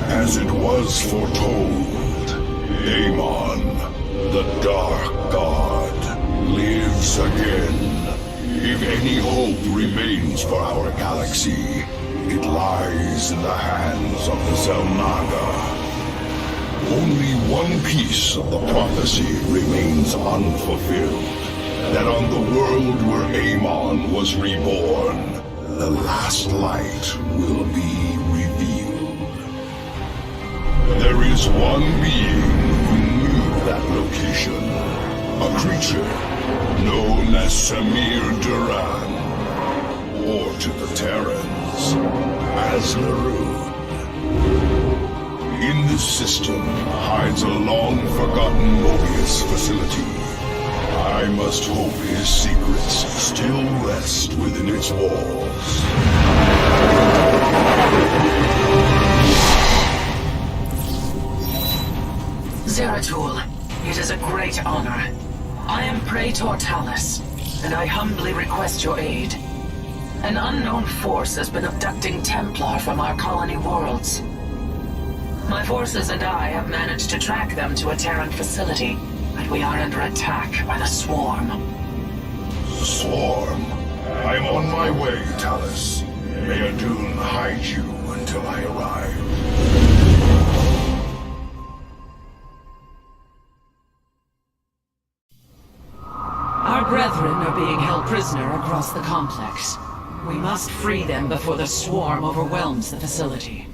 As it was foretold, Amon, the Dark God, lives again. If any hope remains for our galaxy, it lies in the hands of the Zelnaga. Only one piece of the prophecy remains unfulfilled. That on the world where Amon was reborn, the last light will be revealed. There is one being who knew that location. A creature known as Samir Duran, or to the Terrans, as Larun. In this system hides a long-forgotten Mobius facility. I must hope his secrets still rest within its walls. Zeratul, it is a great honor. I am Praetor Talus, and I humbly request your aid. An unknown force has been abducting Templar from our colony worlds. My forces and I have managed to track them to a Terran facility, but we are under attack by the Swarm. The Swarm? I'm on my way, Talus. May Adun hide you until I arrive. Our brethren are being held prisoner across the complex. We must free them before the Swarm overwhelms the facility.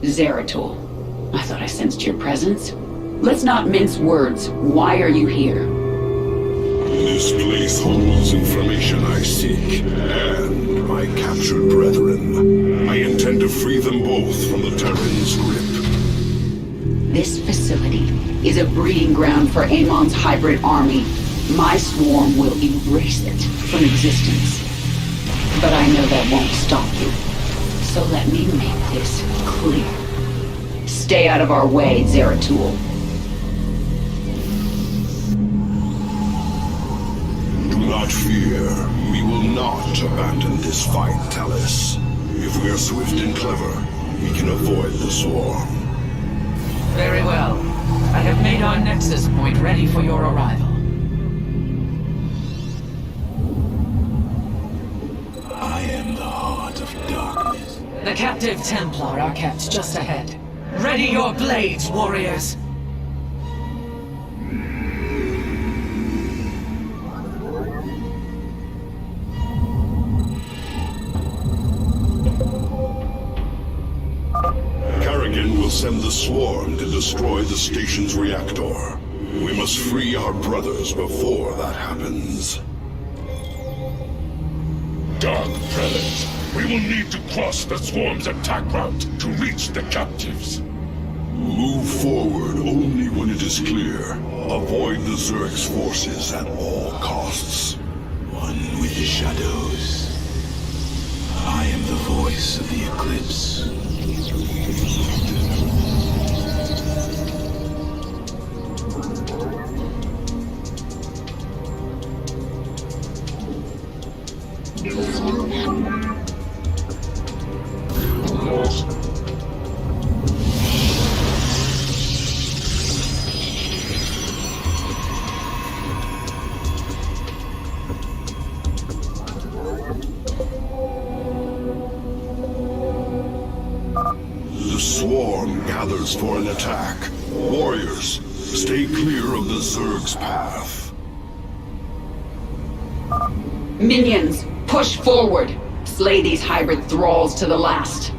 Zeratul, I thought I sensed your presence. Let's not mince words. Why are you here? This place holds information I seek, and my captured brethren. I intend to free them both from the Terran's grip. This facility is a breeding ground for Amon's hybrid army. My Swarm will erase it from existence. But I know that won't stop you. So let me make this clear. Stay out of our way, Zeratul. Do not fear. We will not abandon this fight, Talus. If we are swift and clever, we can avoid the Swarm. Very well. I have made our Nexus point ready for your arrival. I am the heart of darkness. The captive Templar are kept just ahead. Ready your blades, warriors! Kerrigan will send the Swarm to destroy the station's reactor. We must free our brothers before that happens. Dark Prelate, we will need to cross the Swarm's attack route to reach the captives. Move forward only when it is clear. Avoid the Zerg's forces at all costs. One with the shadows. I am the voice of the Eclipse. For an attack. Warriors, stay clear of the Zerg's path. Minions, push forward. Slay these hybrid thralls to the last.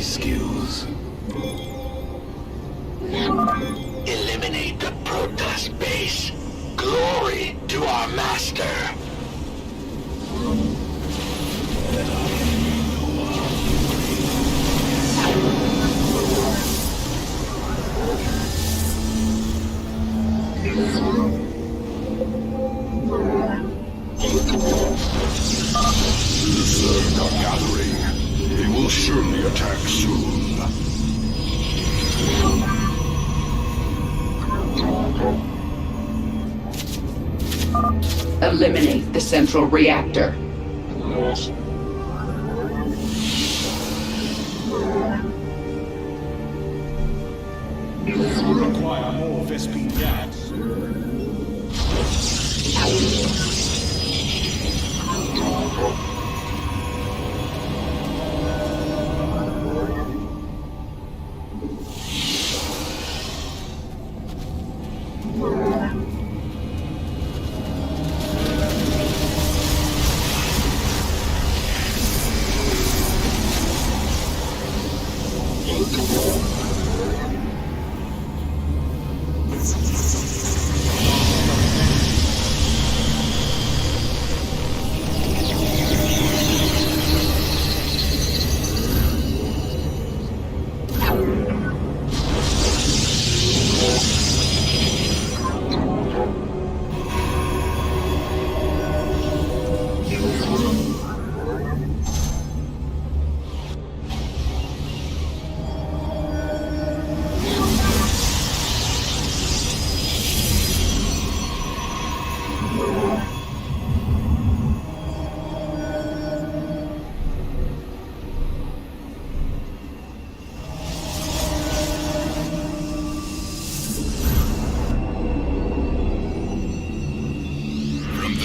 skills. Eliminate the Protoss base. Glory to our master. The Zerg are gathering. They will surely attack soon. Eliminate the central reactor. Require more Vespene gas.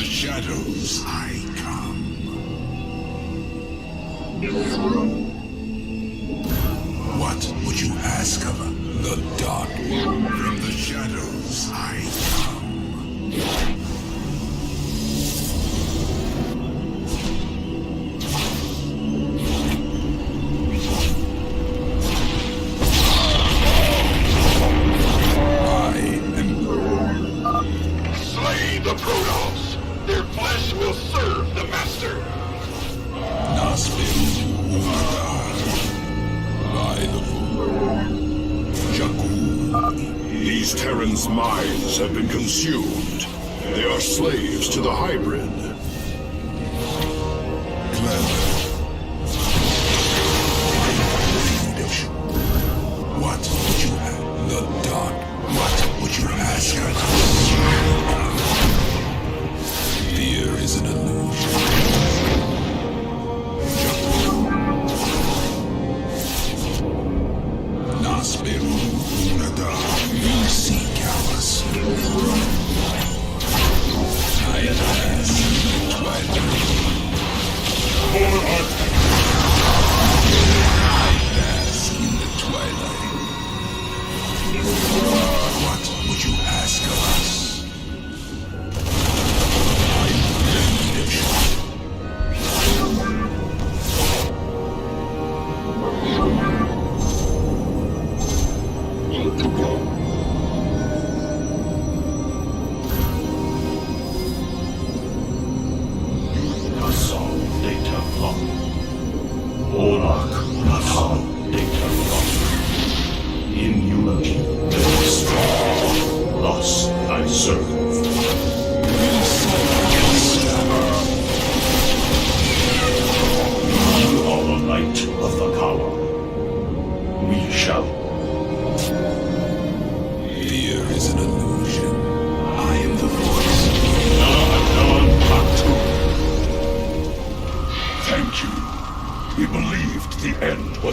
Shadows, I come. What would you ask of the dark? From the shadows, I come. Slay the Protoss. Their flesh will serve the master. These Terrans' minds have been consumed. They are slaves to the hybrid. What would you have? The dark. What would you ask of? Fear is an illusion. Nasperu Unada. You seek ours. I advance in the twilight. I bask in the twilight. What would you ask of us?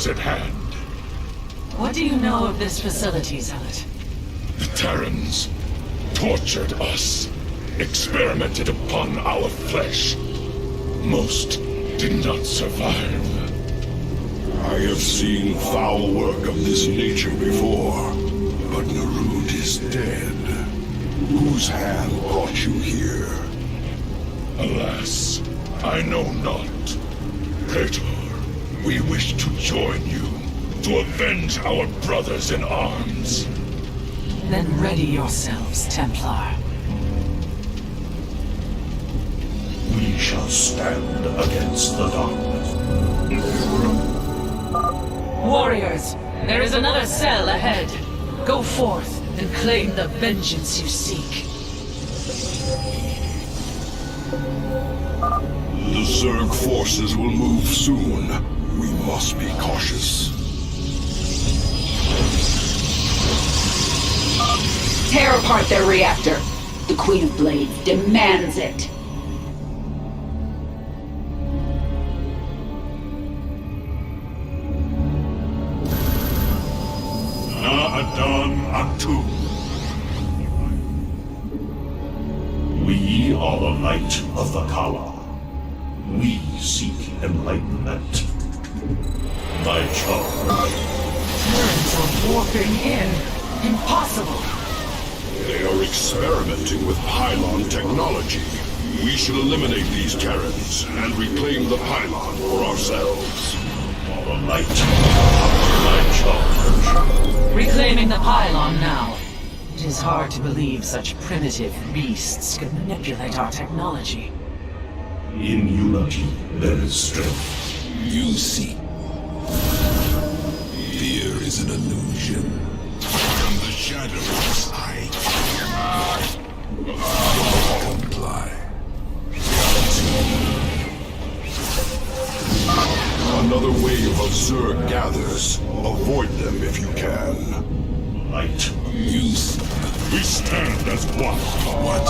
At hand. What do you know of this facility, Zealot? The Terrans tortured us, experimented upon our flesh. Most did not survive. I have seen foul work of this nature before, but Narud is dead. Whose hand brought you here? Alas, I know not. Praetor, we wish to join you. to avenge our brothers in arms. Then ready yourselves, Templar. We shall stand against the darkness. Warriors, there is another cell ahead. Go forth and claim the vengeance you seek. The Zerg forces will move soon. We must be cautious. Tear apart their reactor. The Queen of Blades demands it. Na'adan Atu. We are the light of the Kala. We seek enlightenment. My charge. Turrets are warping in. Impossible. They are experimenting with pylon technology. We should eliminate these Terrans and reclaim the pylon for ourselves. For the light. My charge. Reclaiming the pylon now. It is hard to believe such primitive beasts could manipulate our technology. In unity, there is strength. You see. Fear is an illusion. From the shadows, I comply. Another wave of Zerg gathers. Avoid them if you can. Light. Use. We stand as one. What?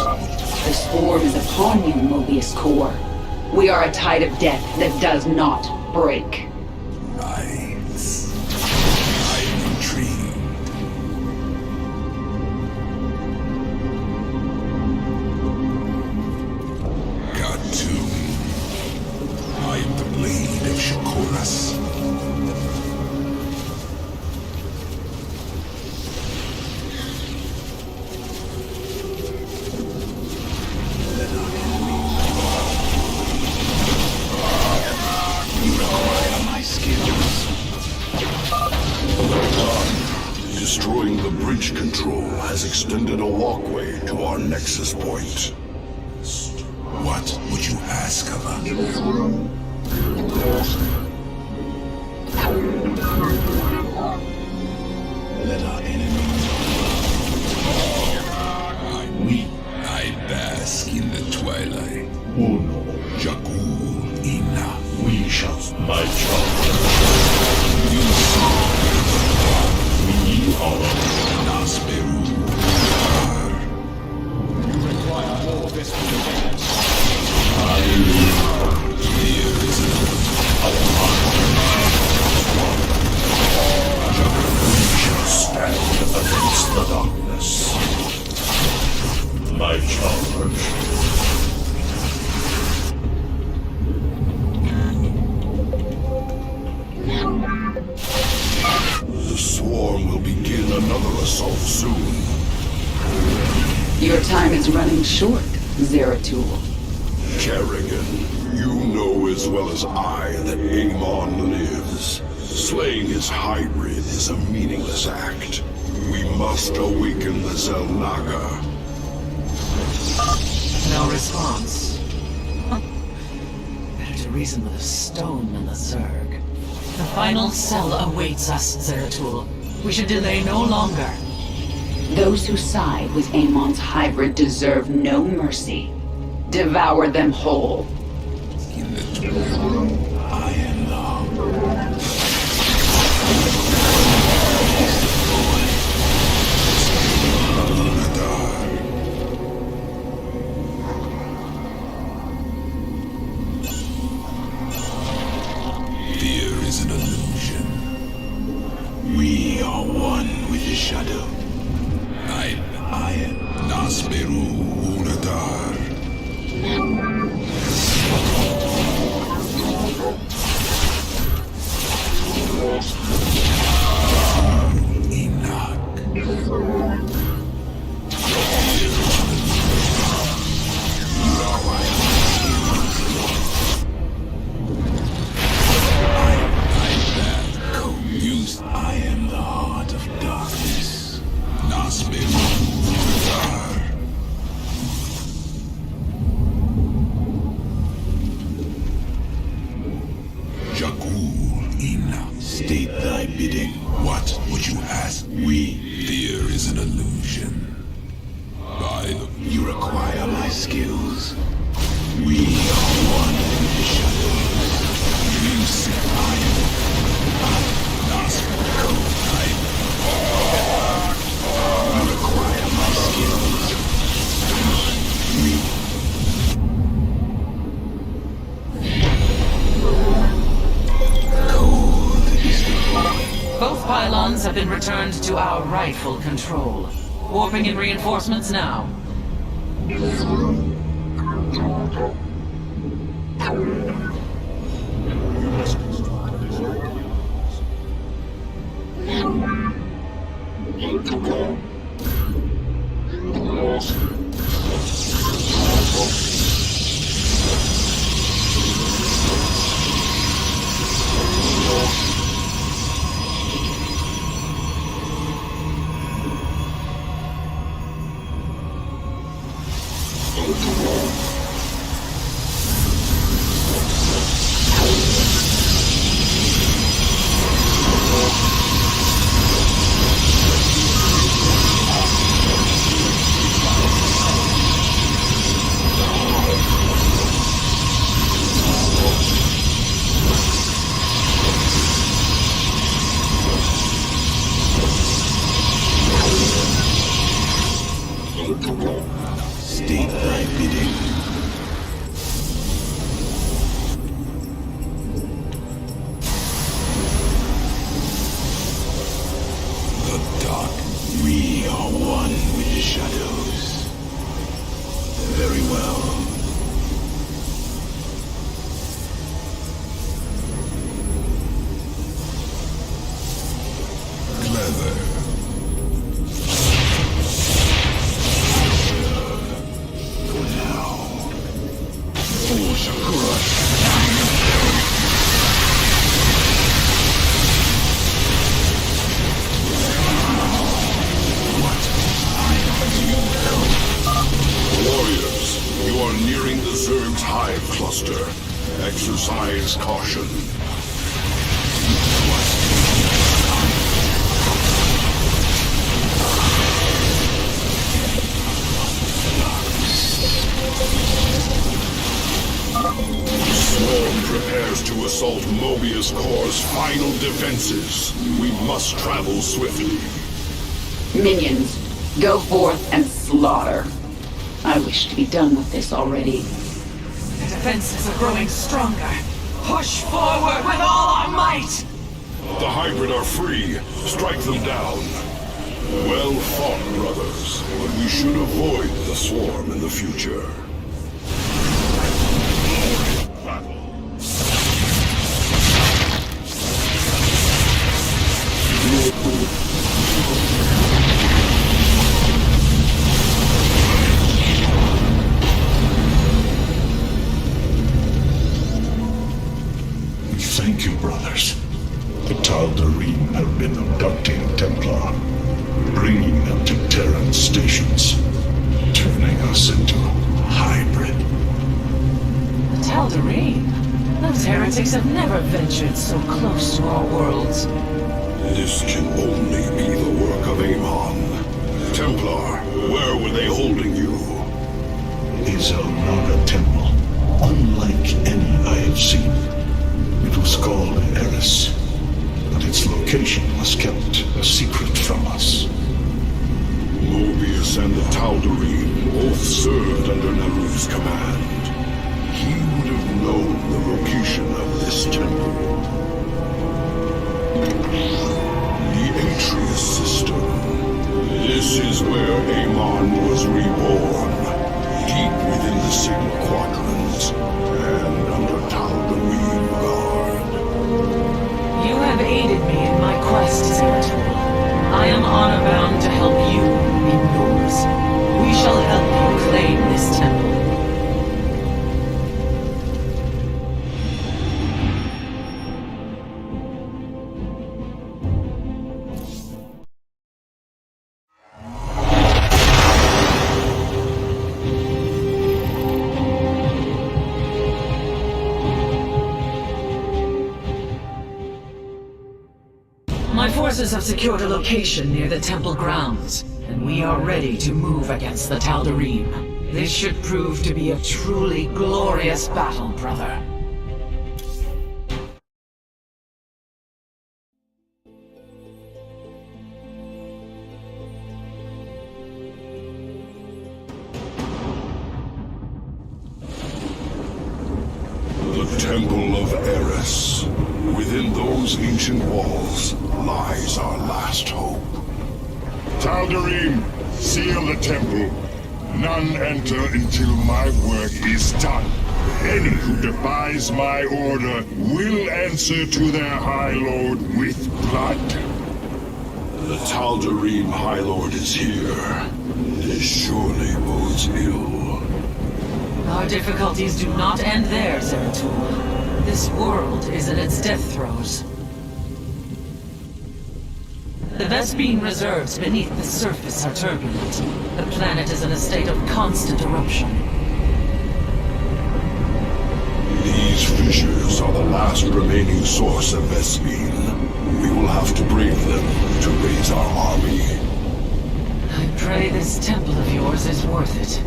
The swarm is upon you, Mobius Core. We are a tide of death that does not break. Right. I am intrigued. Khartoum. I am the blade of Shakuras. Destroying the bridge control has extended a walkway to our nexus point. What would you ask of us? Let our enemies. I bask in the twilight. Uno. Jakul Ina. We shall. My charge. You We are. Nasperu. Require more Vespene gas. Here is We shall stand against the darkness. My charge. The swarm will begin another assault soon. Your time is running short, Zeratul. Kerrigan, you know as well as I that Amon lives. Slaying his hybrid is a meaningless act. We must awaken the Zelnaga. No response. Better to reason with a stone than the Zerg. The final cell awaits us, Zeratul. We should delay no longer. Those who side with Amon's hybrid deserve no mercy. Devour them whole. in the I am the Fear is an illusion. We are one with the shadow. I am Nasperu Unadar. Use I am the heart of darkness. Nasmin. Jakul Ina. State thy bidding. What would you ask? Fear is an illusion. By the... You require my skills. We are one in the shadows. You see, I Nasmin. You require my skills. Cold is the void. Both pylons have been returned to our rightful control. Warping in reinforcements now. State thy bidding. The dark. We are one with the shadows. Very well. Clever. Warriors, you are nearing the Zerg's hive cluster. Exercise caution. Swarm prepares to assault Mobius Core's final defenses. We must travel swiftly. Minions, go forth and slaughter. I wish to be done with this already. The defenses are growing stronger. Push forward with all our might! The hybrid are free. Strike them down. Well fought, brothers. But we should avoid the swarm in the future. Thank you, brothers. The Tal'Darim have been abducting Templar, bringing them to Terran stations, turning us into hybrid. Tal'Darim? Those heretics have never ventured so close to our worlds. This can only be the work of Amon. Templar, where were they holding you? Is El Naga Temple, unlike any I have seen. It was called Eris, but its location was kept a secret from us. Mobius and the Tal'Darim both served under Naru's command. He would have known the location of this temple. The Atreus system. This is where Amon was reborn, deep within the Sigma Quadrant, and under Tal'Darim guard. You have aided me in my quest, Zeratul. I am honor-bound to help you in yours. We shall help you claim this temple. My forces have secured a location near the temple grounds, and we are ready to move against the Tal'Darim. This should prove to be a truly glorious battle, brother. The Temple of Eris. Within those ancient walls lies our last hope. Tal'Darim, seal the temple. None enter until my work is done. Any who defies my order will answer to their High Lord with blood. The Tal'Darim High Lord is here. This surely bodes ill. Our difficulties do not end there, Zeratul. This world is in its death throes. The Vespene reserves beneath the surface are turbulent. The planet is in a state of constant eruption. These fissures are the last remaining source of Vespene. We will have to brave them to raise our army. I pray this temple of yours is worth it.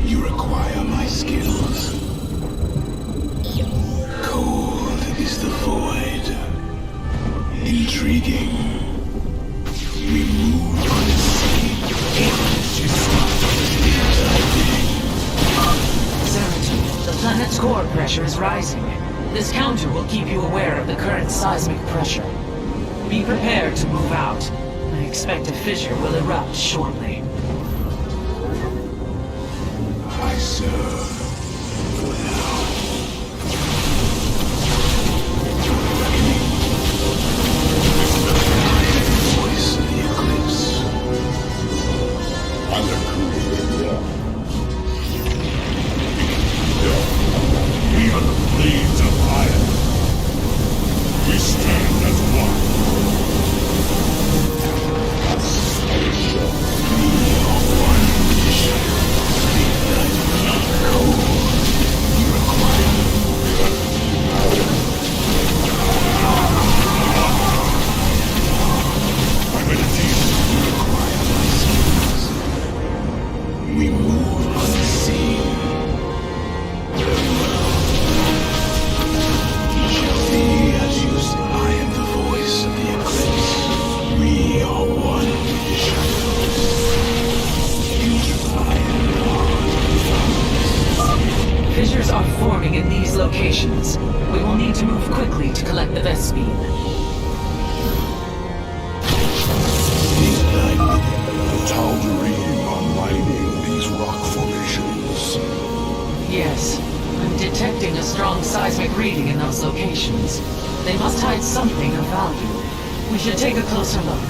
You require my skills. Cold is the void. Intriguing. We move unseen. Zeratul, the planet's core pressure is rising. This counter will keep you aware of the current seismic pressure. Be prepared to move out. I expect a fissure will erupt shortly. I serve for now. Voice of the eclipse. We are the blades of iron. We stand as one. We move unseen. He shall be as you say. I am the voice of the eclipse. We are one with the shadows. Fissures are forming in these locations. We will need to move quickly to collect the Vespene. The Tal'Darim are mining these rock formations. Yes, I'm detecting a strong seismic reading in those locations. They must hide something of value. We should take a closer look.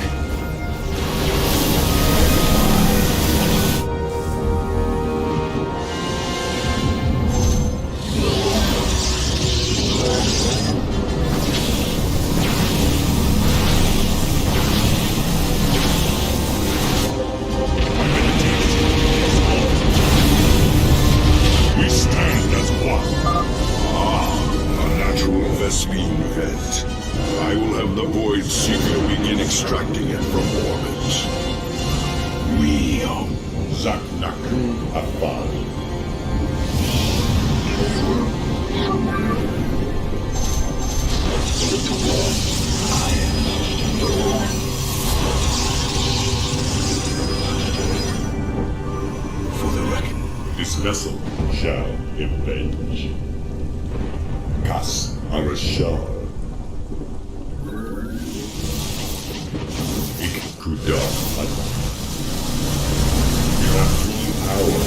We stand as one. A natural Vespene vent. I will have the Void Seeker begin extracting it from orbit. We are Zaknak Afal. for the record. This vessel shall avenge. Kas Arashar. Ik Kudar. We have full power.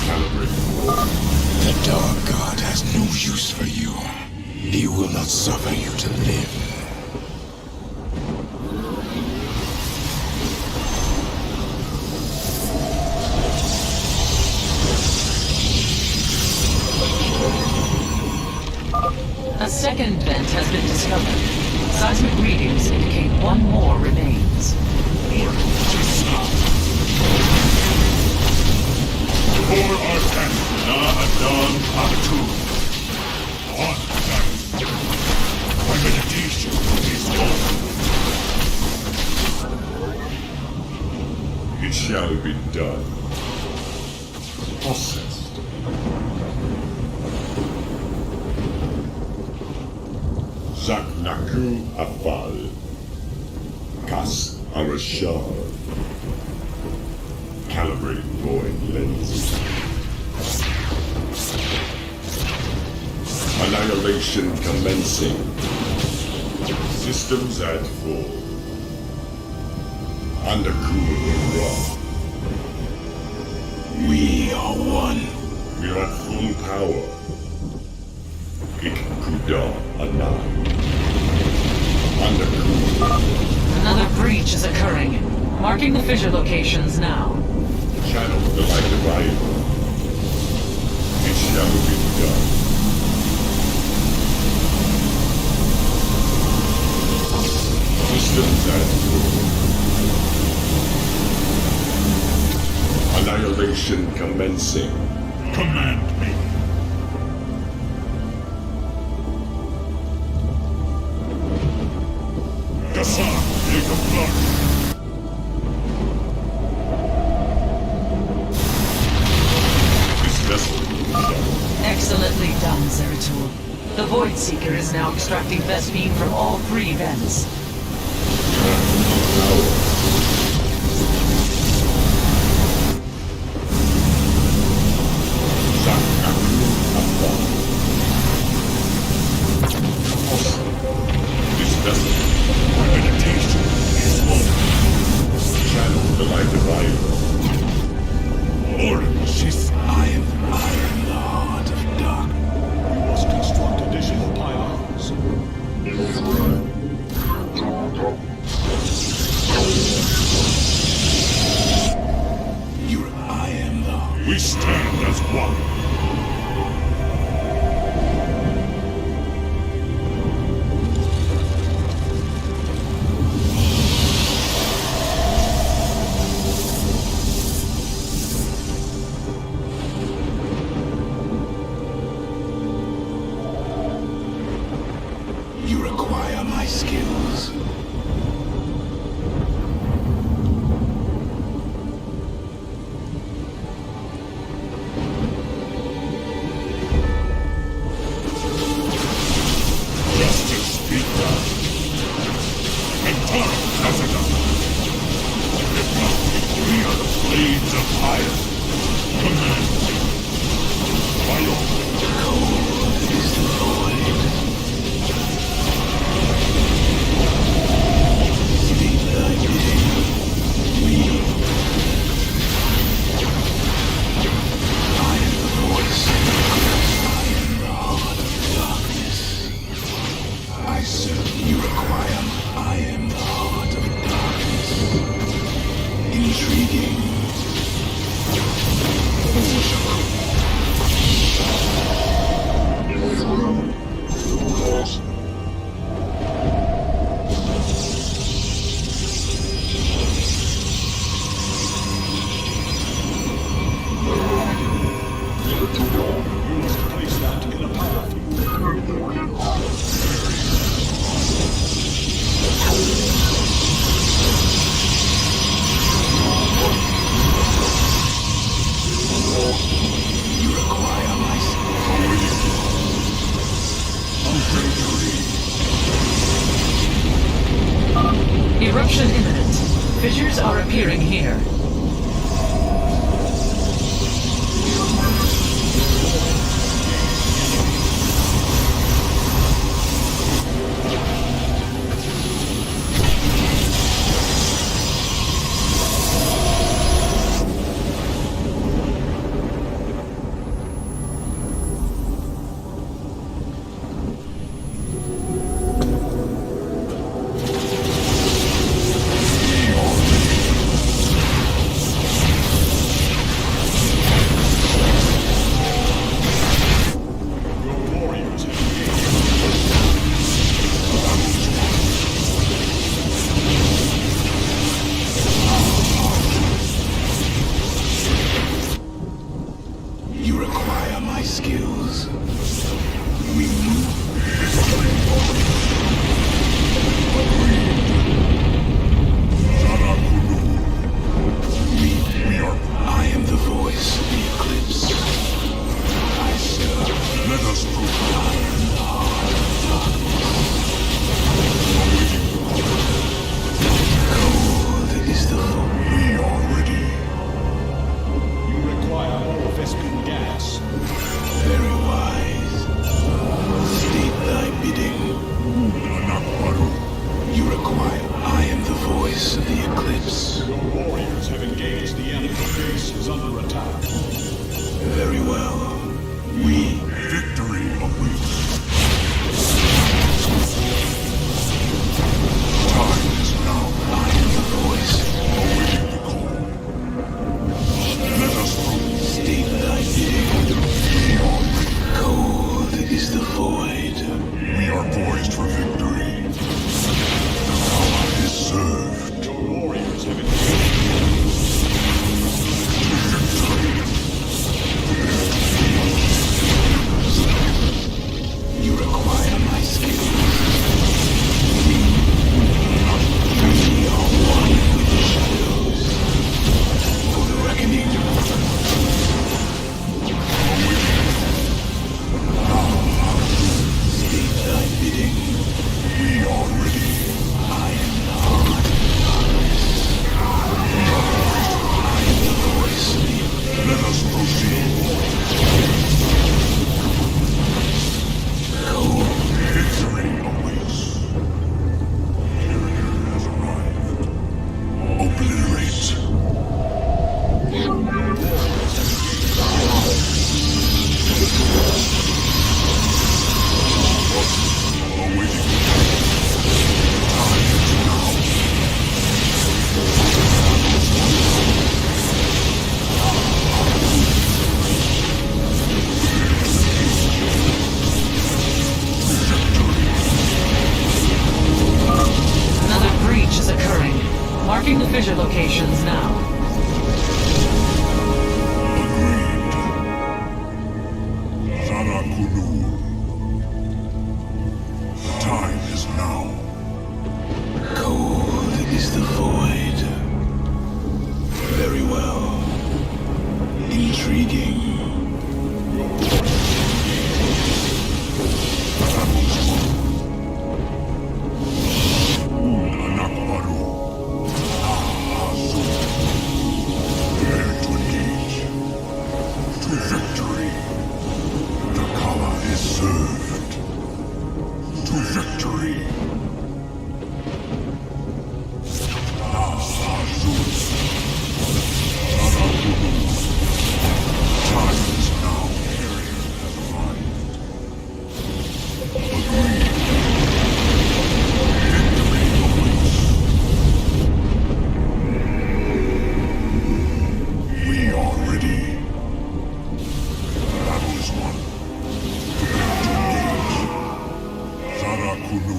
Calibrate. The Dark God has no use for you. He will not suffer you to live. A second vent has been discovered. Seismic readings indicate one more remains. Lord, to stop. For Arkan, Na Adan Abtu. On that. My meditation is over. It shall be done. Processed. Zaknaku Afal. Kas Arashar. Calibrate void lens. Annihilation commencing. Systems at full. Undercool raw. We are one. We are at full power. Ik Kuda Anai. Undercool. Another breach is occurring. Marking the fissure locations now. Channel the light arrival. It shall be done. Systems at full. Annihilation commencing. Command me. Gassan, take a plunge. This vessel. Excellently done, Zeratul. The Void Seeker is now extracting Vespene from all 3 vents. This vessel. Meditation is over. Channel the light arrival. Order she's I am the heart of dark. We must construct additional pylons. I am the We stand as one. You require my skills. Justice be done. And Tara has it done. If not, we are the blades of fire. Command. Fire. Cold is the void. Sleep thy day. We. I am the voice. I am the heart of darkness. I serve you require. I am the heart of darkness. Intriguing. is under attack. Very well. We Victory awaits. Time is now. I am the voice. Awaiting the call. Let us prove. State thy bidding. We are ready. Cold is the void. We are poised for victory. The power is served. Your warriors have engaged. You require my skills. We are one with the shadows. For the reckoning. State thy bidding. We are ready. I am the heart of darkness. I am the voice. Let us proceed. Victory awaits. Carrier has arrived. Obliterate. Awaiting. Time is now. Another breach is occurring. Marking the fissure locations now. Agreed. Zarakunu. The time is now. Cold is the void. Very well. Intriguing. Anakbaru. Hazu. Prepare to engage. To victory. The Kala is served. To victory. Hazu. Zarakunu. Time is now. Carrier has arrived. Agreed. Victory awaits. We are ready. Battle is won. Prepare to engage. Zarakunu.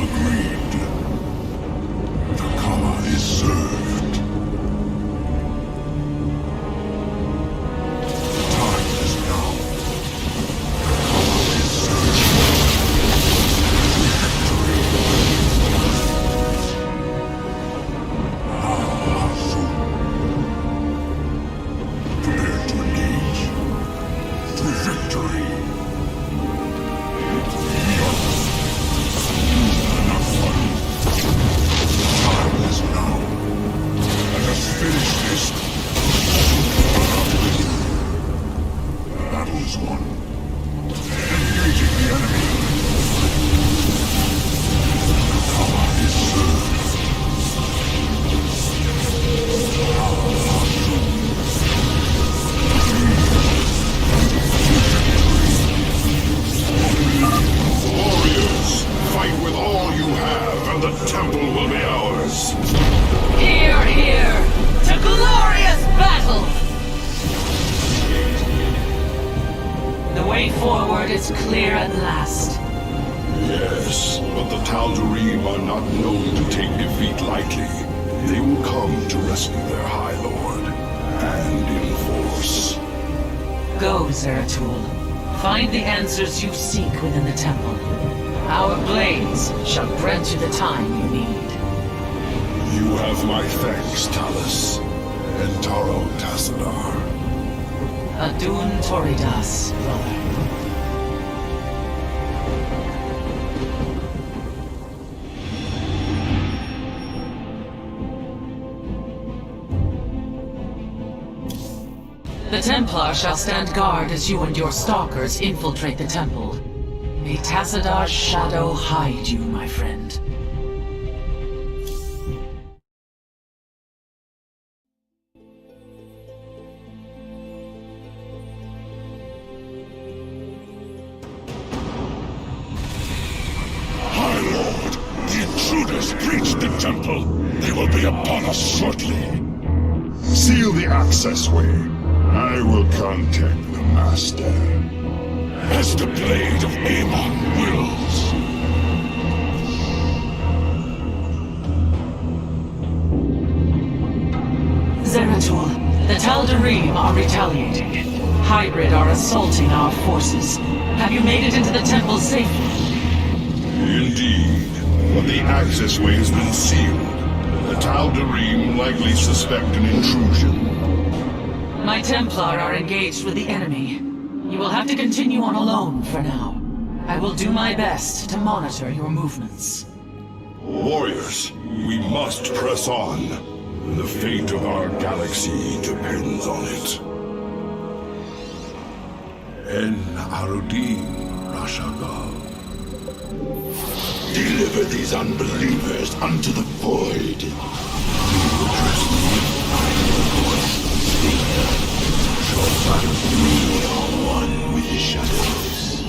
Agreed. The Kala is served. Time is now. The Kala is served. Prepare to engage. To victory. Time is now. Let us finish this. Battle is won. Engaging the enemy. Power is served. Warriors, fight with all you have, and the temple will be ours. Hear, hear! To glorious battle! The way forward is clear at last. Yes, but the Tal'Darim are not known to take defeat lightly. They will come to rescue their High Lord, and in force. Go, Zeratul. Find the answers you seek within the temple. Our blades shall grant you the time you need. You have my thanks, Talus. Entaro Tassadar. Adun Toridas, brother. The Templar shall stand guard as you and your stalkers infiltrate the temple. May Tassadar's shadow hide you, my friend. intruders breach the temple, they will be upon us shortly. Seal the access way. I will contact the Master. As the blade of Amon wills. Zeratul, the Tal'Darim are retaliating. Hybrid are assaulting our forces. Have you made it into the temple safely? Indeed, but the accessway has been sealed. The Tal'Darim likely suspect an intrusion. My Templar are engaged with the enemy. You will have to continue on alone for now. I will do my best to monitor your movements. Warriors, we must press on. The fate of our galaxy depends on it. En Arudim, Rashagal. Deliver these unbelievers unto the void. We are one with the shadows.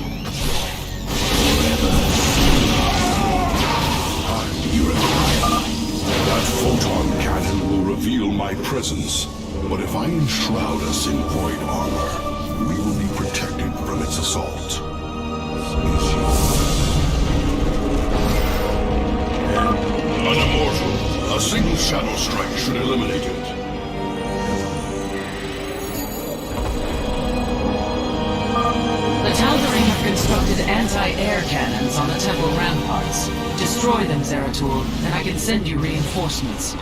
Forever. You require. That photon cannon will reveal my presence. But if I enshroud us in void armor, we will be protected from its assault. An immortal. A single shadow strike should eliminate it. The Tal'Darim have constructed anti-air cannons on the temple ramparts. Destroy them, Zeratul, and I can send you reinforcements.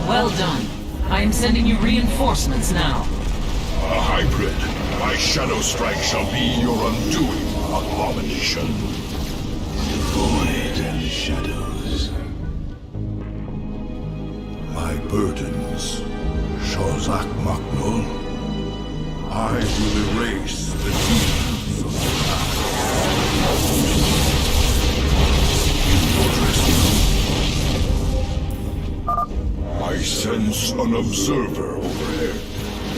Well done. I am sending you reinforcements now. A hybrid. My shadow strike shall be your undoing, abomination. Void and shadows. My burdens, Shozak Maknul. I will erase the demons of the past. I sense an observer overhead.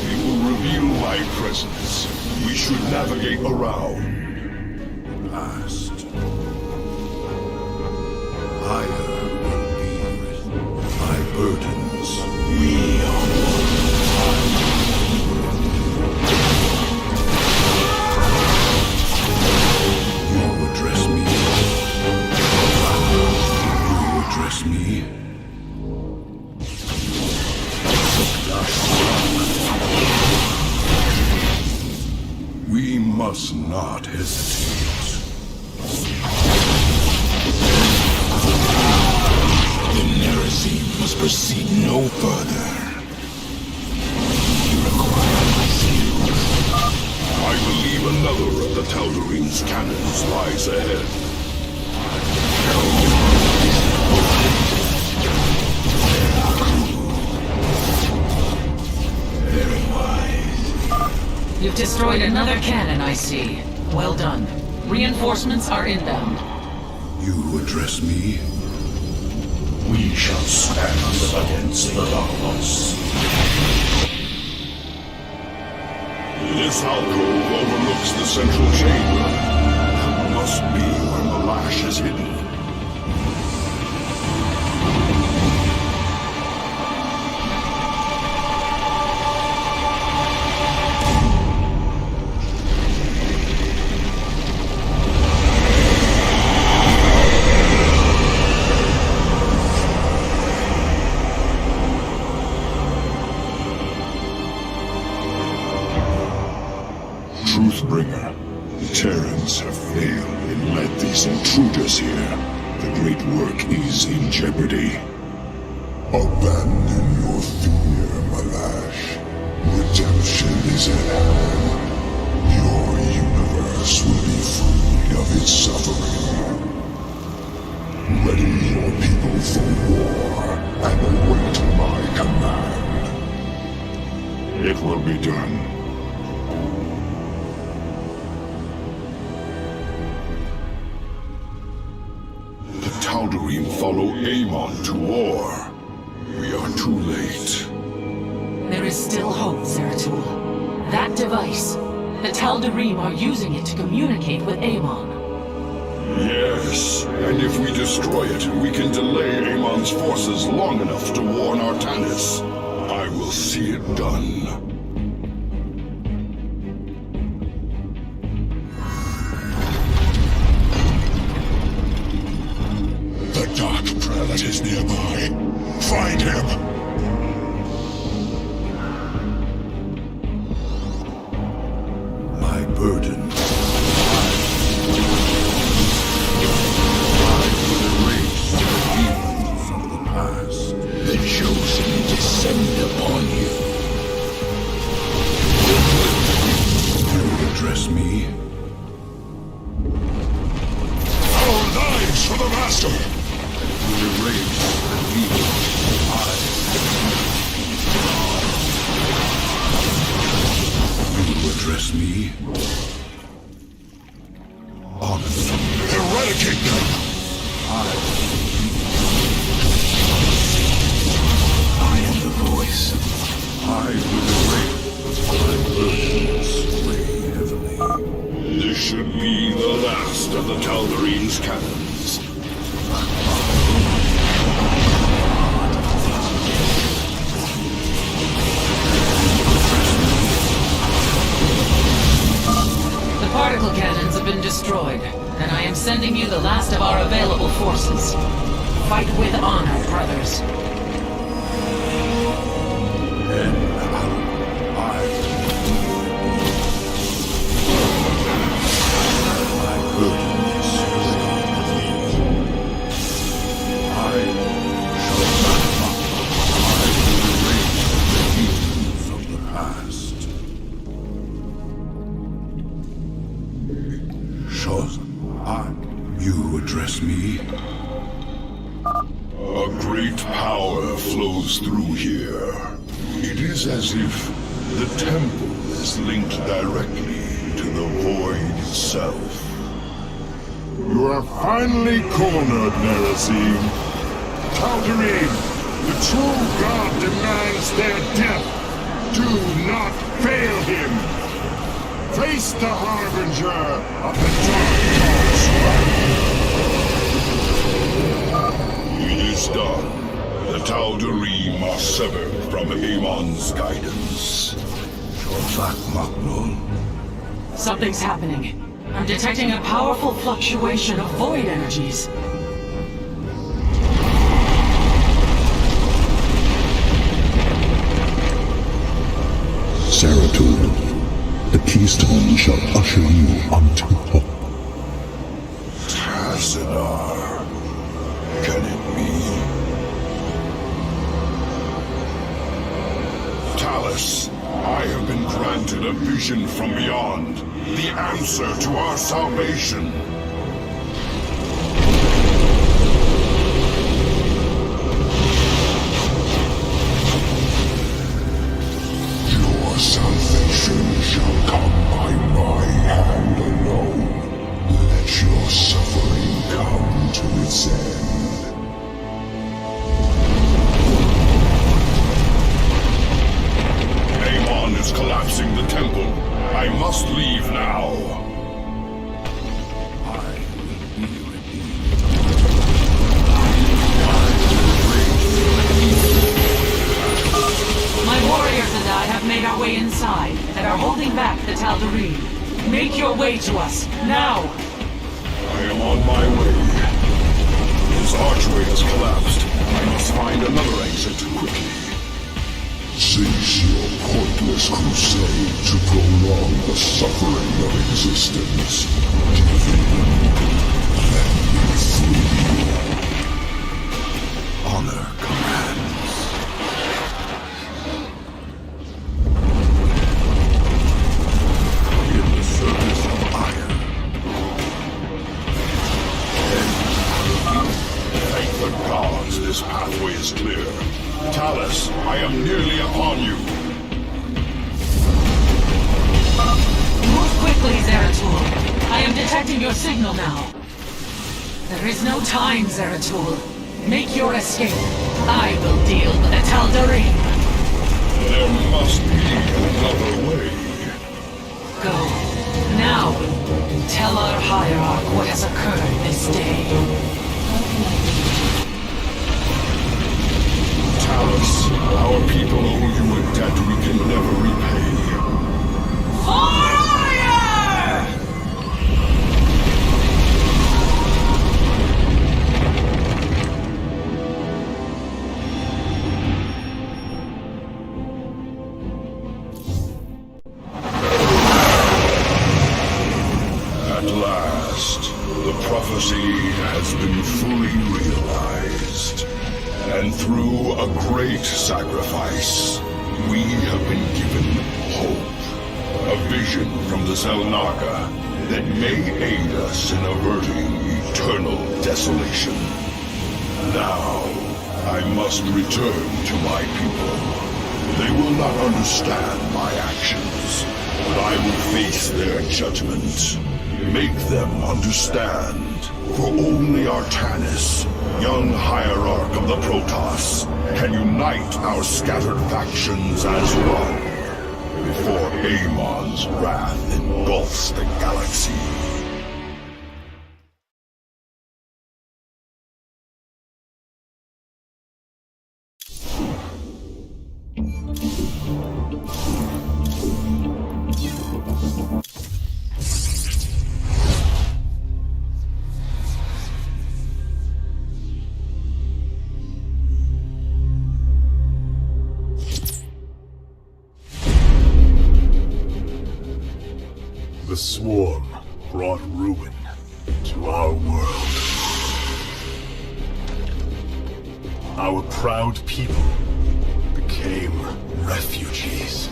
It will reveal my presence. We should navigate around. Past. Higher will be my burdens. We are You address me. You address me. We must not hesitate. The Nerazim must proceed no further. You require my skills. I believe another of the Tal'Darim's cannons lies ahead. Very wise. You've destroyed another cannon, I see. Well done. Reinforcements are inbound. You address me? We shall stand against the darkness. This alcove overlooks the central chamber. That must be where the lash is hidden. Truthbringer, the Terrans have failed and led these intruders here. The great work is in jeopardy. Abandon your fear, Malash. Redemption is at hand. Your universe will be freed of its suffering. Ready your people for war and await my command. It will be done. The Tal'Darim follow Amon to war. We are too late. There There is still hope, Zeratul. That device, the Tal'Darim are using it to communicate with Amon. Yes, and if we destroy it, we can delay Amon's forces long enough to warn Artanis. I will see it done. The Dark Prelate is nearby. Find him! My burden. The chosen descend upon you. You address me? Our lives for the Master! You erase the evil. You address me? Honest. Eradicate them! I am the voice. I will erase my burdens weigh heavily. This should be the last of the Tal'Darim's cannons. The particle cannons have been destroyed, and I am sending you the last of our available forces. Fight with honor, brothers. And now, my burden is heavy. I shall not mock. I will erase the demons of the past. You address me? A great power flows through here. It is as if the temple is linked directly to the void itself. You are finally cornered, Nerazim. Tal'Darim, the true god demands their death. Do not fail him. Face the harbinger of the dark god's wrath. It is done. The Tal'Darim are severed from Amon's guidance. Shofak Maknul. Something's happening. I'm detecting a powerful fluctuation of void energies. Zeratul, the keystone shall usher you unto hope. Tazinar. Can it be? Talus, I have been granted a vision from beyond. The answer to our salvation. Your salvation shall come by my hand alone. Let your suffering come to its end. Amon is collapsing the temple. I must leave now. I will be redeemed. My warriors and I have made our way inside and are holding back the Tal'Darim. Make your way to us, now! I am on my way. His archway has collapsed. I must find another exit quickly. Cease your pointless crusade to prolong the suffering of existence. Let me free you. Honor commands. In the service of iron. Thank the gods this pathway is clear. Talus, I am nearly upon you. Move quickly, Zeratul. I am detecting your signal now. There is no time, Zeratul. Make your escape. I will deal with the Tal'Darim. There must be another way. Go. Now. Tell our hierarch what has occurred this day. Talus, our people owe you a debt we can never repay. At last, the prophecy has been fully realized. And through a great sacrifice, we have been given hope. A vision from the Zelnaga that may aid us in averting eternal desolation. Now, I must return to my people. They will not understand my actions, but I will face their judgment. Make them understand, for only Artanis, young hierarch of the Protoss, can unite our scattered factions as one, before Amon's wrath engulfs the galaxy. The swarm brought ruin to our world. Our proud people became refugees.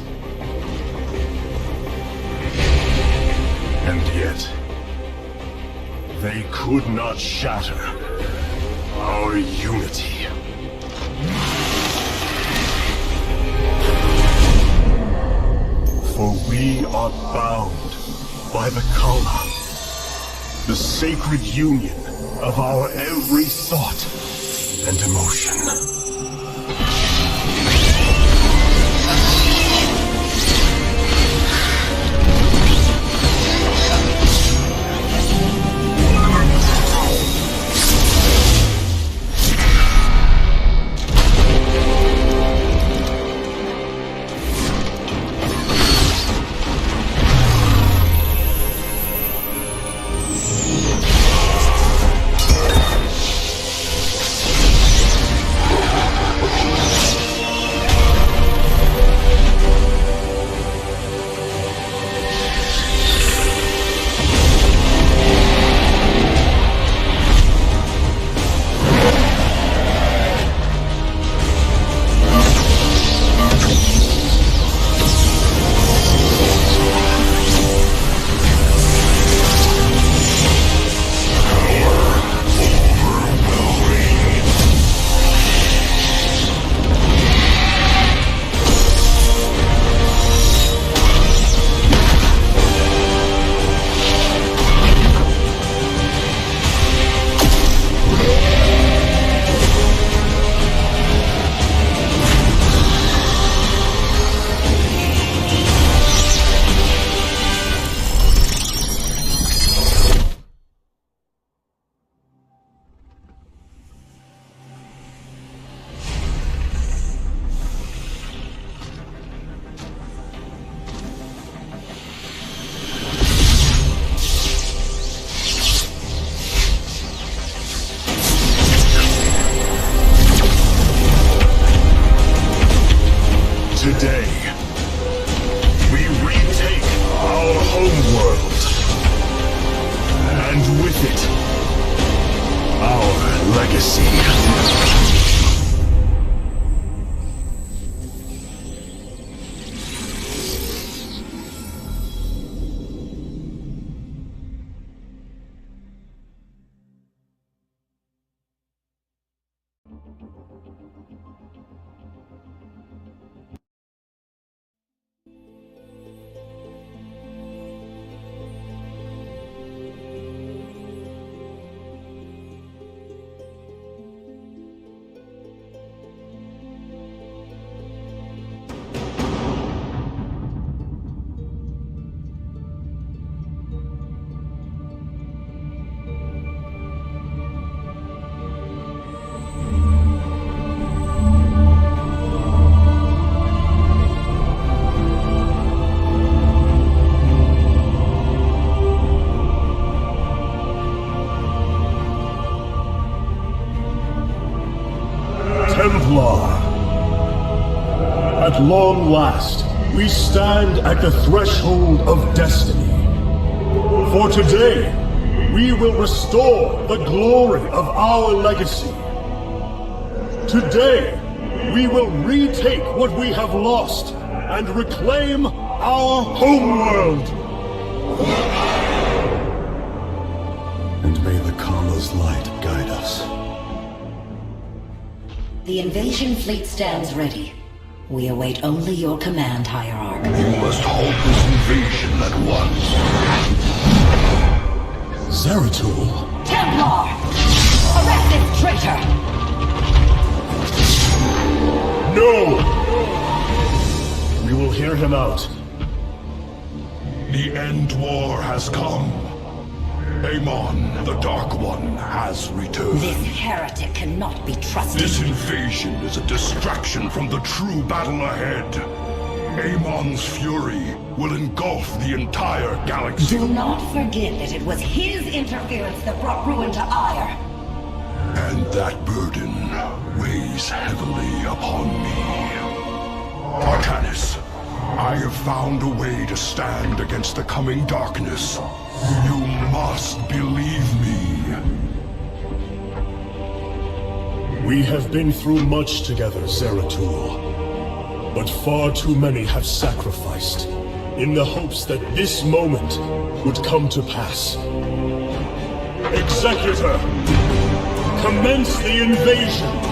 And yet, they could not shatter our unity. For we are bound by the Kala, the sacred union of our every thought and emotion. At long last, we stand at the threshold of destiny. For today, we will restore the glory of our legacy. Today, we will retake what we have lost and reclaim our homeworld. And may the Kala's light guide us. The invasion fleet stands ready. We await only your command, Hierarch. You must halt this invasion at once. Zeratul. Templar! Arrest this traitor! No! We will hear him out. The end war has come. Amon, the Dark One, has returned. This heretic cannot be trusted. This invasion is a distraction from the true battle ahead. Amon's fury will engulf the entire galaxy. Do not forget that it was his interference that brought ruin to Ire. And that burden weighs heavily upon me. Arcanus, I have found a way to stand against the coming darkness. You must believe me. We have been through much together, Zeratul. But far too many have sacrificed, in the hopes that this moment would come to pass. Executor! Commence the invasion!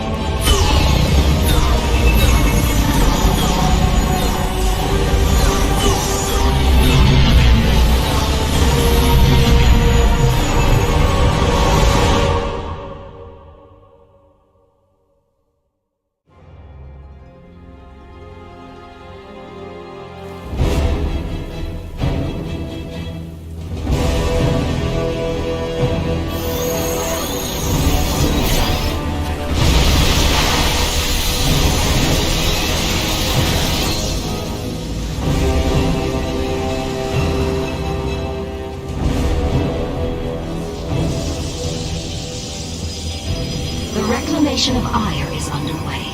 Of Ire is underway.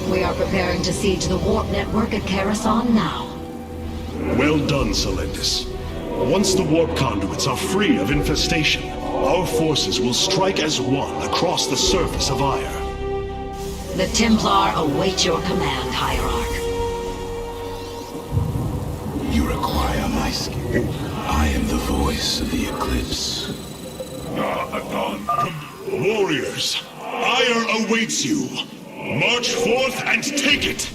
We are preparing to siege the warp network at Karasan now. Well done, Solendis. Once the warp conduits are free of infestation, our forces will strike as one across the surface of Ire. The Templar await your command, Hierarch. You require my skill. I am the voice of the Eclipse. Warriors, Ire awaits you. March forth and take it!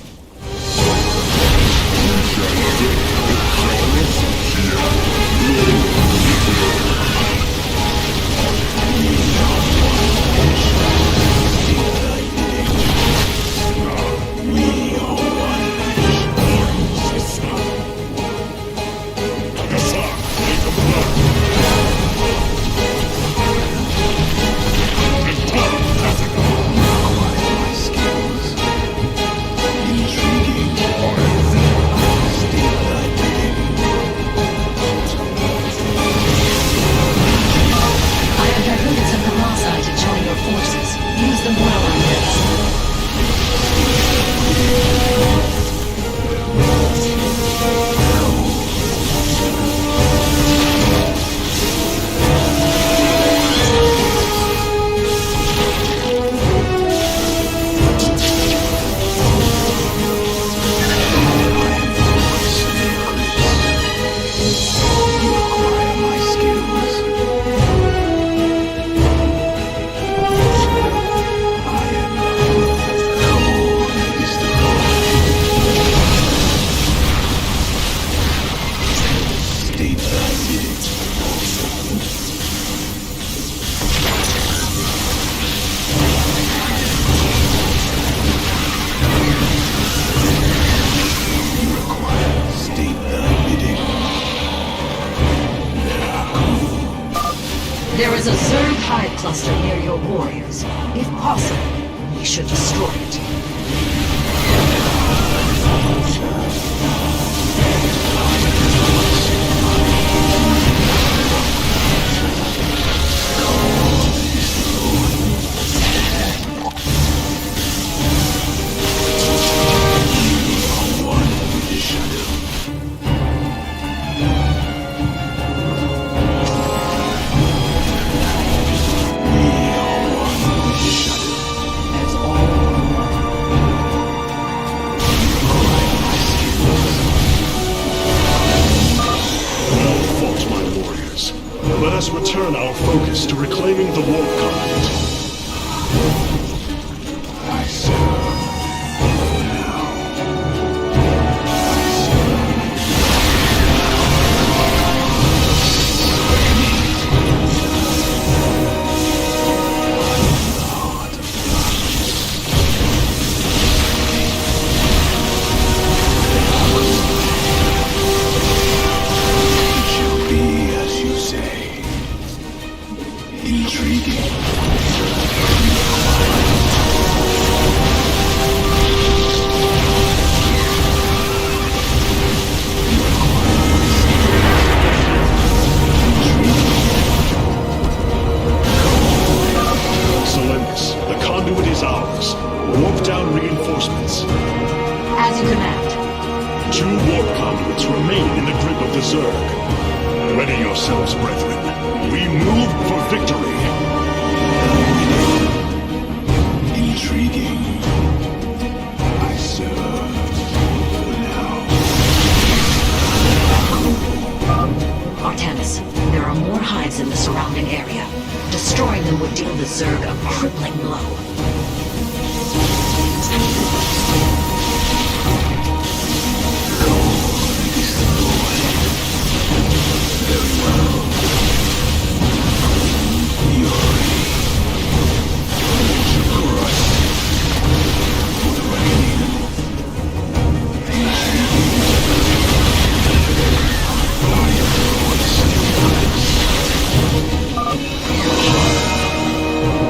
There is a Zerg hive cluster near your warriors. If possible, we should destroy it. Let us return our focus to reclaiming the warp conduit. I serve now. It shall be as you say. Intriguing. Selenius, the conduit is ours. Warp down reinforcements. As you command. 2 warp conduits remain in the grip of the Zerg. Ready yourselves, brethren. We move for victory. Intriguing. I serve now. Artemis, there are more hives in the surrounding area. Destroying them would deal the Zerg a crippling blow.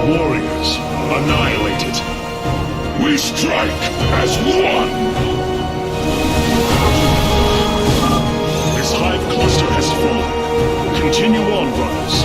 Warriors, annihilated. We strike as one! This hive cluster has fallen. Continue on, brothers.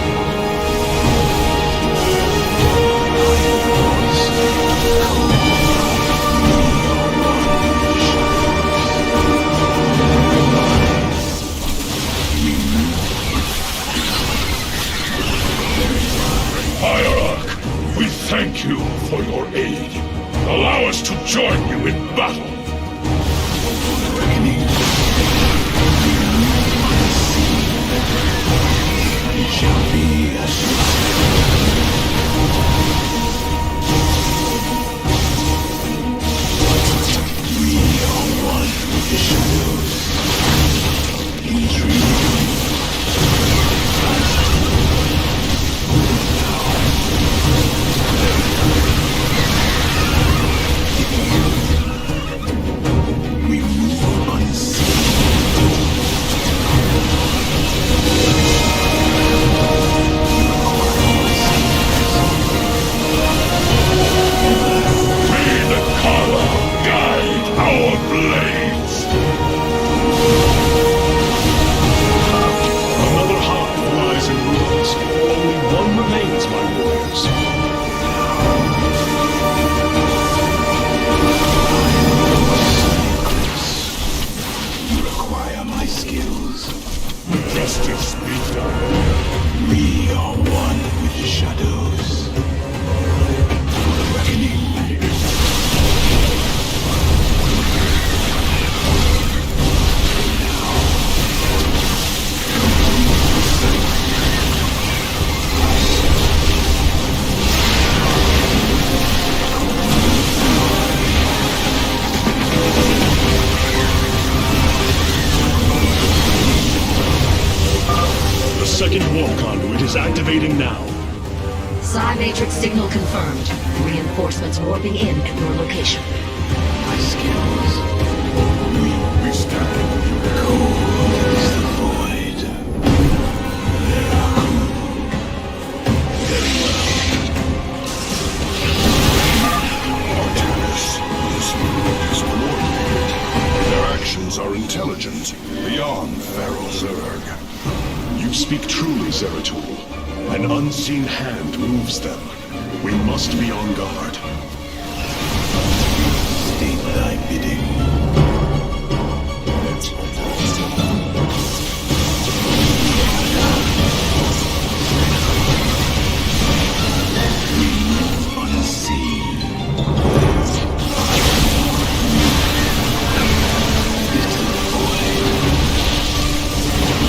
Hierarch, we thank you for your aid. Allow us to join you in battle. It shall be as you We are one with the shadows. Intriguing. We move unseen. May the Kala guide our blades. Another hive lies in ruins. Only one remains, my warriors. You require my skills. Justice be done. We are one with the shadows. For the reckoning. The second warp conduit is activating now. Psi-Matrix signal confirmed. Reinforcements warping in at your location. My skills. We stand. Cold is the void. Very well. Artemis, this movement is coordinated. Their actions are intelligent, beyond Feral Zerg. You speak truly, Zeratul. An unseen hand moves them. We must be on guard. State thy bidding. We move unseen. Little boy.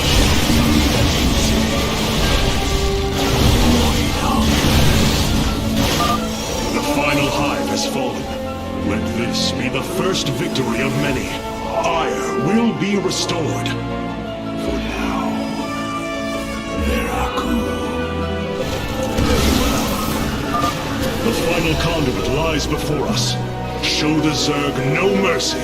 Shall be as you say. restored. For now, Veraku. The final conduit lies before us. Show the Zerg no mercy.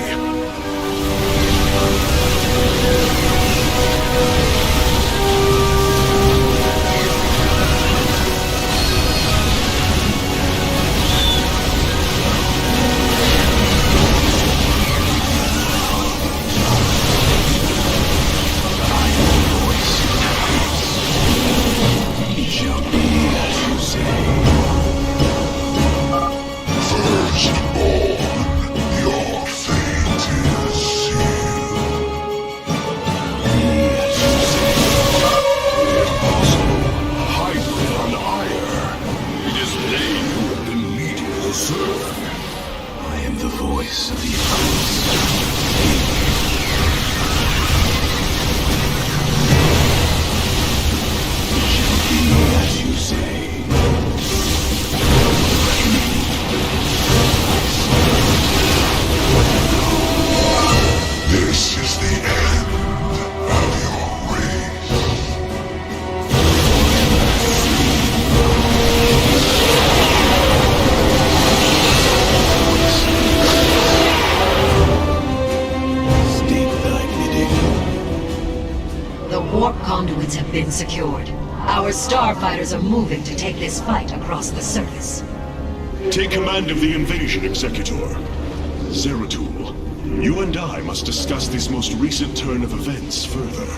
Have been secured. Our starfighters are moving to take this fight across the surface. Take command of the invasion, Executor. Zeratul, you and I must discuss this most recent turn of events further.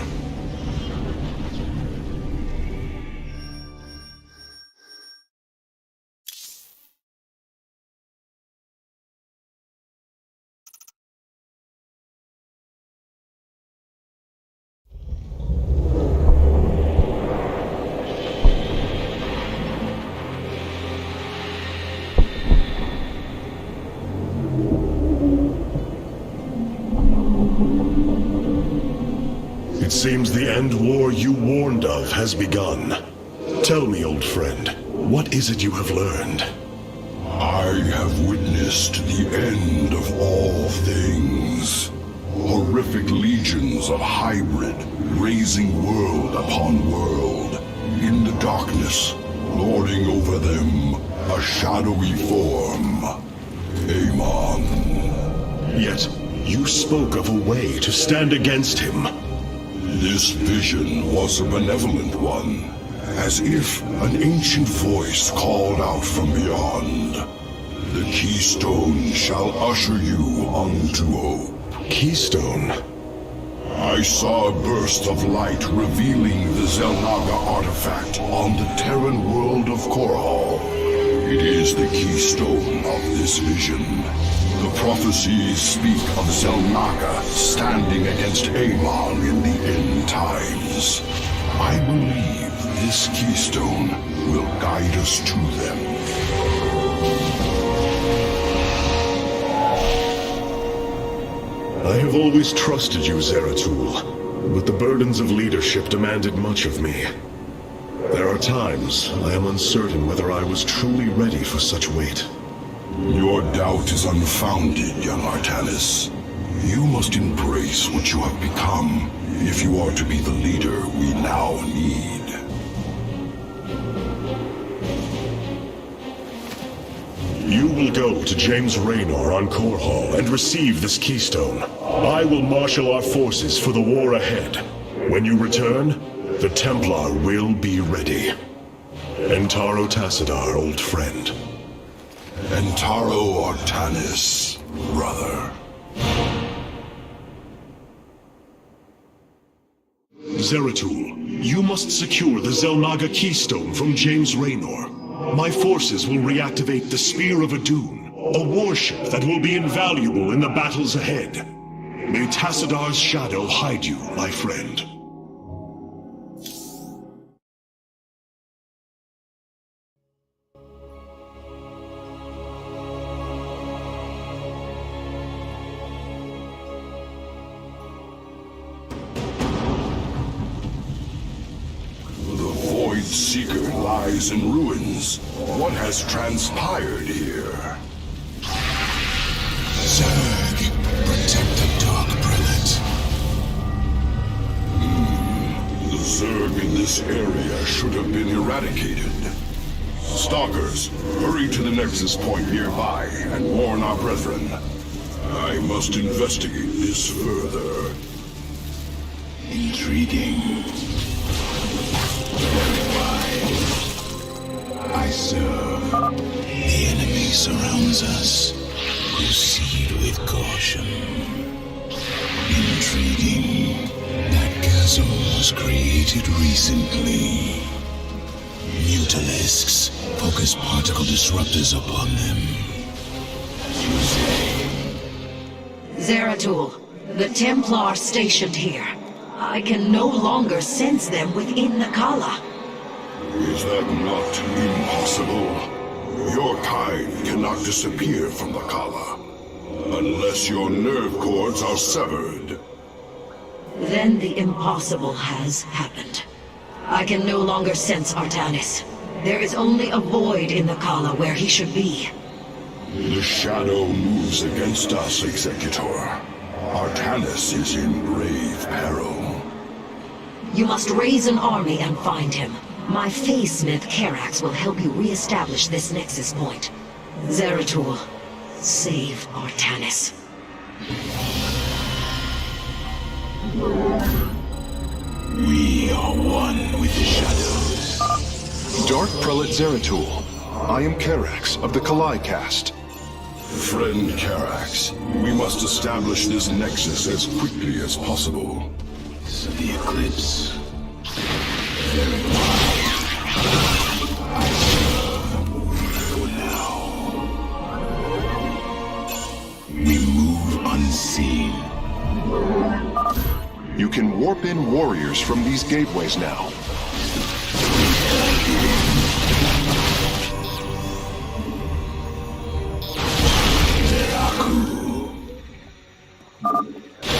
It seems the end war you warned of has begun. Tell me, old friend, what is it you have learned? I have witnessed the end of all things. Horrific legions of hybrid, raising world upon world. In the darkness, lording over them, a shadowy form. Amon. Yet, you spoke of a way to stand against him. This vision was a benevolent one, as if an ancient voice called out from beyond. The keystone shall usher you unto hope. Keystone? I saw a burst of light revealing the Zelnaga artifact on the Terran world of Korhal. It is the keystone of this vision. The prophecies speak of Zelnaga standing against Amon in the end times. I believe this keystone will guide us to them. I have always trusted you, Zeratul, but the burdens of leadership demanded much of me. There are times I am uncertain whether I was truly ready for such weight. Your doubt is unfounded, young Artanis. You must embrace what you have become if you are to be the leader we now need. You will go to James Raynor on Korhal and receive this keystone. I will marshal our forces for the war ahead. When you return, the Templar will be ready. Entaro Tassadar, old friend. Entaro Artanis, brother. Zeratul, you must secure the Zelnaga keystone from James Raynor. My forces will reactivate the Spear of Adun, a warship that will be invaluable in the battles ahead. May Tassadar's shadow hide you, my friend. Seeker lies in ruins. What has transpired here? Zerg, protect the Dark Prelate. Zerg in this area should have been eradicated. Stalkers, hurry to the Nexus point nearby and warn our brethren. I must investigate this further. Intriguing. Very wise. I serve. The enemy surrounds us. Proceed with caution. Intriguing. That chasm was created recently. Mutalisks focus particle disruptors upon them. As you say. Zeratul, the Templar stationed here. I can no longer sense them within the Kala. Is that not impossible? Your kind cannot disappear from the Kala, unless your nerve cords are severed. Then the impossible has happened. I can no longer sense Artanis. There is only a void in the Kala where he should be. The shadow moves against us, Executor. Artanis is in grave peril. You must raise an army and find him. My Phase-Smith Karax will help you re-establish this Nexus point. Zeratul, save Artanis. We are one with the shadows. Dark Prelate Zeratul. I am Karax of the Kalai caste. Friend Karax, we must establish this Nexus as quickly as possible. So the eclipse. Very wise. I serve for now. We move unseen. You can warp in warriors from these gateways now.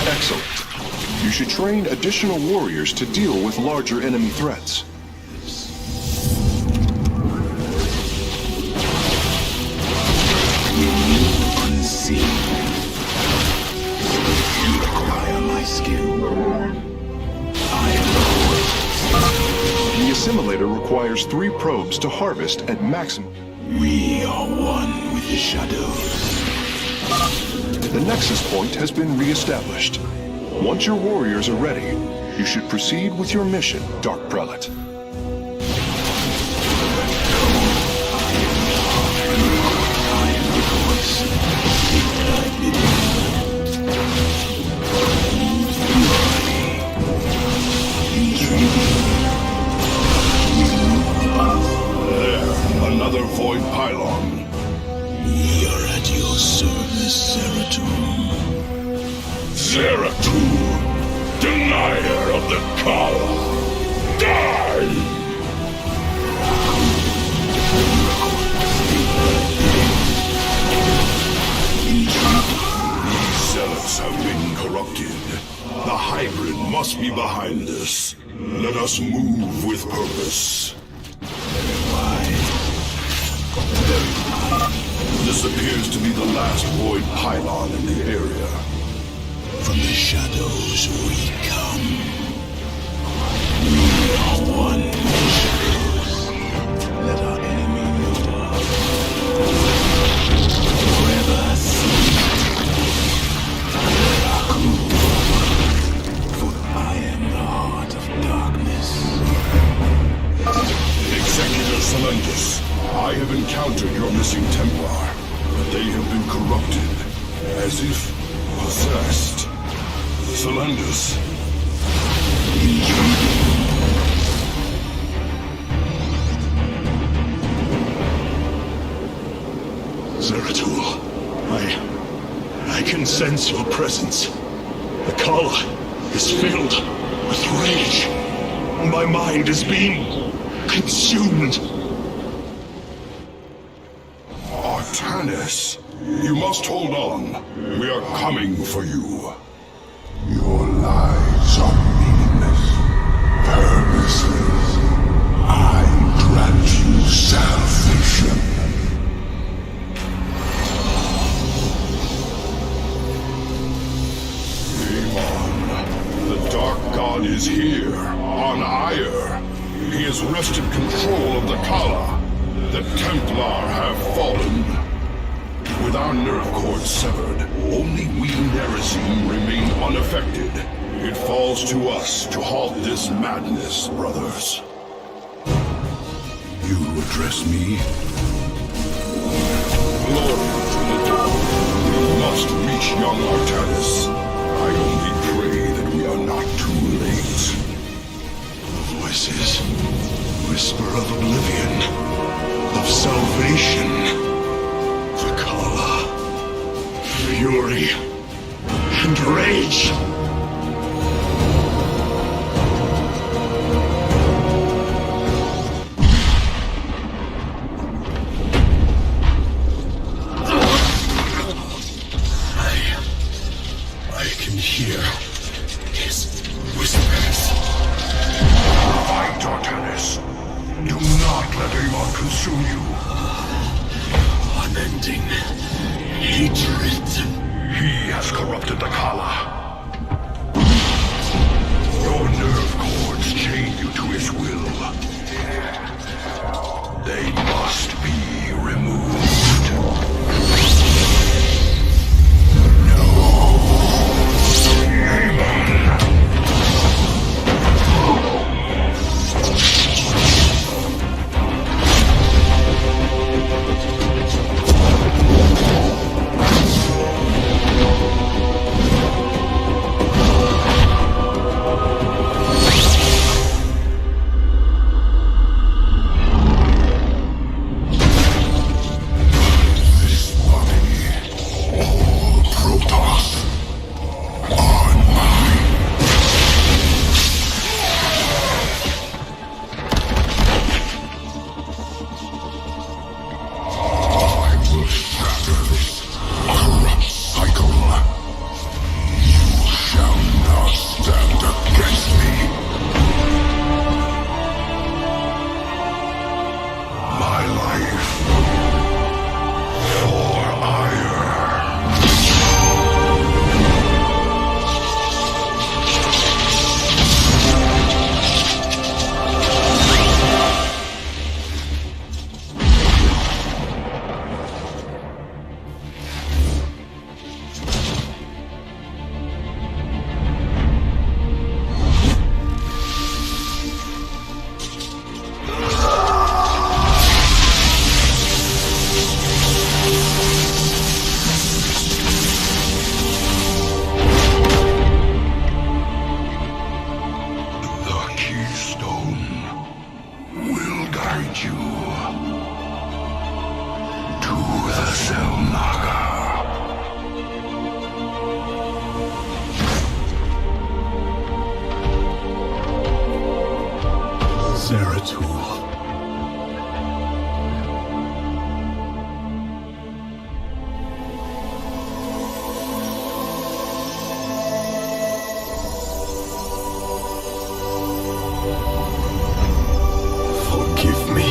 Excellent. You should train additional warriors to deal with larger enemy threats. Unseen. You require my skill. I am The assimilator requires 3 probes to harvest at maximum. We are one with the shadows. The Nexus point has been re-established. Once your warriors are ready, you should proceed with your mission, Dark Prelate. There, another void pylon. We are at your service, Zeratul. Zeratul, denier of the Kala, die! These zealots have been corrupted. The hybrid must be behind this. Let us move with purpose. This appears to be the last void pylon in the area. From the shadows we come. We are one with the shadows. Let our enemy know forever see. For I am the heart of darkness. Executor Solendus, I have encountered your missing Templar, but they have been corrupted, as if possessed. Solendus. Zeratul, I can sense your presence. The Kala is filled with rage. My mind is being consumed. Artanis, you must hold on. We are coming for you. Your lives are meaningless, purposeless. I grant you salvation. Amon, the Dark God is here, on He has wrested control of the Kala. The Templar have fallen. With our nerve cords severed, only we Nerazim remain unaffected. It falls to us to halt this madness, brothers. You address me? Glory to the dawn. We must reach young Artanis. I only pray that we are not too late. The voices whisper of oblivion, of salvation. The Kala, fury, and rage. I can hear his whispers. Fight, Artanis. Do not let Amon consume you. Unending hatred. He has corrupted the Kala. Your nerve cords chain you to his will. They must be removed. Zeratul. Forgive me.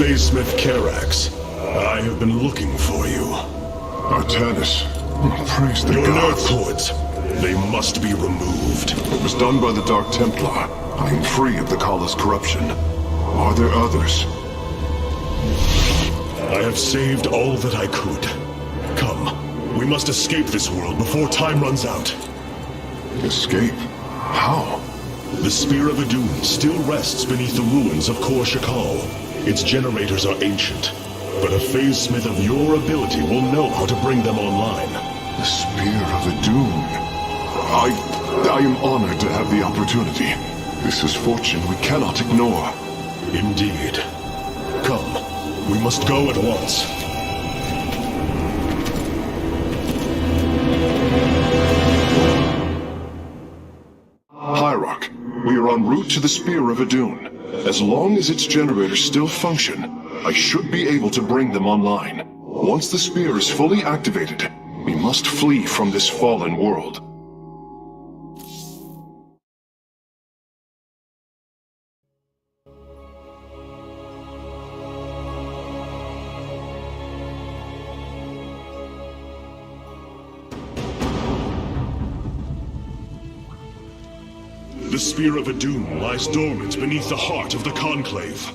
Phasesmith Karax, I have been looking for you. Artanis, praise the Your nerve gods. cords, they must be removed. It was done by the Dark Templar. I am free of the Kala's corruption. Are there others? I have saved all that I could. Come, we must escape this world before time runs out. Escape? How? The Spear of Adun still rests beneath the ruins of Kor Shakal. Its generators are ancient, but a Phasesmith of your ability will know how to bring them online. The Spear of Adun. I am honored to have the opportunity. This is fortune we cannot ignore. Indeed. Come, we must go at once. Hierarch, we are en route to the Spear of Adun. As long as its generators still function, I should be able to bring them online. Once the spear is fully activated, we must flee from this fallen world. The Spear of Adun lies dormant beneath the heart of the Conclave.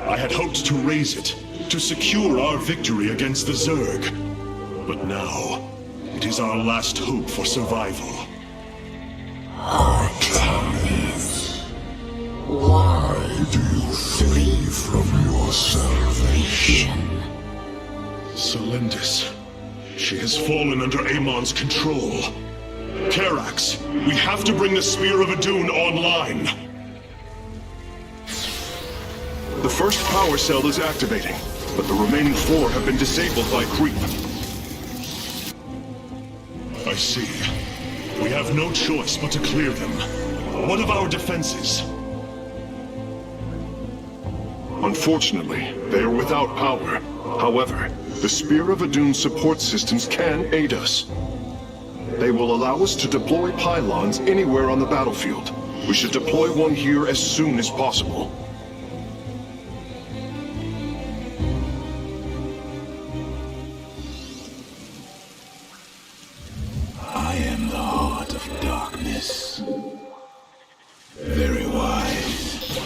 I had hoped to raise it, to secure our victory against the Zerg. But now, it is our last hope for survival. Artanis, why do you flee from your salvation? Celendis. She has fallen under Amon's control. Karax, we have to bring the Spear of Adun online. The first power cell is activating, but the remaining 4 have been disabled by creep. I see. We have no choice but to clear them. What of our defenses? Unfortunately, they are without power. However, the Spear of Adun's support systems can aid us. They will allow us to deploy pylons anywhere on the battlefield. We should deploy one here as soon as possible. I am the heart of darkness. Very wise.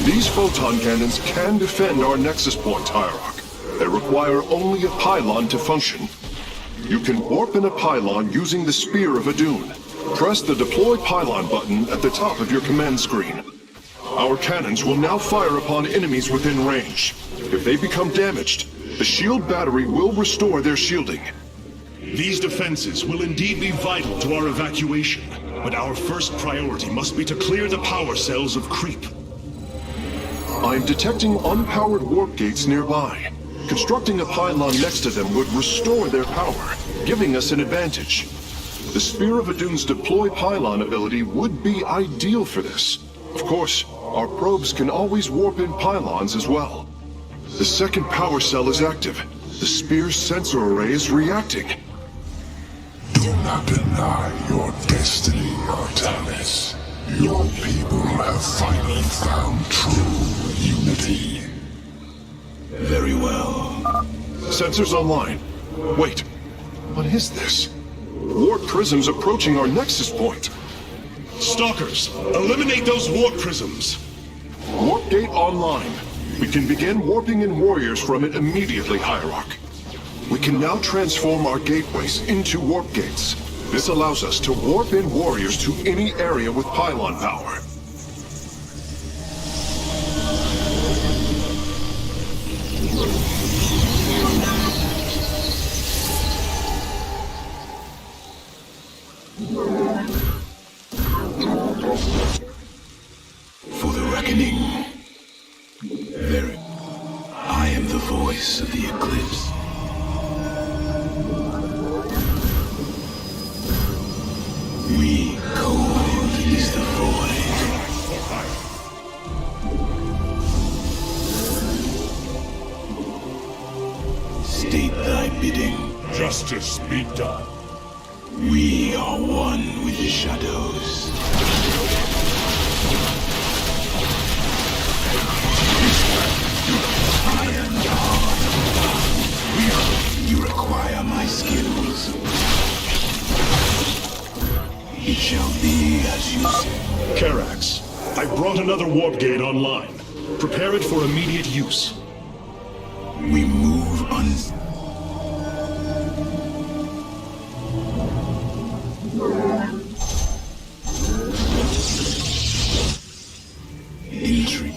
These photon cannons can defend our Nexus Point, Hierarch. They require only a pylon to function. You can warp in a pylon using the Spear of Adun. Press the Deploy Pylon button at the top of your command screen. Our cannons will now fire upon enemies within range. If they become damaged, the shield battery will restore their shielding. These defenses will indeed be vital to our evacuation, but our first priority must be to clear the power cells of creep. I'm detecting unpowered warp gates nearby. Constructing a pylon next to them would restore their power, giving us an advantage. The Spear of Adun's deploy pylon ability would be ideal for this. Of course, our probes can always warp in pylons as well. The second power cell is active. The Spear's sensor array is reacting. Do not deny your destiny, Artanis. Your people have finally found true unity. Very well. Sensors online. Wait, what is this? Warp prisms approaching our Nexus Point. Stalkers, eliminate those warp prisms. Warp gate online. We can begin warping in warriors from it immediately, Hierarch. We can now transform our gateways into warp gates. This allows us to warp in warriors to any area with pylon power. For the reckoning. I am the voice of the eclipse. We cold is the void. State thy bidding. Justice be done. We are one with the shadows. skills. It shall be as you say. Karax, I brought another warp gate online. Prepare it for immediate use. We move on. Intrigue.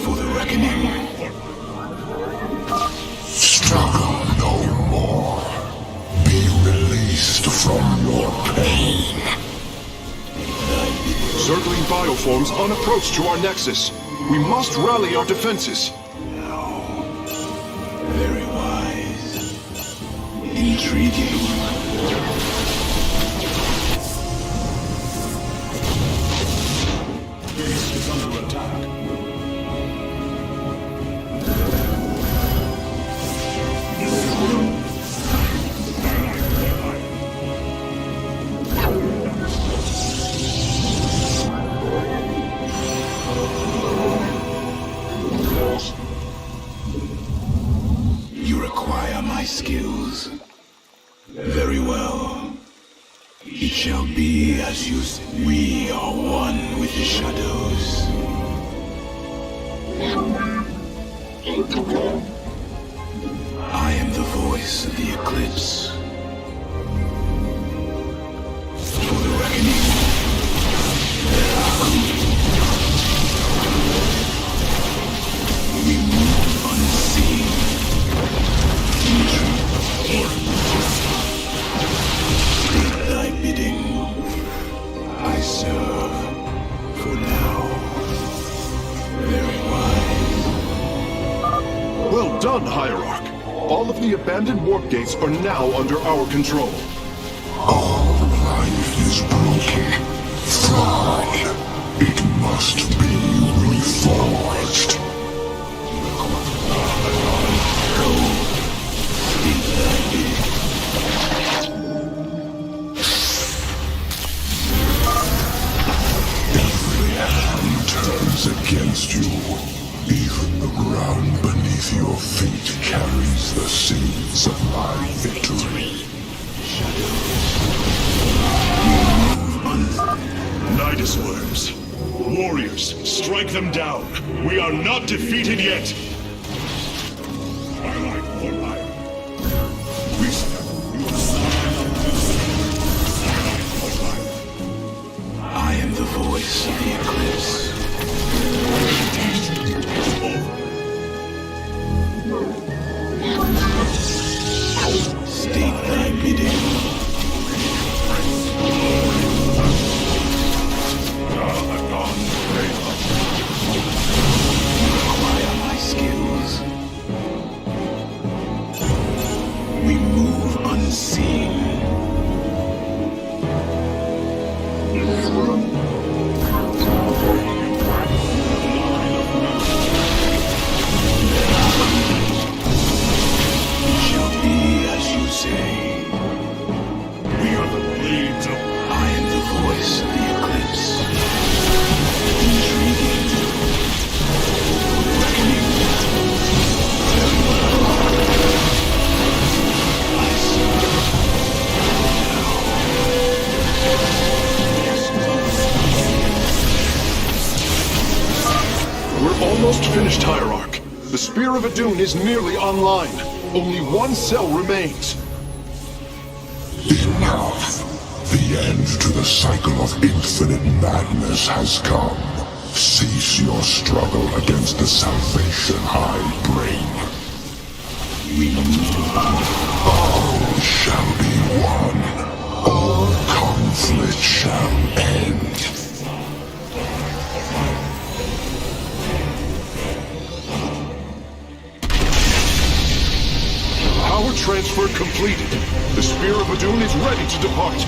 For the reckoning. Struggle no more. Be released from your pain. Circling bioforms on approach to our nexus. We must rally our defenses. Very wise. Intriguing. Base is under attack. You require my skills. Very well. It shall be as you say. We are one with the shadows. I am the voice of the eclipse. For the reckoning. We move unseen. Take thy bidding. I serve for now. Very wise. Well done, Hierarch. All of the abandoned warp gates are now under our control. All life is broken, flawed. It must be reforged. Every hand turns against you. Even the ground beneath your feet carries the seeds of my victory. Nidus worms. Warriors, strike them down. We are not defeated yet. I am the voice of the eclipse. State thy bidding. Require my skills. We move unseen. It shall be as you say. We are the blades of... I am the voice of the eclipse. Intriguing. Reckoning. Very well. I serve. We're almost finished, Hierarch. The Spear of Adun is nearly online. Only one cell remains. Enough. The end to the cycle of infinite madness has come. Cease your struggle against the salvation I bring. All shall be one. All conflict shall end. Power transfer completed. The Spear of Adun is ready to depart.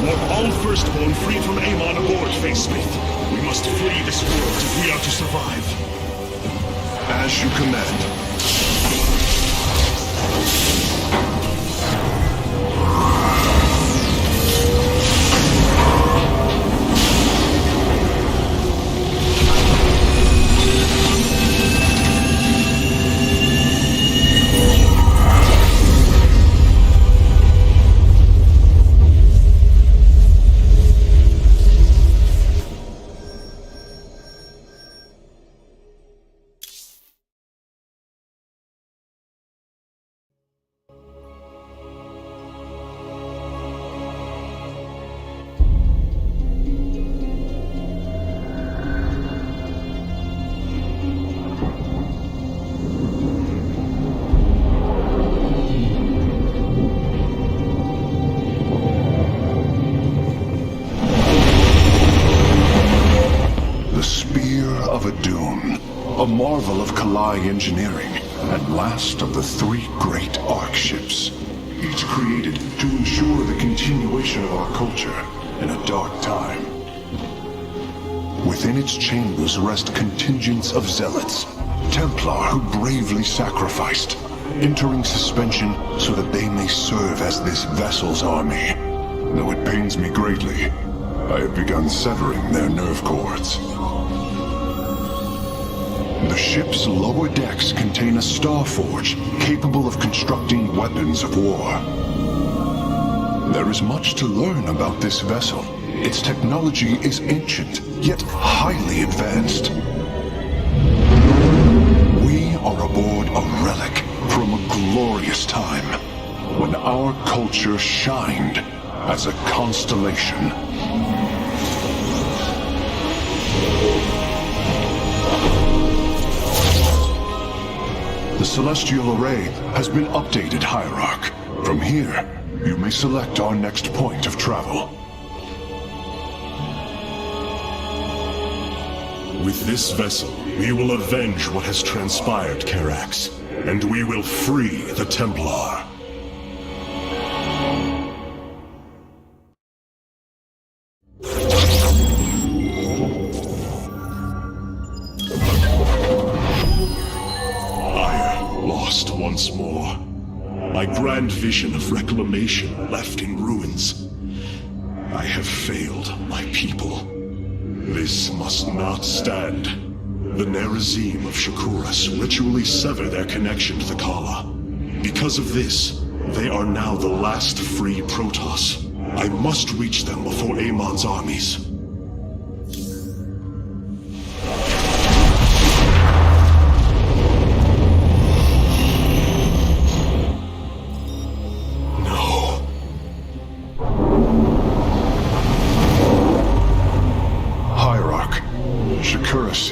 Warp all Firstborn free from Amon aboard, Facesmith. We must flee this world if we are to survive. As you command. marvel of Kalai engineering, and last of the 3 great Ark ships. Each created to ensure the continuation of our culture in a dark time. Within its chambers rest contingents of zealots, Templar who bravely sacrificed, entering suspension so that they may serve as this vessel's army. Though it pains me greatly, I have begun severing their nerve cords. The ship's lower decks contain a star forge capable of constructing weapons of war. There is much to learn about this vessel. Its technology is ancient, yet highly advanced. We are aboard a relic from a glorious time, when our culture shined as a constellation. The celestial array has been updated, Hierarch. From here, you may select our next point of travel. With this vessel, we will avenge what has transpired, Karax, and we will free the Templar. Lost once more. My grand vision of reclamation left in ruins. I have failed my people. This must not stand. The Nerazim of Shakuras ritually sever their connection to the Kala. Because of this, they are now the last free Protoss. I must reach them before Amon's armies.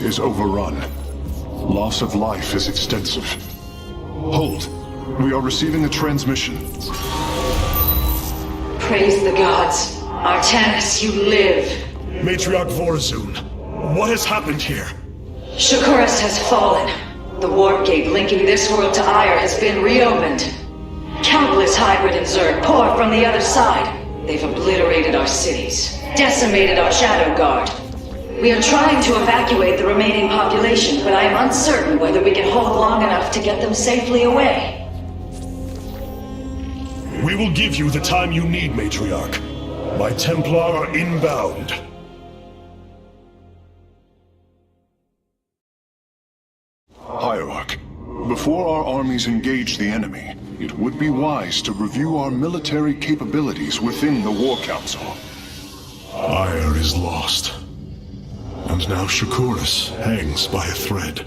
Is overrun. Loss of life is extensive. Hold. We are receiving a transmission. Praise the gods. Artanis, you live. Matriarch Vorazun, what has happened here? Shakuras has fallen. The warp gate linking this world to Aiur has been reopened. Countless hybrid and Zerg pour from the other side. They've obliterated our cities, decimated our Shadow Guard. We are trying to evacuate the remaining population, but I am uncertain whether we can hold long enough to get them safely away. We will give you the time you need, Matriarch. My Templar are inbound. Hierarch, before our armies engage the enemy, it would be wise to review our military capabilities within the War Council. Aiur is lost. And now Shakuras hangs by a thread.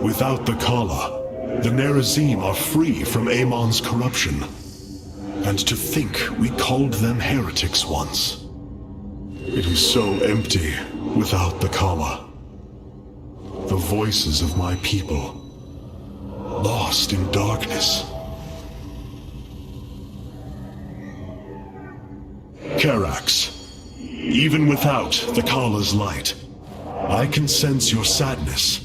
Without the Kala, the Nerazim are free from Amon's corruption. And to think we called them heretics once. It is so empty without the Kala. The voices of my people, lost in darkness. Karax. Even without the Kala's light, I can sense your sadness,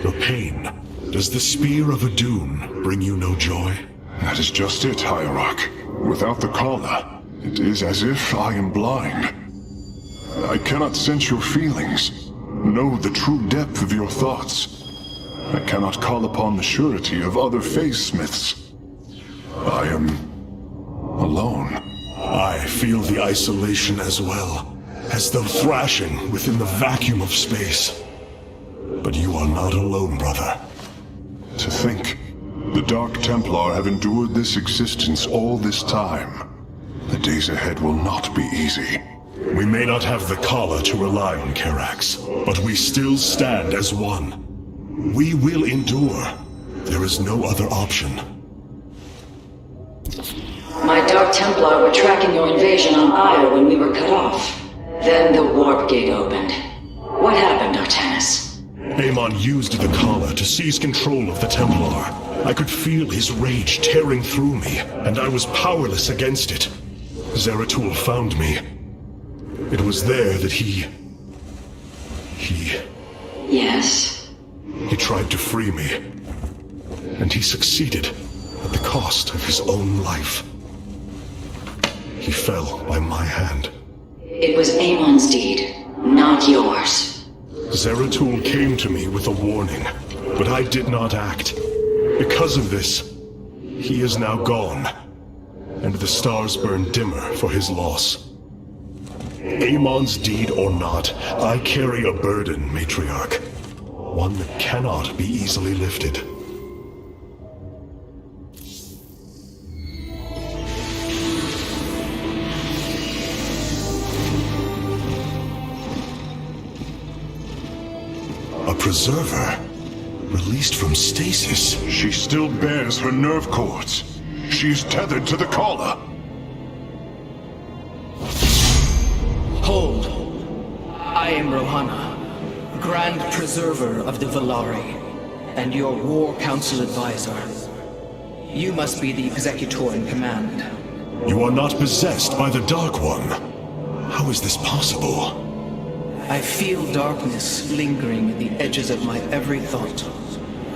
your pain. Does the Spear of Adun bring you no joy? That is just it, Hierarch. Without the Kala, it is as if I am blind. I cannot sense your feelings, know the true depth of your thoughts. I cannot call upon the surety of other phase-smiths. I am alone. I feel the isolation as well, as though thrashing within the vacuum of space. But you are not alone, brother. To think, the Dark Templar have endured this existence all this time. The days ahead will not be easy. We may not have the Kala to rely on, Karax, but we still stand as one. We will endure. There is no other option. My Dark Templar were tracking your invasion on Aiur when we were cut off. Then the warp gate opened. What happened, Artanis? Amon used the Kala to seize control of the Templar. I could feel his rage tearing through me, and I was powerless against it. Zeratul found me. It was there that he... Yes? He tried to free me. And he succeeded at the cost of his own life. He fell by my hand. It was Amon's deed, not yours. Zeratul came to me with a warning, but I did not act. Because of this, he is now gone, and the stars burn dimmer for his loss. Amon's deed or not, I carry a burden, Matriarch. One that cannot be easily lifted. A preserver? Released from stasis? She still bears her nerve cords. She's tethered to the collar. Hold. I am Rohana, Grand Preserver of the Valari, and your War Council advisor. You must be the Executor in command. You are not possessed by the Dark One. How is this possible? I feel darkness lingering at the edges of my every thought,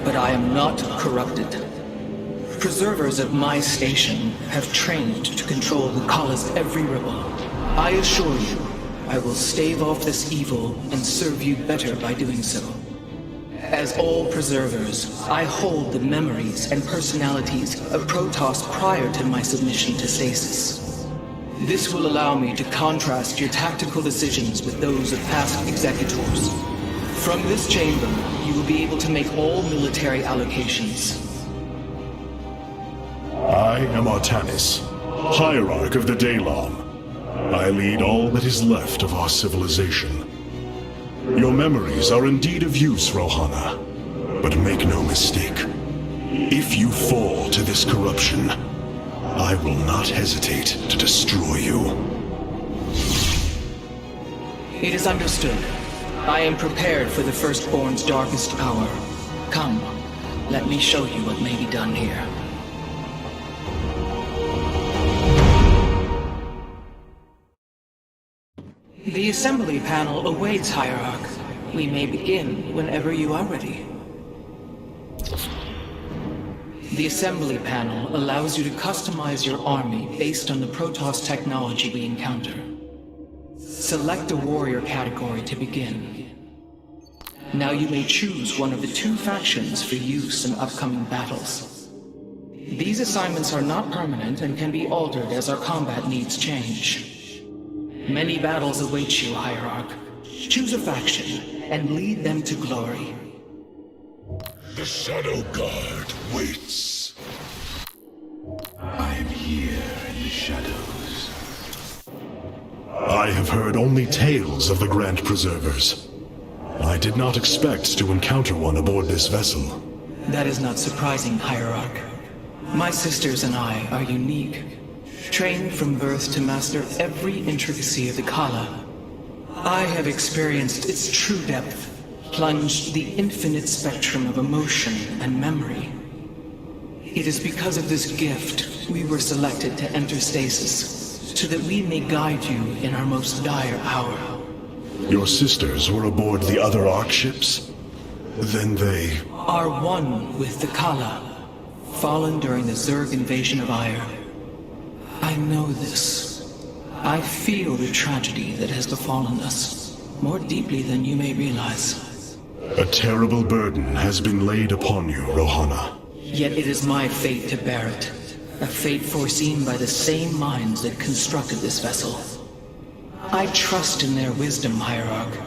but I am not corrupted. Preservers of my station have trained to control Hukalla's every ripple. I assure you, I will stave off this evil and serve you better by doing so. As all preservers, I hold the memories and personalities of Protoss prior to my submission to stasis. This will allow me to contrast your tactical decisions with those of past executors. From this chamber, you will be able to make all military allocations. I am Artanis, Hierarch of the Daylom. I lead all that is left of our civilization. Your memories are indeed of use, Rohana. But make no mistake. If you fall to this corruption, I will not hesitate to destroy you. It is understood. I am prepared for the Firstborn's darkest hour. Come, let me show you what may be done here. The assembly panel awaits, Hierarch. We may begin whenever you are ready. The assembly panel allows you to customize your army based on the Protoss technology we encounter. Select a warrior category to begin. Now you may choose one of the two factions for use in upcoming battles. These assignments are not permanent and can be altered as our combat needs change. Many battles await you, Hierarch. Choose a faction and lead them to glory. The Shadow Guard waits. I am here in the shadows. I have heard only tales of the Grand Preservers. I did not expect to encounter one aboard this vessel. That is not surprising, Hierarch. My sisters and I are unique, trained from birth to master every intricacy of the Kala. I have experienced its true depth, plunged the infinite spectrum of emotion and memory. It is because of this gift we were selected to enter stasis, so that we may guide you in our most dire hour. Your sisters were aboard the other Ark ships? Then they are one with the Kala, fallen during the Zerg invasion of Aiur. I know this. I feel the tragedy that has befallen us, more deeply than you may realize. A terrible burden has been laid upon you, Rohana. Yet it is my fate to bear it. A fate foreseen by the same minds that constructed this vessel. I trust in their wisdom, Hierarch.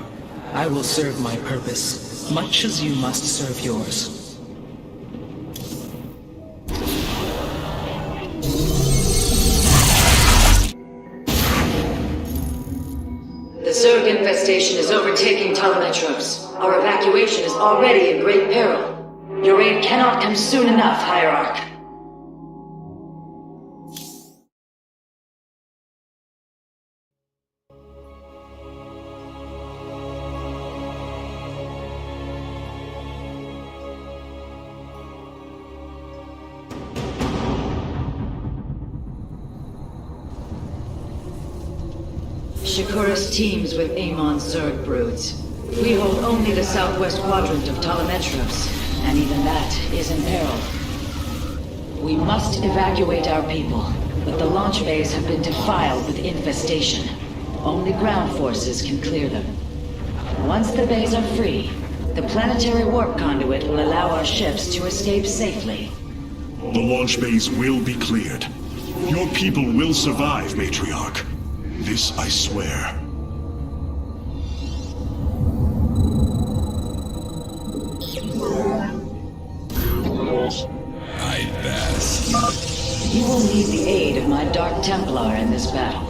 I will serve my purpose, much as you must serve yours. The Zerg infestation is overtaking Telemetros. Our evacuation is already in great peril. Your aid cannot come soon enough, Hierarch. Shakuras teams with Amon's Zerg broods. We hold only the southwest quadrant of Ptolemetros, and even that is in peril. We must evacuate our people, but the launch bays have been defiled with infestation. Only ground forces can clear them. Once the bays are free, the planetary warp conduit will allow our ships to escape safely. The launch bays will be cleared. Your people will survive, Matriarch. This I swear. I pass. You will need the aid of my Dark Templar in this battle.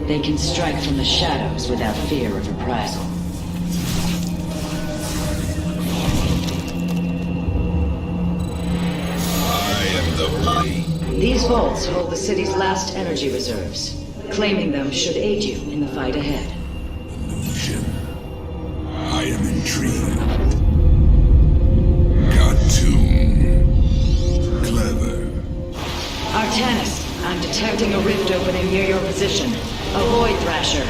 They can strike from the shadows without fear of reprisal. I am the blade. These vaults hold the city's last energy reserves. Claiming them should aid you in the fight ahead. Illusion. I am intrigued. Got tomb. Clever. Artanis, I'm detecting a rift opening near your position. Avoid Thrasher.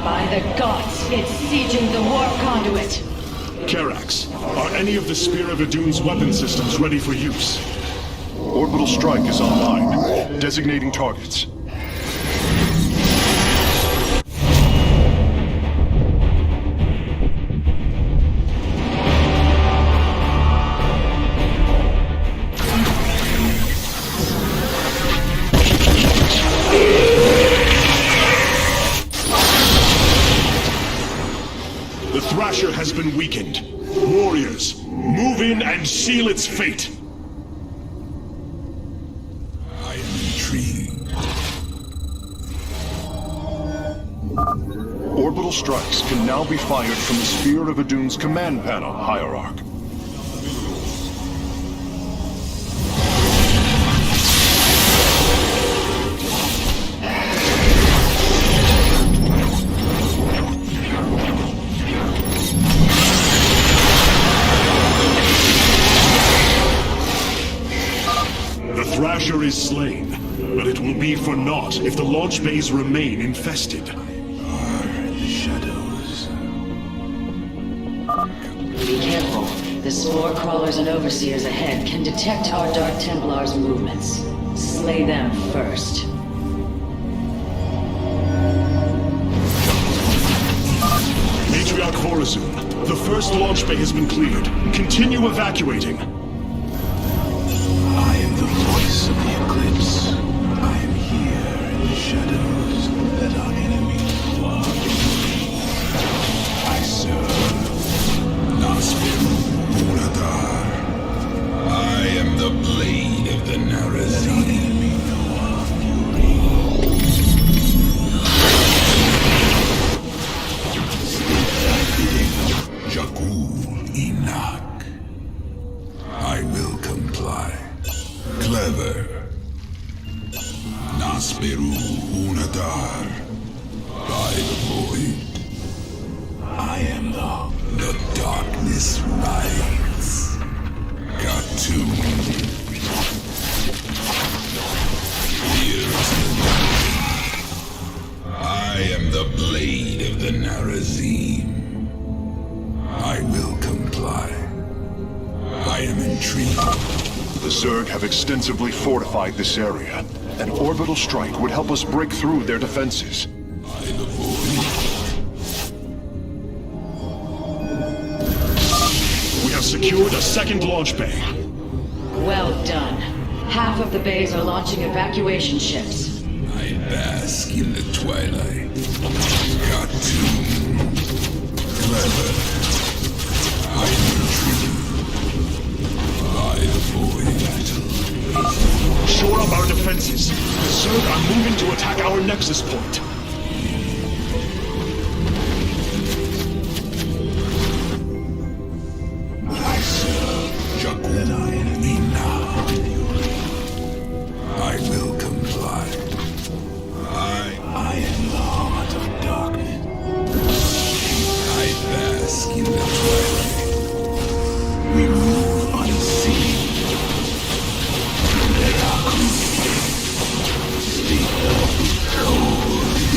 By the gods, it's sieging the warp conduit. Karax, are any of the Spear of Idun's weapon systems ready for use? Orbital strike is online. Designating targets. The Thrasher has been weakened. Warriors, move in and seal its fate. I am intrigued. Orbital strikes can now be fired from the Spear of Idun's command panel, Hierarch. The Thrasher is slain, but it will be for naught if the launch bays remain infested. The shadows. Be careful. The spore crawlers and overseers ahead can detect our Dark Templars' movements. Slay them first. Matriarch Vorazun, the first launch bay has been cleared. Continue evacuating. I am the voice of the eclipse. I am here in the shadows. Let our enemies walk. I serve Nasbiru Muradar. I am the blade of the Narazim. Jakul Inak. I will comply. Clever. Nasbiru Unadar. By the void. I am the darkness rides. Got two. Here's the I am the blade of the Narazim. I will comply. I am intrigued. The Zerg have extensively fortified this area. An orbital strike would help us break through their defenses. By the void. We have secured a second launch bay. Well done. Half of the bays are launching evacuation ships. I bask in the twilight. Got to. Clever. I am intrigued. By the void. Shore up our defenses. The Zerg are moving to attack our nexus point. I serve Jakul Inak. I will comply. I am the heart of darkness. I bask in the twilight. We move unseen. Let our crew speak the cold.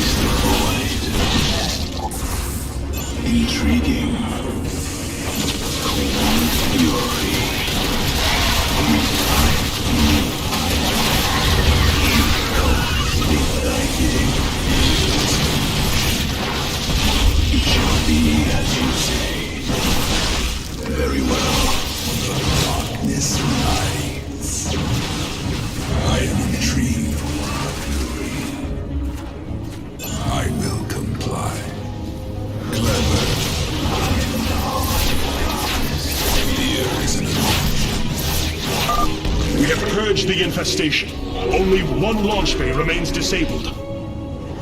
have purged the infestation. Only one launch bay remains disabled.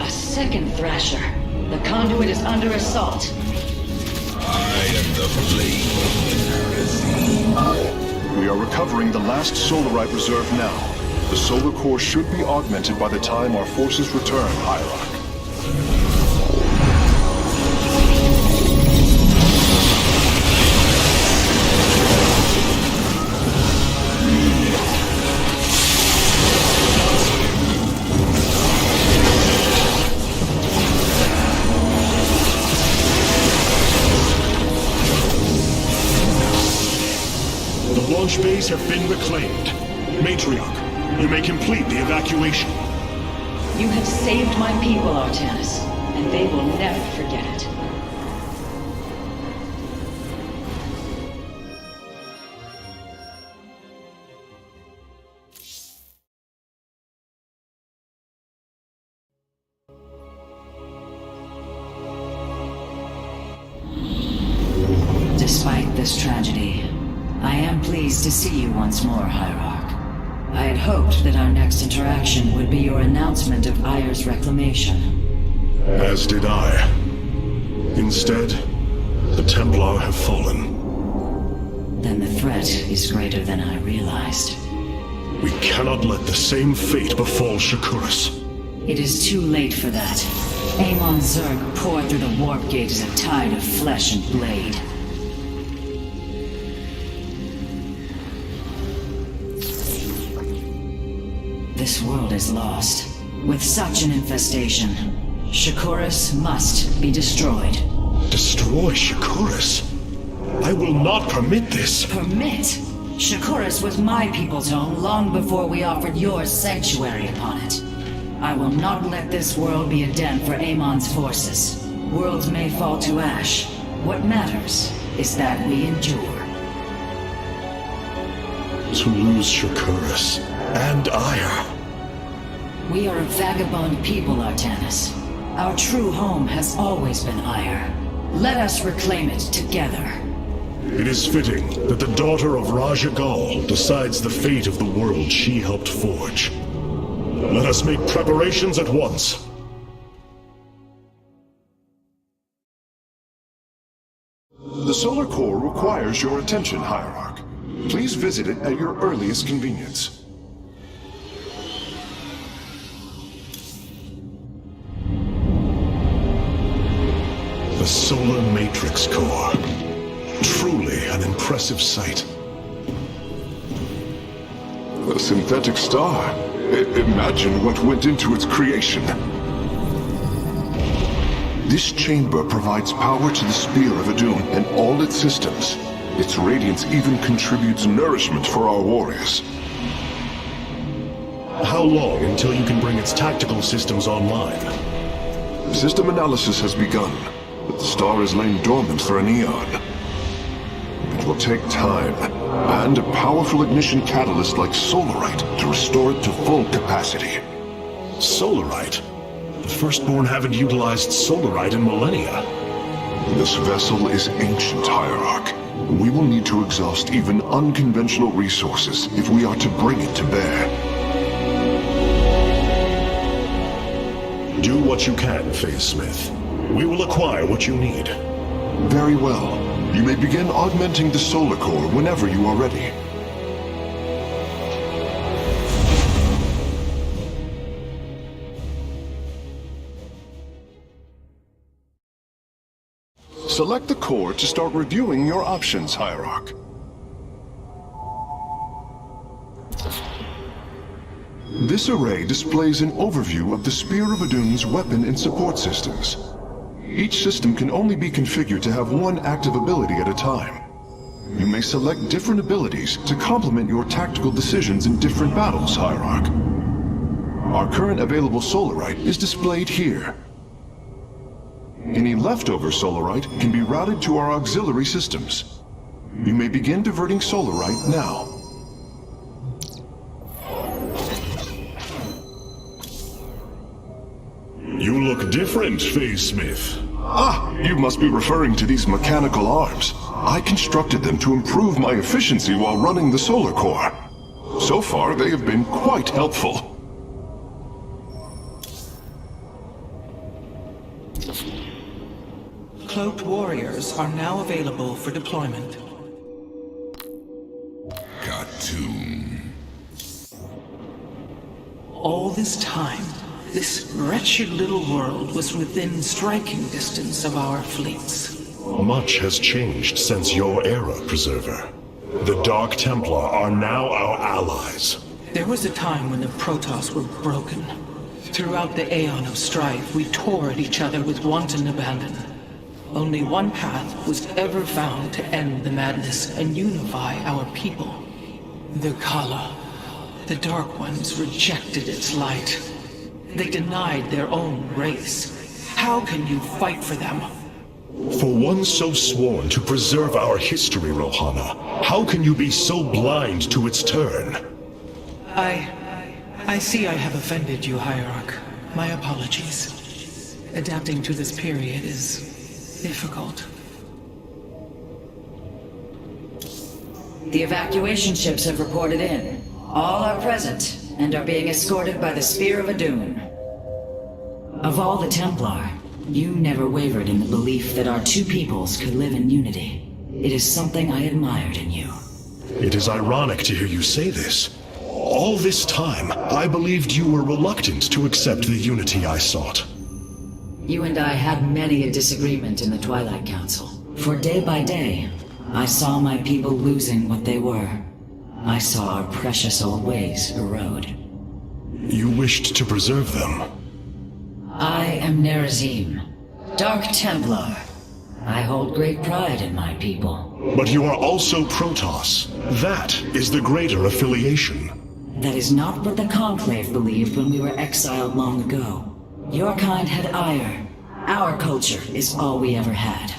A second Thrasher. The conduit is under assault. I am the flame of heresy. We are recovering the last Solarite reserve now. The solar core should be augmented by the time our forces return, Hierarch. The launch bays have been reclaimed. Matriarch, you may complete the evacuation. You have saved my people, Artanis, and they will never forget it. Despite this tragedy, I am pleased to see you once more, Hierarch. I had hoped that our next interaction would be your announcement of Ayer's reclamation. As did I. Instead, the Templar have fallen. Then the threat is greater than I realized. We cannot let the same fate befall Shakuras. It is too late for that. Amon Zerg poured through the warp gate as a tide of flesh and blade. This world is lost. With such an infestation, Shakuras must be destroyed. Destroy Shakuras? I will not permit this. Permit? Shakuras was my people's home long before we offered yours sanctuary upon it. I will not let this world be a den for Amon's forces. Worlds may fall to ash. What matters is that we endure. To lose Shakuras and Ayer. We are a vagabond people, Artanis. Our true home has always been Ayer. Let us reclaim it together. It is fitting that the daughter of Raja Gal decides the fate of the world she helped forge. Let us make preparations at once. The solar core requires your attention, Hierarch. Please visit it at your earliest convenience. The Solar Matrix Core. Truly an impressive sight. A synthetic star. Imagine what went into its creation. This chamber provides power to the Spear of Adun and all its systems. Its radiance even contributes nourishment for our warriors. How long until you can bring its tactical systems online? System analysis has begun, but the star has lain dormant for an eon. It will take time, and a powerful ignition catalyst like Solarite to restore it to full capacity. Solarite? The Firstborn haven't utilized Solarite in millennia. This vessel is ancient, Hierarch. We will need to exhaust even unconventional resources if we are to bring it to bear. Do what you can, Phase Smith. We will acquire what you need. Very well. You may begin augmenting the solar core whenever you are ready. Select the core to start reviewing your options, Hierarch. This array displays an overview of the Spear of Adun's weapon and support systems. Each system can only be configured to have one active ability at a time. You may select different abilities to complement your tactical decisions in different battles, Hierarch. Our current available Solarite is displayed here. Any leftover Solarite can be routed to our auxiliary systems. You may begin diverting Solarite now. You look different, Phase Smith. Ah, you must be referring to these mechanical arms. I constructed them to improve my efficiency while running the solar core. So far, they have been quite helpful. Cloaked warriors are now available for deployment. Cartoon. All this time, this wretched little world was within striking distance of our fleets. Much has changed since your era, Preserver. The Dark Templar are now our allies. There was a time when the Protoss were broken. Throughout the aeon of strife, we tore at each other with wanton abandon. Only one path was ever found to end the madness and unify our people. The Kala. The Dark Ones rejected its light. They denied their own race. How can you fight for them? For one so sworn to preserve our history, Rohana, how can you be so blind to its turn? I see I have offended you, Hierarch. My apologies. Adapting to this period is difficult. The evacuation ships have reported in. All are present and are being escorted by the Spear of Adun. Of all the Templar, you never wavered in the belief that our two peoples could live in unity. It is something I admired in you. It is ironic to hear you say this. All this time, I believed you were reluctant to accept the unity I sought. You and I had many a disagreement in the Twilight Council. For day by day, I saw my people losing what they were. I saw our precious old ways erode. You wished to preserve them. I am Nerazim, Dark Templar. I hold great pride in my people. But you are also Protoss. That is the greater affiliation. That is not what the Conclave believed when we were exiled long ago. Your kind had ire. Our culture is all we ever had.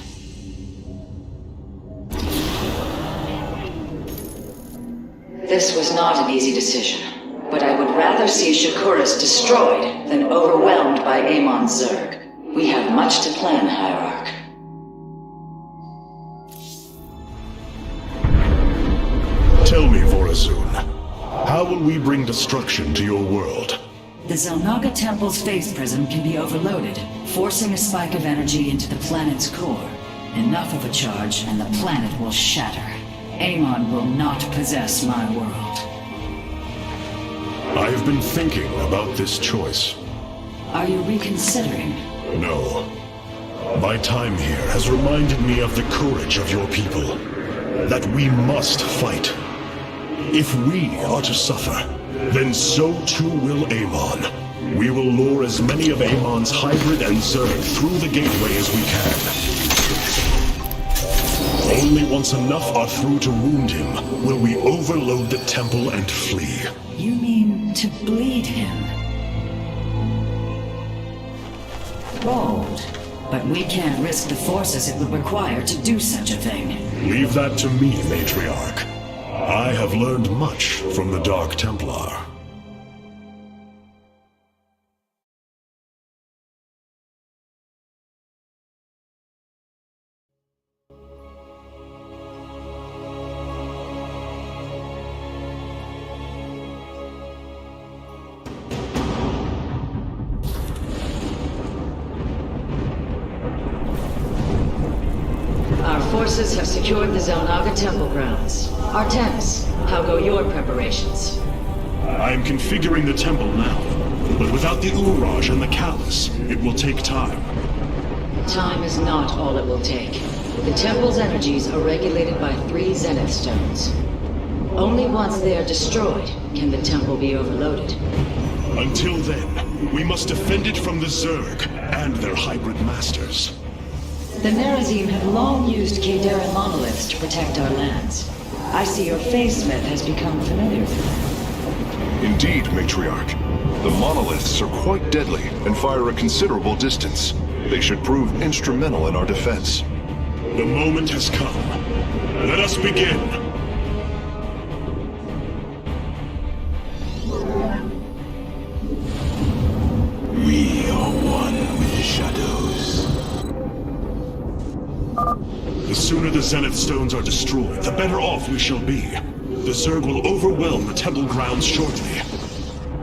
This was not an easy decision, but I would rather see Shakuras destroyed than overwhelmed by Amon's Zerg. We have much to plan, Hierarch. Tell me, Vorazun, how will we bring destruction to your world? The Zelnaga Temple's phase prism can be overloaded, forcing a spike of energy into the planet's core. Enough of a charge, and the planet will shatter. Amon will not possess my world. I have been thinking about this choice. Are you reconsidering? No. My time here has reminded me of the courage of your people. That we must fight. If we are to suffer, then so too will Amon. We will lure as many of Amon's hybrid and Zerg through the gateway as we can. Only once enough are through to wound him will we overload the temple and flee. You mean to bleed him? Bold. But we can't risk the forces it would require to do such a thing. Leave that to me, Matriarch. I have learned much from the Dark Templar. Forces have secured the Zelnaga Temple grounds. Artemis, how go your preparations? I am configuring the temple now, but without the Uraj and the Callus, it will take time. Time is not all it will take. The temple's energies are regulated by 3 Zenith Stones. Only once they are destroyed can the temple be overloaded. Until then, we must defend it from the Zerg and their hybrid masters. The Nerazim have long used Kadaran monoliths to protect our lands. I see your Phasesmith has become familiar with them. Indeed, Matriarch. The monoliths are quite deadly and fire a considerable distance. They should prove instrumental in our defense. The moment has come. Let us begin! We are one with the shadows. The sooner the Zenith Stones are destroyed, the better off we shall be. The Zerg will overwhelm the temple grounds shortly.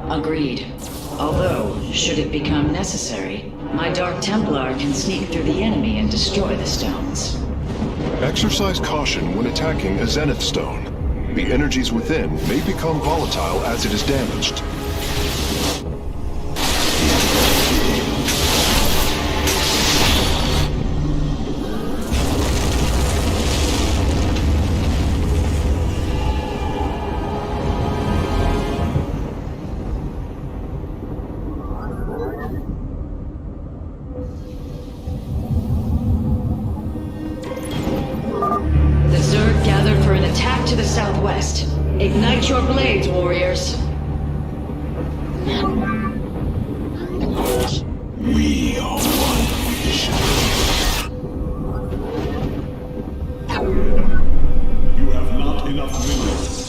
Agreed. Although, should it become necessary, my Dark Templar can sneak through the enemy and destroy the stones. Exercise caution when attacking a Zenith Stone. The energies within may become volatile as it is damaged. To the southwest. Ignite your blades, warriors. We are one vision. You have not enough minerals.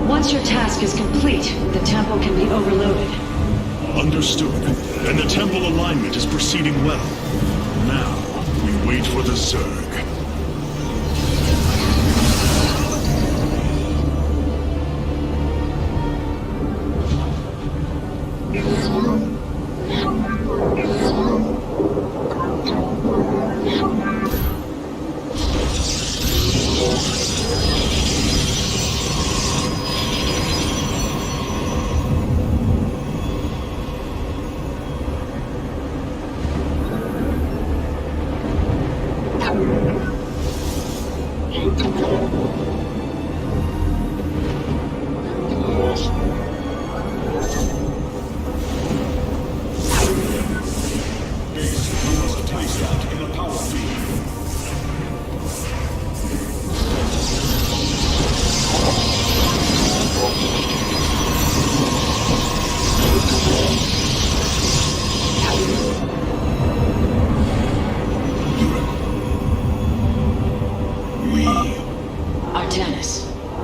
Once your task is complete, the temple can be overloaded. Understood. And the temple alignment is proceeding well. Now, we wait for the Zerg.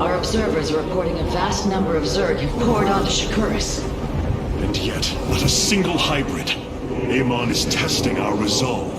Our observers are reporting a vast number of Zerg have poured onto Shakuris. And yet, not a single hybrid. Amon is testing our resolve.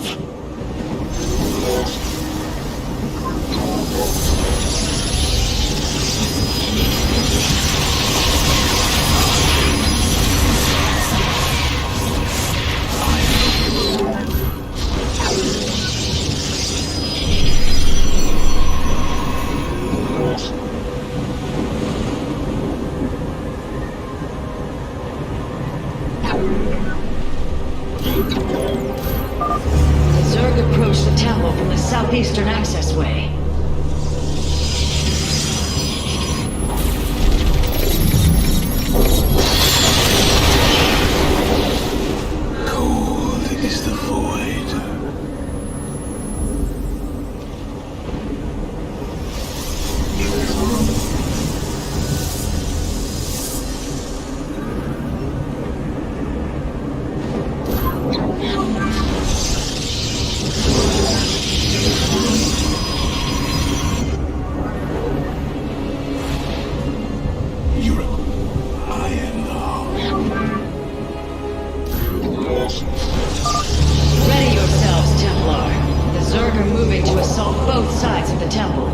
Southeastern accessway. Cold is the void. both sides of the temple.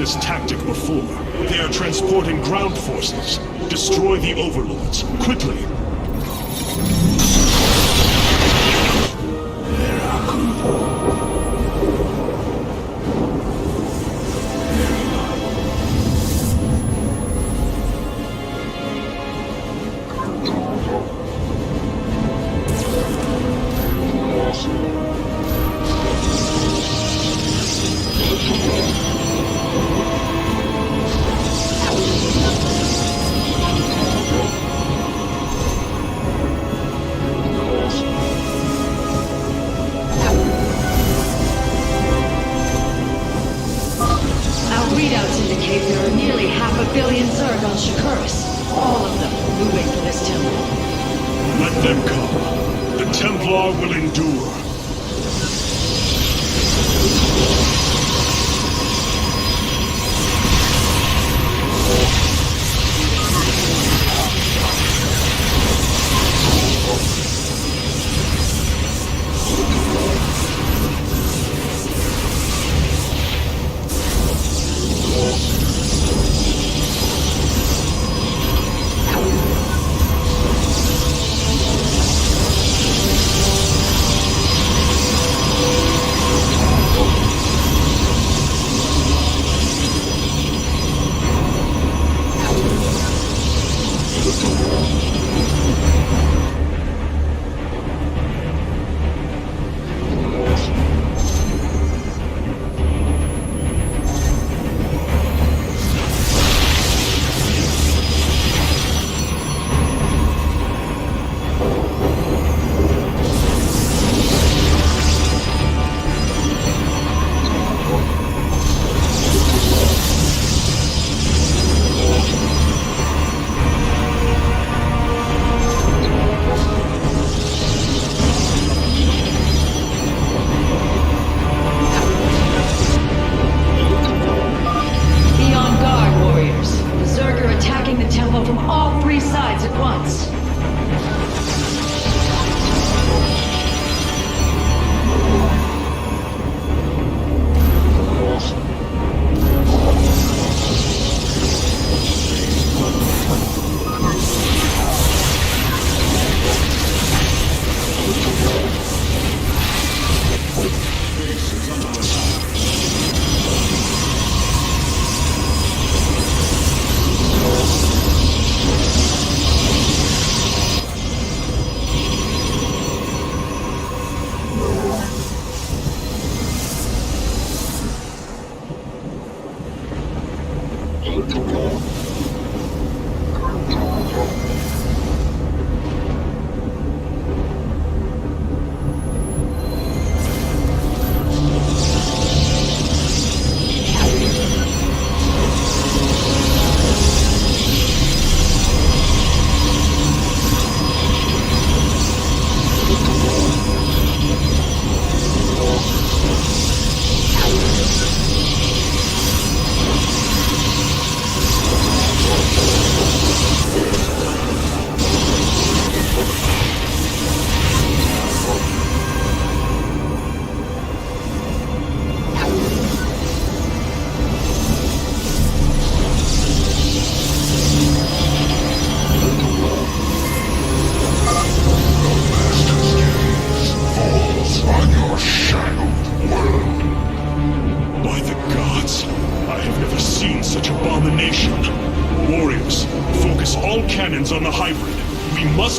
this tactic before. They are transporting ground forces. Destroy the overlords, quickly!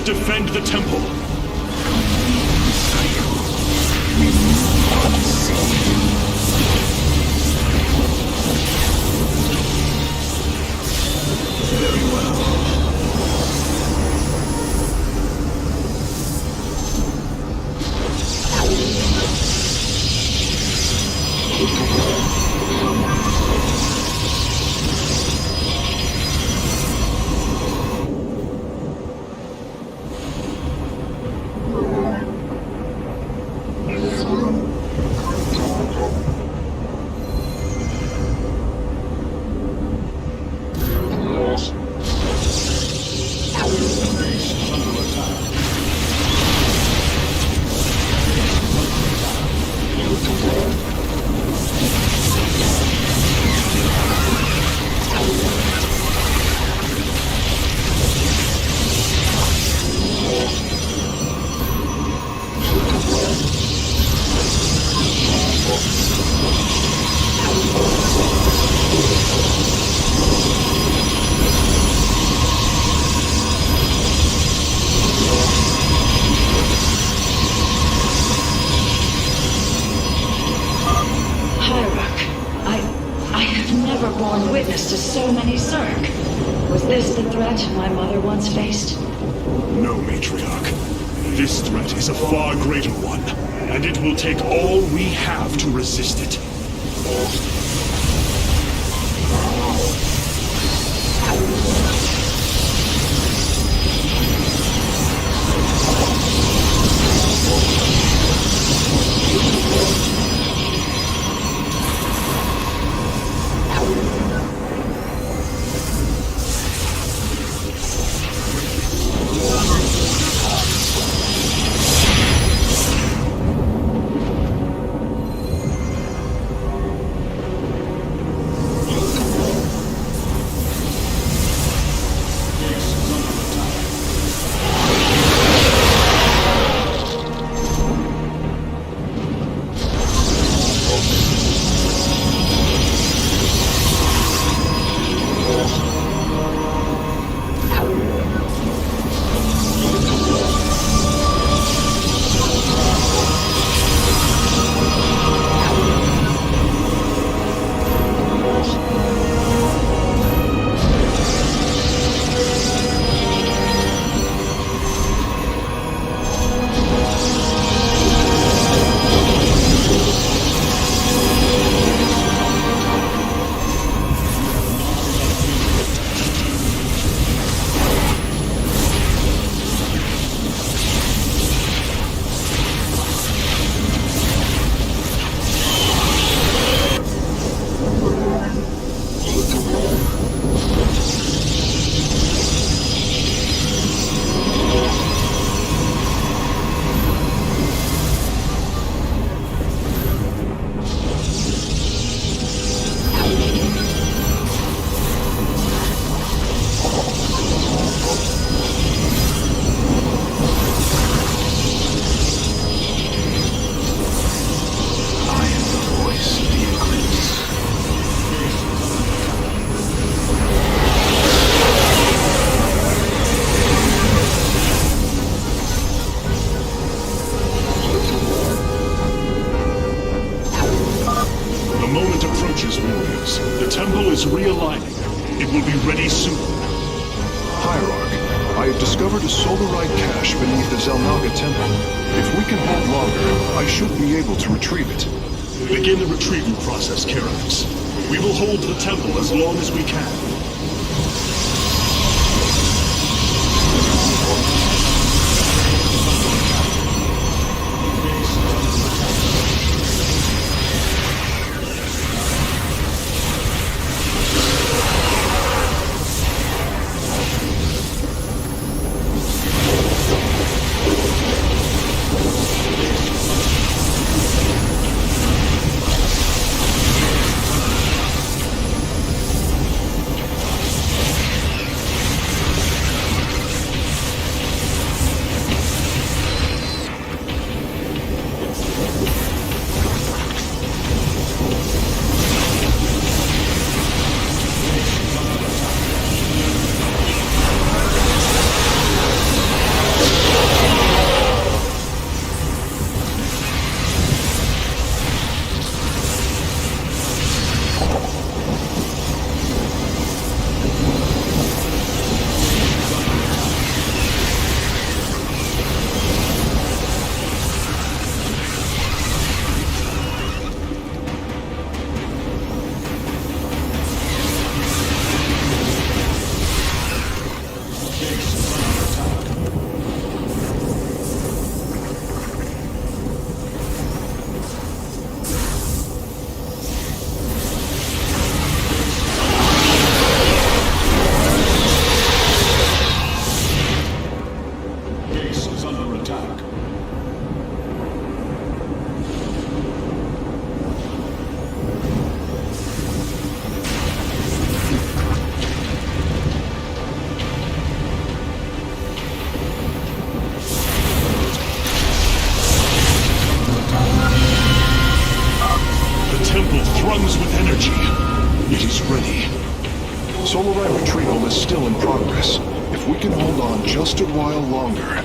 must defend the temple. Very well. witness to so many Zerg. Was this the threat my mother once faced? No, Matriarch. This threat is a far greater one, and it will take all we have to resist it. As long as we can. glows with energy. It is ready. Solarite retrieval is still in progress. If we can hold on just a while longer.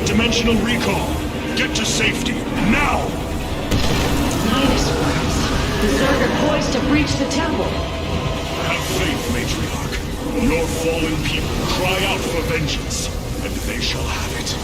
Dimensional recall. Get to safety, now! Minus words. The Zerg are poised to breach the temple. Have faith, Matriarch. Your fallen people cry out for vengeance, and they shall have it.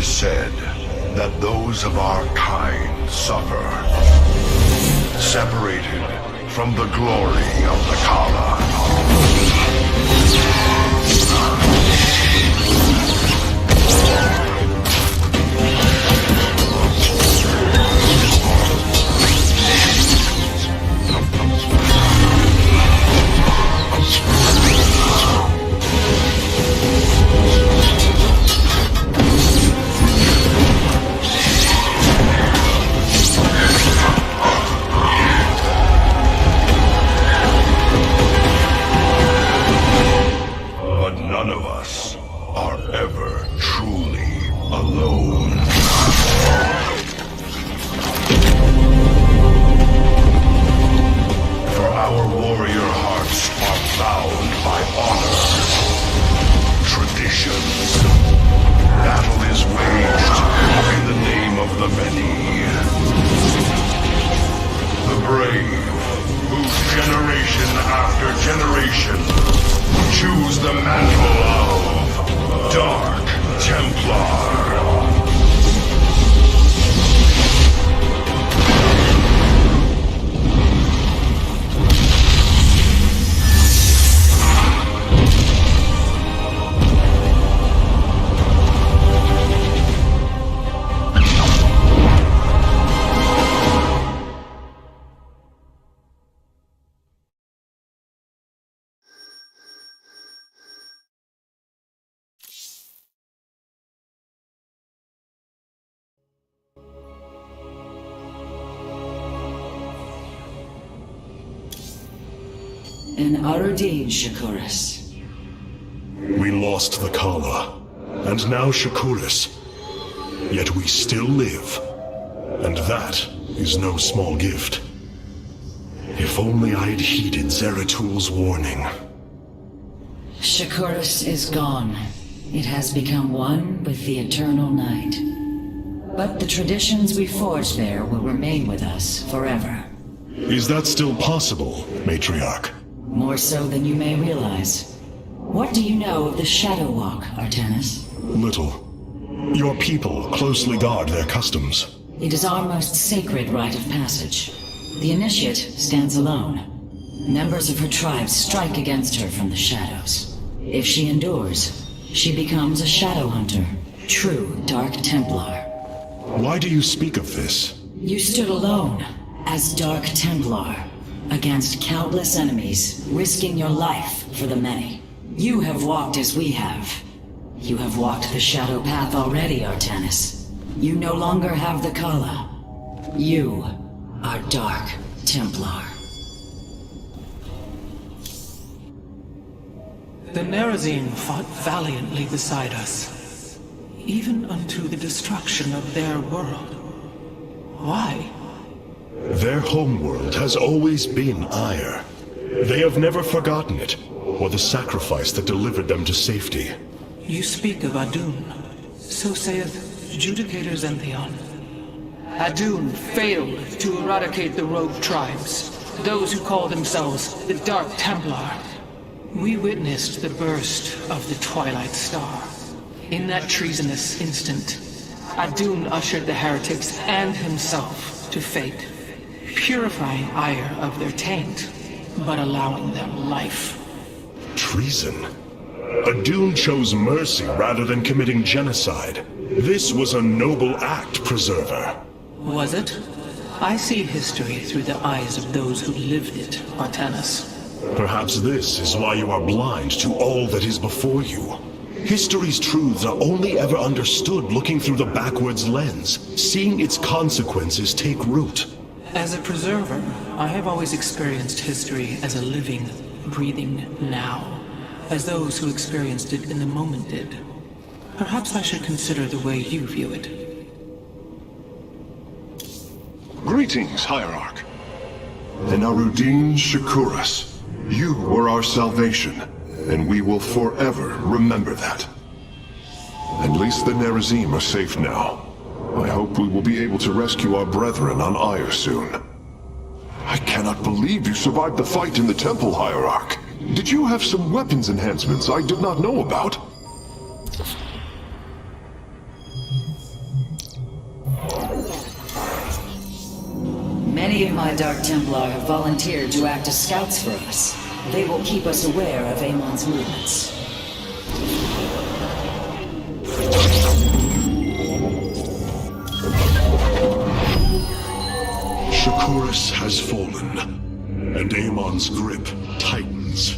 Said that those of our kind suffer, separated from the glory of the Kala. the many. The brave, who generation after generation choose the mantle of Dark Templar. An Arudin, Shakuris. We lost the Kala, and now Shakuris. Yet we still live. And that is no small gift. If only I had heeded Zeratul warning. Shakuris is gone. It has become one with the eternal night. But the traditions we forged there will remain with us forever. Is that still possible, Matriarch? More so than you may realize. What do you know of the Shadow Walk, Artanis? Little. Your people closely guard their customs. It is our most sacred rite of passage. The Initiate stands alone. Members of her tribe strike against her from the shadows. If she endures, she becomes a Shadow Hunter, true Dark Templar. Why do you speak of this? You stood alone, as Dark Templar, against countless enemies, risking your life for the many. You have walked as we have. You have walked the shadow path already, Artanis. You no longer have the Kala. You are Dark Templar. The Nerazim fought valiantly beside us, even unto the destruction of their world. Why? Their homeworld has always been Ire. They have never forgotten it, or the sacrifice that delivered them to safety. You speak of Adun. So saith Judicator Zentheon. Adun failed to eradicate the rogue tribes, those who call themselves the Dark Templar. We witnessed the burst of the Twilight Star. In that treasonous instant, Adun ushered the heretics and himself to fate, purifying Ire of their taint, but allowing them life. Treason? Adun chose mercy rather than committing genocide. This was a noble act, Preserver. Was it? I see history through the eyes of those who lived it, Artanis. Perhaps this is why you are blind to all that is before you. History's truths are only ever understood looking through the backwards lens, seeing its consequences take root. As a preserver, I have always experienced history as a living, breathing now, as those who experienced it in the moment did. Perhaps I should consider the way you view it. Greetings, Hierarch. And Arudin Shakuris. You were our salvation, and we will forever remember that. At least the Nerazim are safe now. I hope we will be able to rescue our brethren on Ire soon. I cannot believe you survived the fight in the temple, Hierarch. Did you have some weapons enhancements I did not know about? Many of my Dark Templar have volunteered to act as scouts for us. They will keep us aware of Amon's movements. Shakuris has fallen, and Amon's grip tightens.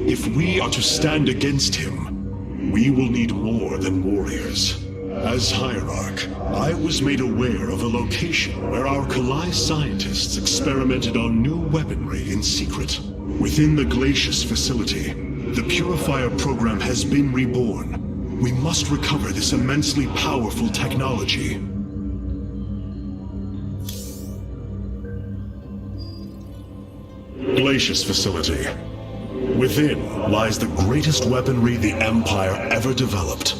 If we are to stand against him, we will need more than warriors. As Hierarch, I was made aware of a location where our Kalai scientists experimented on new weaponry in secret. Within the Glacius facility, the Purifier program has been reborn. We must recover this immensely powerful technology. Glacius facility. Within lies the greatest weaponry the Empire ever developed.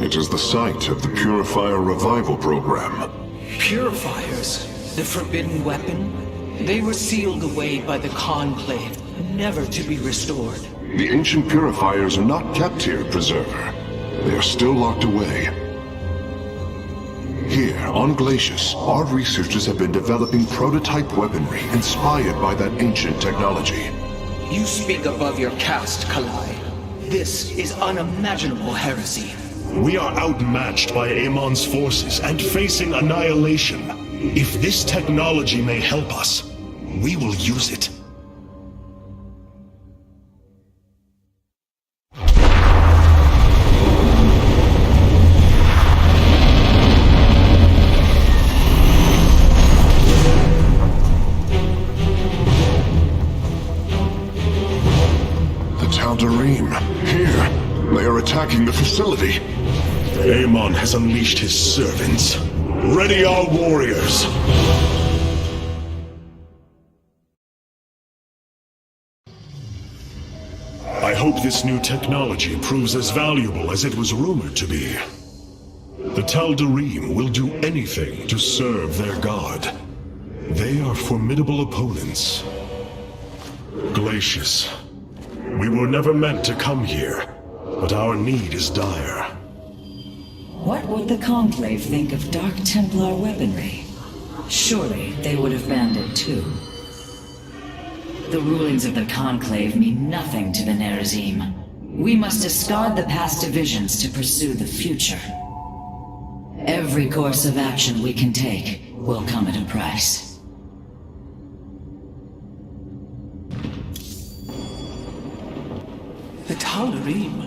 It is the site of the Purifier Revival Program. Purifiers? The forbidden weapon? They were sealed away by the Conclave, never to be restored. The ancient purifiers are not kept here, Preserver. They are still locked away. Here, on Glacius, our researchers have been developing prototype weaponry inspired by that ancient technology. You speak above your caste, Kalai. This is unimaginable heresy. We are outmatched by Amon's forces and facing annihilation. If this technology may help us, we will use it. They are attacking the facility. Amon has unleashed his servants. Ready our warriors! I hope this new technology proves as valuable as it was rumored to be. The Tal'Darim will do anything to serve their god. They are formidable opponents. Glacius. We were never meant to come here, but our need is dire. What would the Conclave think of Dark Templar weaponry? Surely they would have banned it too. The rulings of the Conclave mean nothing to the Nerazim. We must discard the past divisions to pursue the future. Every course of action we can take will come at a price. The Tal'Darim.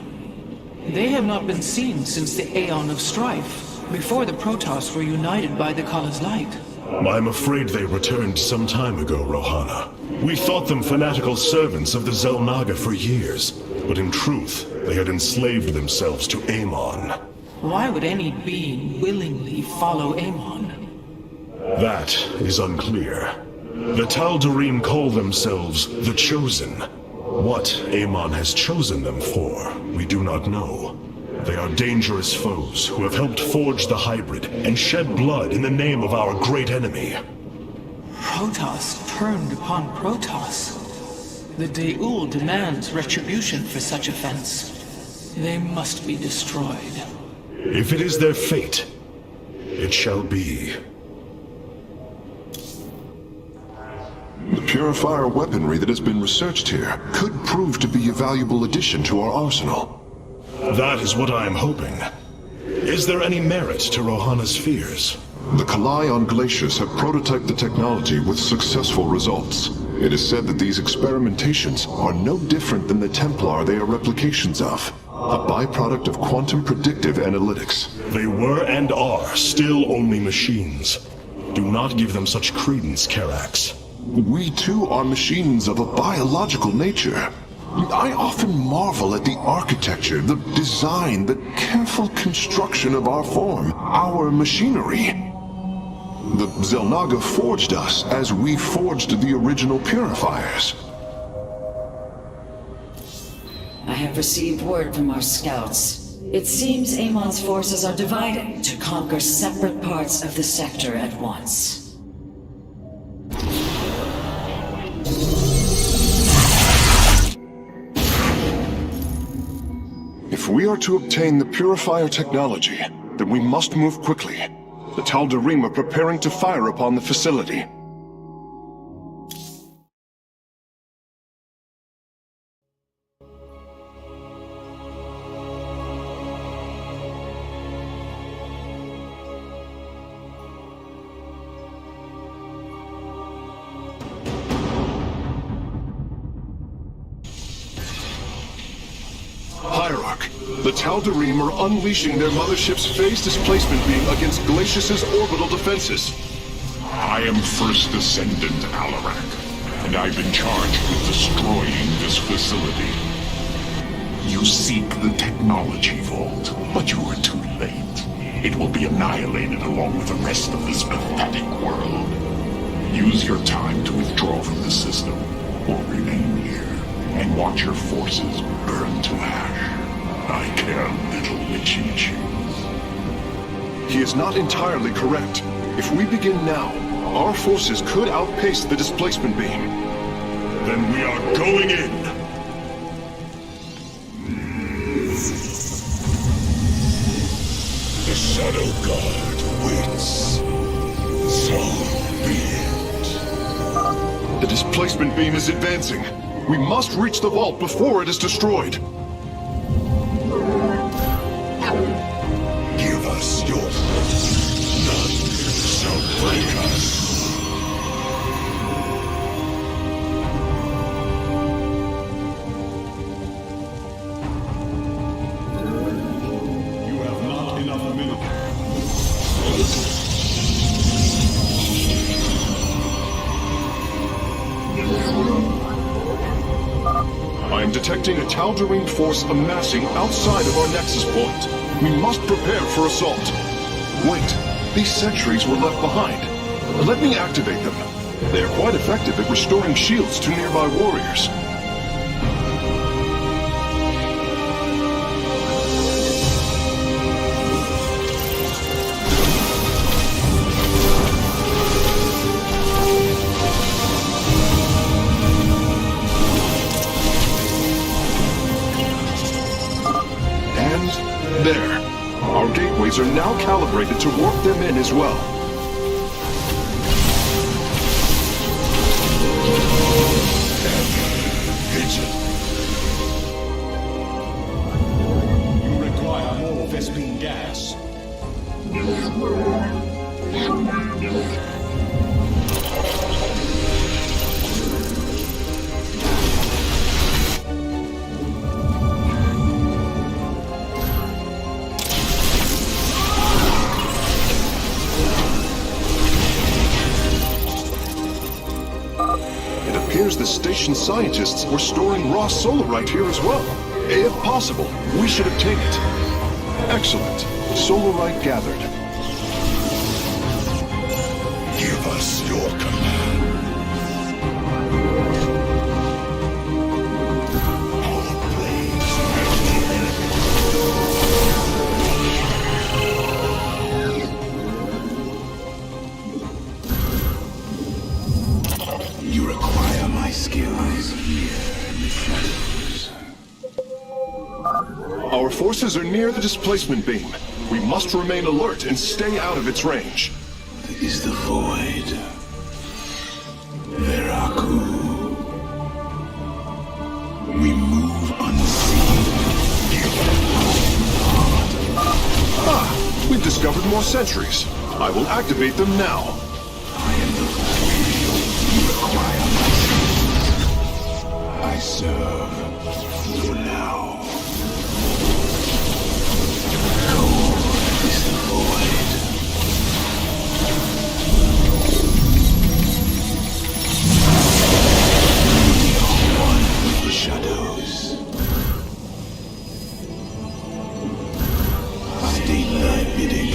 They have not been seen since the Aeon of Strife, before the Protoss were united by the Kala's light. I'm afraid they returned some time ago, Rohana. We thought them fanatical servants of the Xel'Naga for years, but in truth, they had enslaved themselves to Amon. Why would any being willingly follow Amon? That is unclear. The Tal'Darim call themselves the Chosen. What Amon has chosen them for, we do not know. They are dangerous foes who have helped forge the hybrid and shed blood in the name of our great enemy. Protoss turned upon Protoss. The De'ul demands retribution for such offense. They must be destroyed. If it is their fate, it shall be. The Purifier weaponry that has been researched here could prove to be a valuable addition to our arsenal. That is what I am hoping. Is there any merit to Rohana's fears? The Kalai on Glacius have prototyped the technology with successful results. It is said that these experimentations are no different than the Templar they are replications of. A byproduct of quantum predictive analytics. They were and are still only machines. Do not give them such credence, Karax. We too are machines of a biological nature. I often marvel at the architecture, the design, the careful construction of our form, our machinery. The Xel'Naga forged us as we forged the original purifiers. I have received word from our scouts. It seems Amon's forces are divided to conquer separate parts of the sector at once. If we are to obtain the Purifier technology, then we must move quickly. The Tal'Darim are preparing to fire upon the facility. The Tal'Darim are unleashing their mothership's phase displacement beam against Glacius's orbital defenses. I am First Descendant Alarak, and I've been charged with destroying this facility. You seek the technology vault, but you are too late. It will be annihilated along with the rest of this pathetic world. Use your time to withdraw from the system, or remain here, and watch your forces burn to ash. I care little which you choose. He is not entirely correct. If we begin now, our forces could outpace the displacement beam. Then we are going in! The Shadow God waits. So be it. The displacement beam is advancing. We must reach the vault before it is destroyed. Give us your hope. None shall break us. You have not enough minerals. I am detecting a Tal'Darim force amassing outside of our nexus point. We must prepare for assault. Wait, these sentries were left behind. Let me activate them. They are quite effective at restoring shields to nearby warriors. There. Our gateways are now calibrated to warp them in as well. You require more Vespene gas. It appears the station scientists were storing raw solarite here as well. If possible, we should obtain it. Excellent. Solarite gathered. Give us your command. Our blades You require my skills here in the shadows. Our forces are near the displacement beam. We must remain alert and stay out of its range. Is the void. Veraku. We move unseen. We've discovered more sentries. I will activate them now. I am the void. You require my skills. I serve for now. Cold is the void. We are one with the shadows. State thy bidding.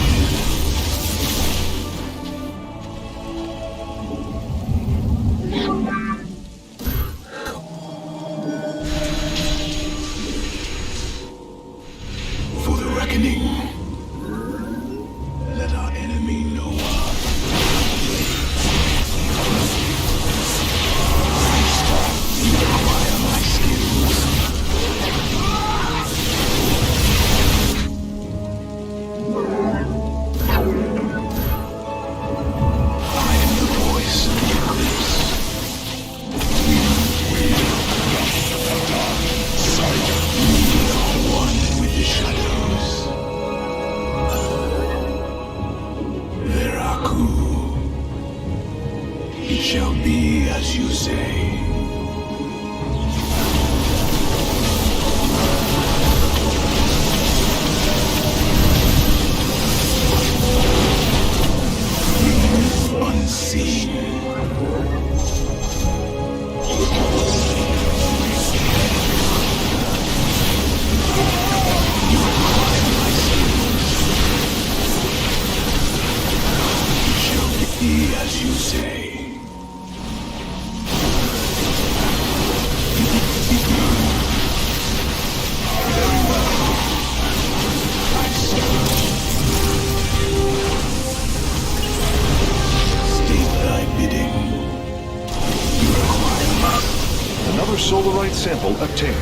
Another solarite sample obtained.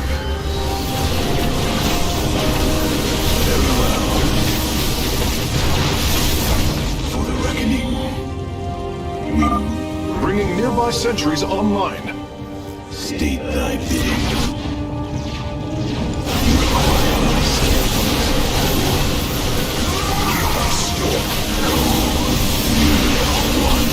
Very well. For the reckoning. Bringing nearby sentries online. State thy bidding. You require my skills. Give us your code. You are one.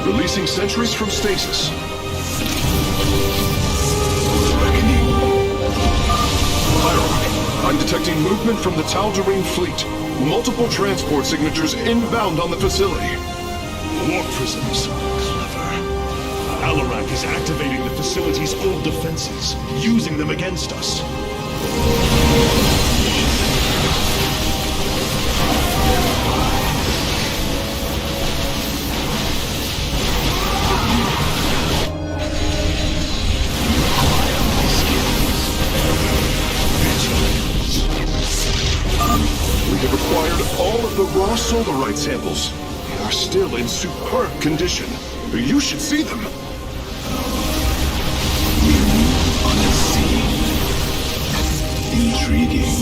Releasing sentries from stasis. Hierarch, I'm detecting movement from the Tal'Darim fleet. Multiple transport signatures inbound on the facility. Warp prisms. Clever. Alarak is activating the facility's old defenses, using them against us. We have acquired all of the raw solarite samples. They are still in superb condition. You should see them. Unseen. Intriguing.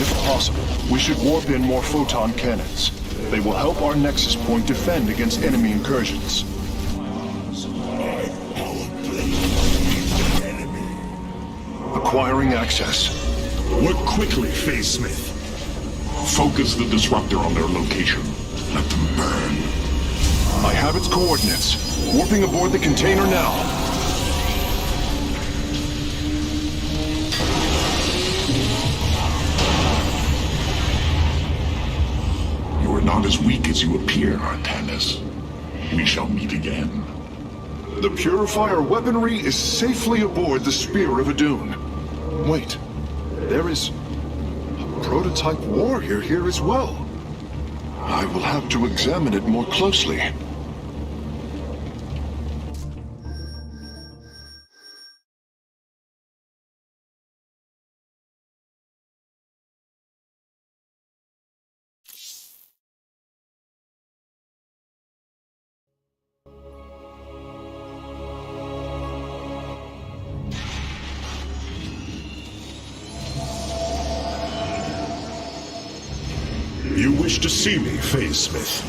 If possible, we should warp in more photon cannons. They will help our nexus point defend against enemy incursions. Acquiring access. Work quickly, Phase Smith. Focus the disruptor on their location. Let them burn. I have its coordinates. Warping aboard the container now. You are not as weak as you appear, Artanis. We shall meet again. The Purifier weaponry is safely aboard the Spear of Adun. Wait, there is a prototype warrior here as well. I will have to examine it more closely. You wish to see me, Phase Smith?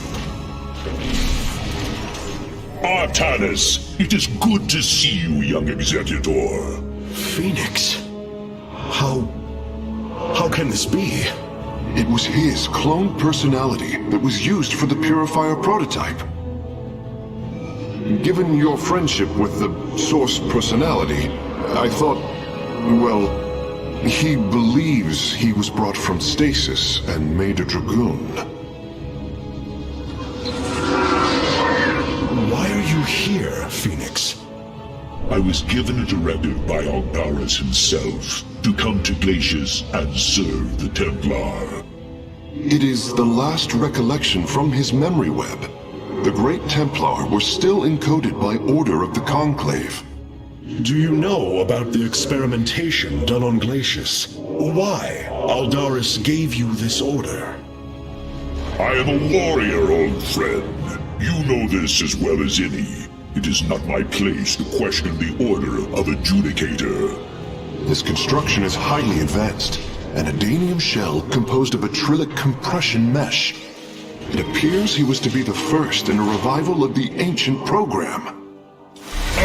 Artanis, it is good to see you, young Executor. Phoenix? How can this be? It was his cloned personality that was used for the Purifier prototype. Given your friendship with the Source personality, I thought, well, he believes he was brought from stasis and made a Dragoon. Why are you here, Phoenix? I was given a directive by Aldaris himself to come to Glacius and serve the Templar. It is the last recollection from his memory web. The Great Templar were still encoded by order of the Conclave. Do you know about the experimentation done on Glacius? Why Aldaris gave you this order? I am a warrior, old friend. You know this as well as any. It is not my place to question the order of Adjudicator. His construction is highly advanced. An Adanium shell composed of acrylic compression mesh. It appears he was to be the first in a revival of the ancient program.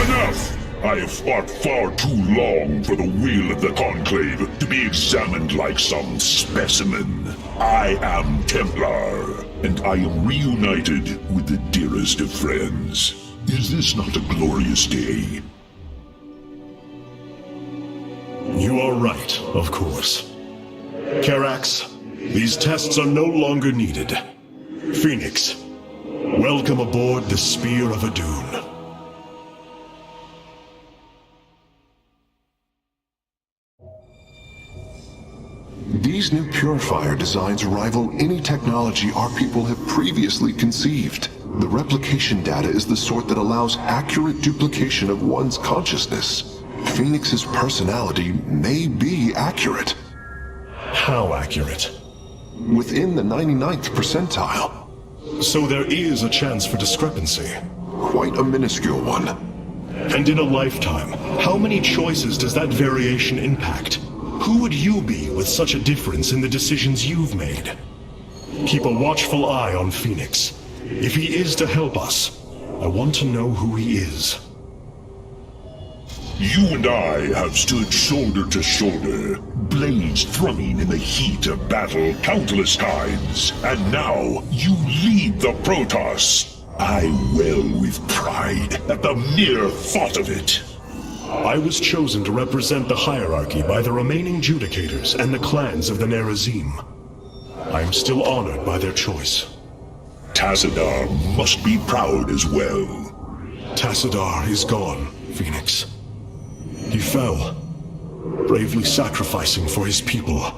Enough! I have fought far too long for the will of the Conclave to be examined like some specimen. I am Templar, and I am reunited with the dearest of friends. Is this not a glorious day? You are right, of course. Karax, these tests are no longer needed. Phoenix, welcome aboard the Spear of Adun. These new purifier designs rival any technology our people have previously conceived. The replication data is the sort that allows accurate duplication of one's consciousness. Phoenix's personality may be accurate. How accurate? Within the 99th percentile. So there is a chance for discrepancy. Quite a minuscule one. And in a lifetime, how many choices does that variation impact? Who would you be with such a difference in the decisions you've made? Keep a watchful eye on Phoenix. If he is to help us, I want to know who he is. You and I have stood shoulder to shoulder, blades thrumming in the heat of battle countless times, and now you lead the Protoss. I wail with pride at the mere thought of it. I was chosen to represent the hierarchy by the remaining Judicators and the clans of the Nerazim. I am still honored by their choice. Tassadar must be proud as well. Tassadar is gone, Phoenix. He fell, bravely sacrificing for his people.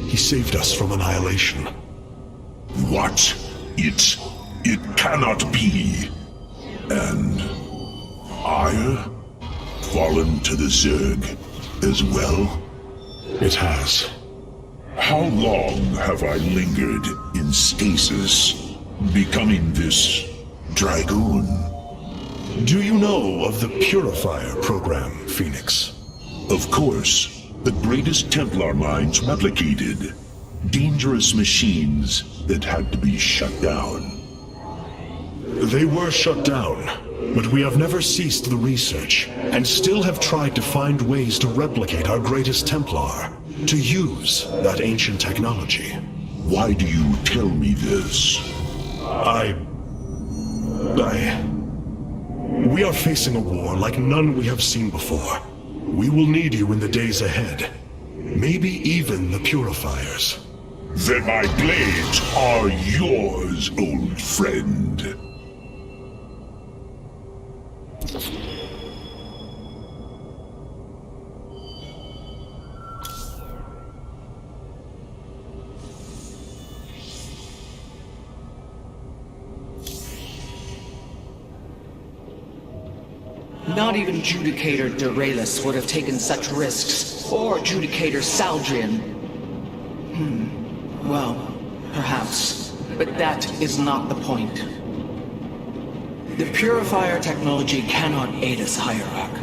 He saved us from annihilation. What? It cannot be. And I? Fallen to the Zerg as well? It has. How long have I lingered in stasis, becoming this Dragoon? Do you know of the Purifier program, Phoenix? Of course. The greatest Templar minds replicated. Dangerous machines that had to be shut down. They were shut down, but we have never ceased the research, and still have tried to find ways to replicate our greatest Templar, to use that ancient technology. Why do you tell me this? We are facing a war like none we have seen before. We will need you in the days ahead. Maybe even the Purifiers. Then my blades are yours, old friend. Not even Judicator Deralis would have taken such risks, or Judicator Saldrian. Well, perhaps. But that is not the point. The Purifier technology cannot aid us, Hierarch.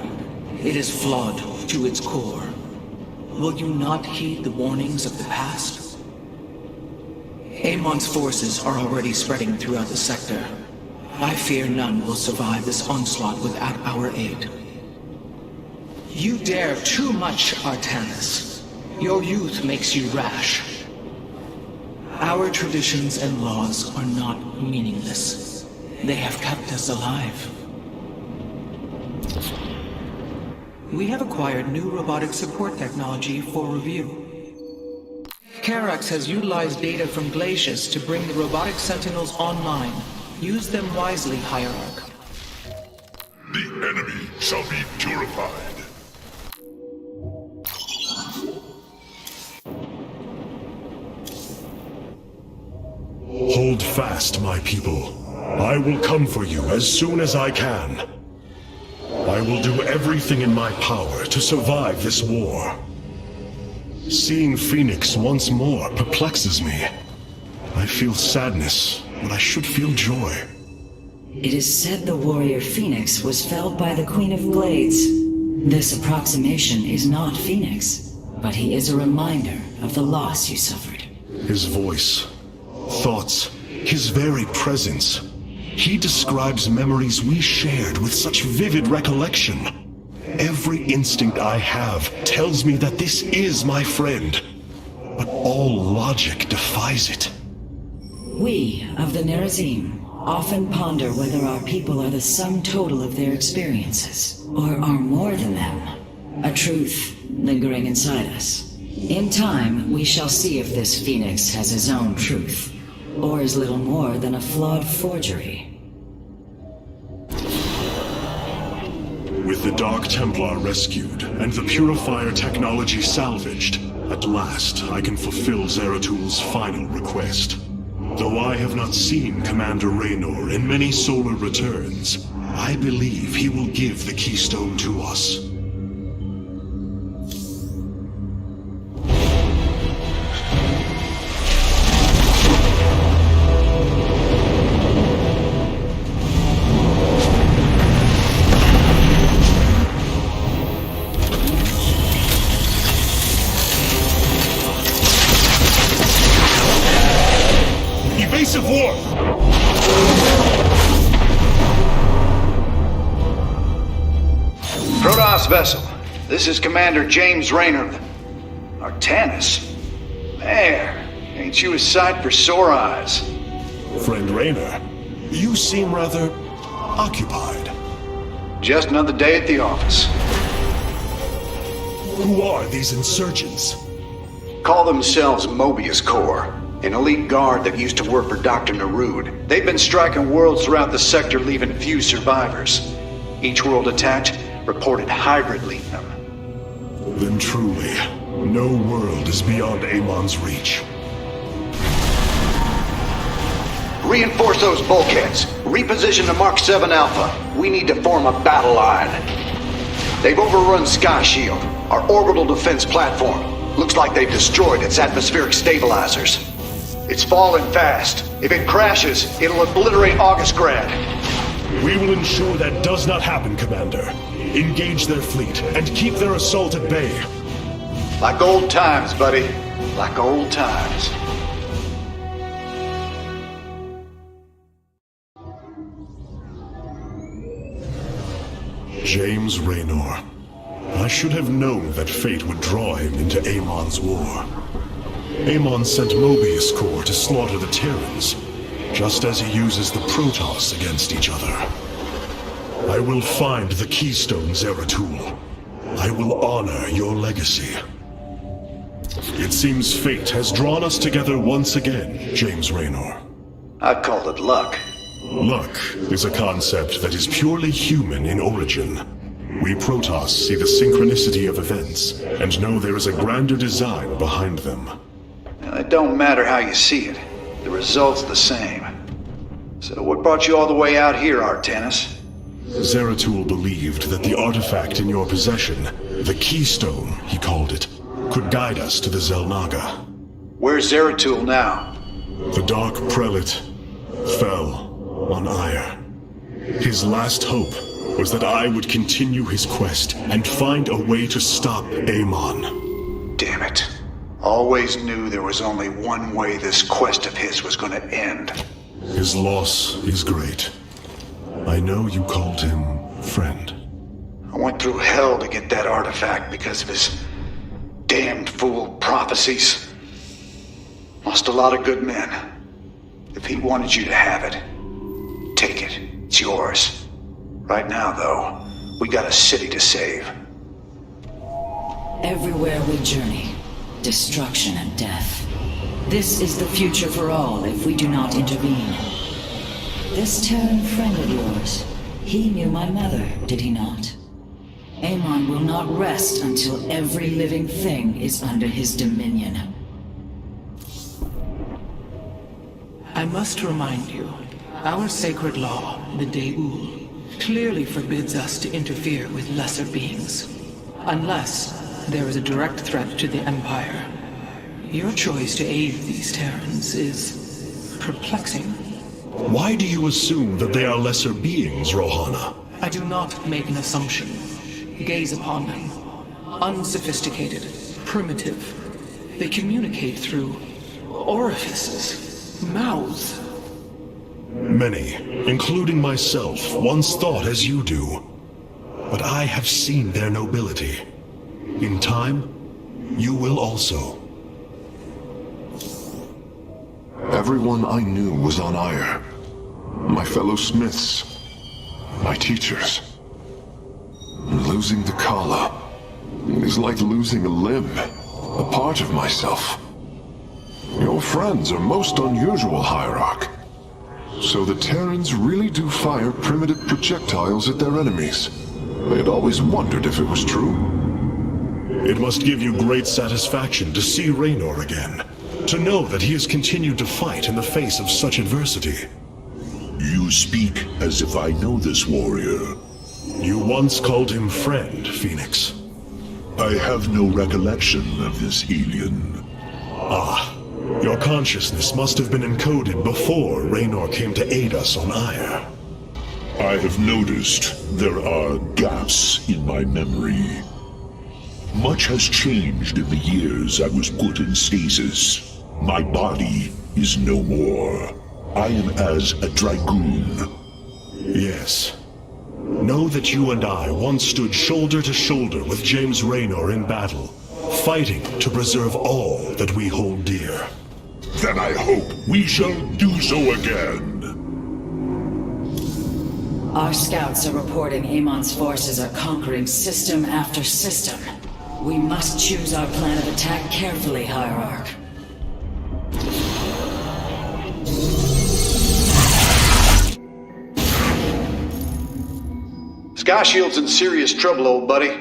It is flawed to its core. Will you not heed the warnings of the past? Amon's forces are already spreading throughout the sector. I fear none will survive this onslaught without our aid. You dare too much, Artanis. Your youth makes you rash. Our traditions and laws are not meaningless. They have kept us alive. We have acquired new robotic support technology for review. Karax has utilized data from glaciers to bring the robotic sentinels online. Use them wisely, Hierarch. The enemy shall be purified. Hold fast, my people. I will come for you as soon as I can. I will do everything in my power to survive this war. Seeing Phoenix once more perplexes me. I feel sadness when I should feel joy. It is said the warrior Phoenix was felled by the Queen of Glades. This approximation is not Phoenix, but he is a reminder of the loss you suffered. His voice, thoughts, his very presence. He describes memories we shared with such vivid recollection. Every instinct I have tells me that this is my friend, but all logic defies it. We of the Nerazim often ponder whether our people are the sum total of their experiences, or are more than them, a truth lingering inside us. In time, we shall see if this phoenix has his own truth, or is little more than a flawed forgery. With the Dark Templar rescued, and the Purifier technology salvaged, at last I can fulfill Zeratul final request. Though I have not seen Commander Raynor in many solar returns, I believe he will give the keystone to us. Evasive warp! Protoss vessel, this is Commander James Raynor. Artanis? Man, ain't you a sight for sore eyes? Friend Raynor, you seem rather occupied. Just another day at the office. Who are these insurgents? Call themselves Mobius Corps. An elite guard that used to work for Dr. Narud. They've been striking worlds throughout the sector, leaving few survivors. Each world attacked reported hybrid leading them. Then truly, no world is beyond Amon's reach. Reinforce those bulkheads. Reposition the Mark 7 Alpha. We need to form a battle line. They've overrun Sky Shield, our orbital defense platform. Looks like they've destroyed its atmospheric stabilizers. It's falling fast. If it crashes, it'll obliterate Augustgrad. We will ensure that does not happen, Commander. Engage their fleet and keep their assault at bay. Like old times, buddy. Like old times. James Raynor. I should have known that fate would draw him into Amon's war. Amon sent Mobius Corps to slaughter the Terrans, just as he uses the Protoss against each other. I will find the keystone, Zeratul. I will honor your legacy. It seems fate has drawn us together once again, James Raynor. I'd call it luck. Luck is a concept that is purely human in origin. We Protoss see the synchronicity of events, and know there is a grander design behind them. It don't matter how you see it. The result's the same. So what brought you all the way out here, Artanis? Zeratul believed that the artifact in your possession, the keystone, he called it, could guide us to the Xel'Naga. Where's Zeratul now? The Dark Prelate fell on ire. His last hope was that I would continue his quest and find a way to stop Amon. Damn it. Always knew there was only one way this quest of his was gonna end. His loss is great. I know you called him friend. I went through hell to get that artifact because of his damned fool prophecies. Lost a lot of good men. If he wanted you to have it, take it. It's yours. Right now, though, we got a city to save. Everywhere we journey, destruction and death. This is the future for all if we do not intervene. This Terran friend of yours, he knew my mother, did he not? Amon will not rest until every living thing is under his dominion. I must remind you, our sacred law, the De'ul, clearly forbids us to interfere with lesser beings, unless there is a direct threat to the Empire. Your choice to aid these Terrans is perplexing. Why do you assume that they are lesser beings, Rohana? I do not make an assumption. Gaze upon them. Unsophisticated, primitive. They communicate through orifices, mouths. Many, including myself, once thought as you do. But I have seen their nobility. In time, you will also. Everyone I knew was on Ire. My fellow smiths. My teachers. Losing the Kala is like losing a limb, a part of myself. Your friends are most unusual, Hierarch. So the Terrans really do fire primitive projectiles at their enemies. I had always wondered if it was true. It must give you great satisfaction to see Raynor again. To know that he has continued to fight in the face of such adversity. You speak as if I know this warrior. You once called him friend, Phoenix. I have no recollection of this alien. Ah, your consciousness must have been encoded before Raynor came to aid us on Ire. I have noticed there are gaps in my memory. Much has changed in the years I was put in stasis. My body is no more. I am as a dragoon. Yes. Know that you and I once stood shoulder to shoulder with James Raynor in battle, fighting to preserve all that we hold dear. Then I hope we shall do so again. Our scouts are reporting Amon's forces are conquering system after system. We must choose our plan of attack carefully, Hierarch. Sky Shield's in serious trouble, old buddy.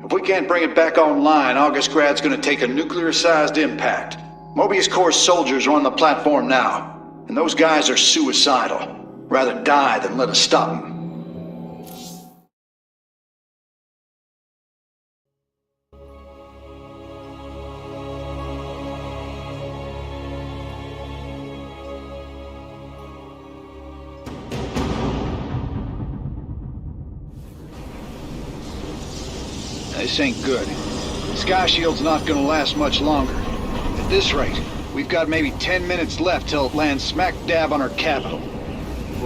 If we can't bring it back online, Augustgrad's gonna take a nuclear-sized impact. Mobius Corps soldiers are on the platform now, and those guys are suicidal. Rather die than let us stop them. This ain't good. Sky Shield's not gonna last much longer. At this rate, we've got maybe 10 minutes left till it lands smack dab on our capital.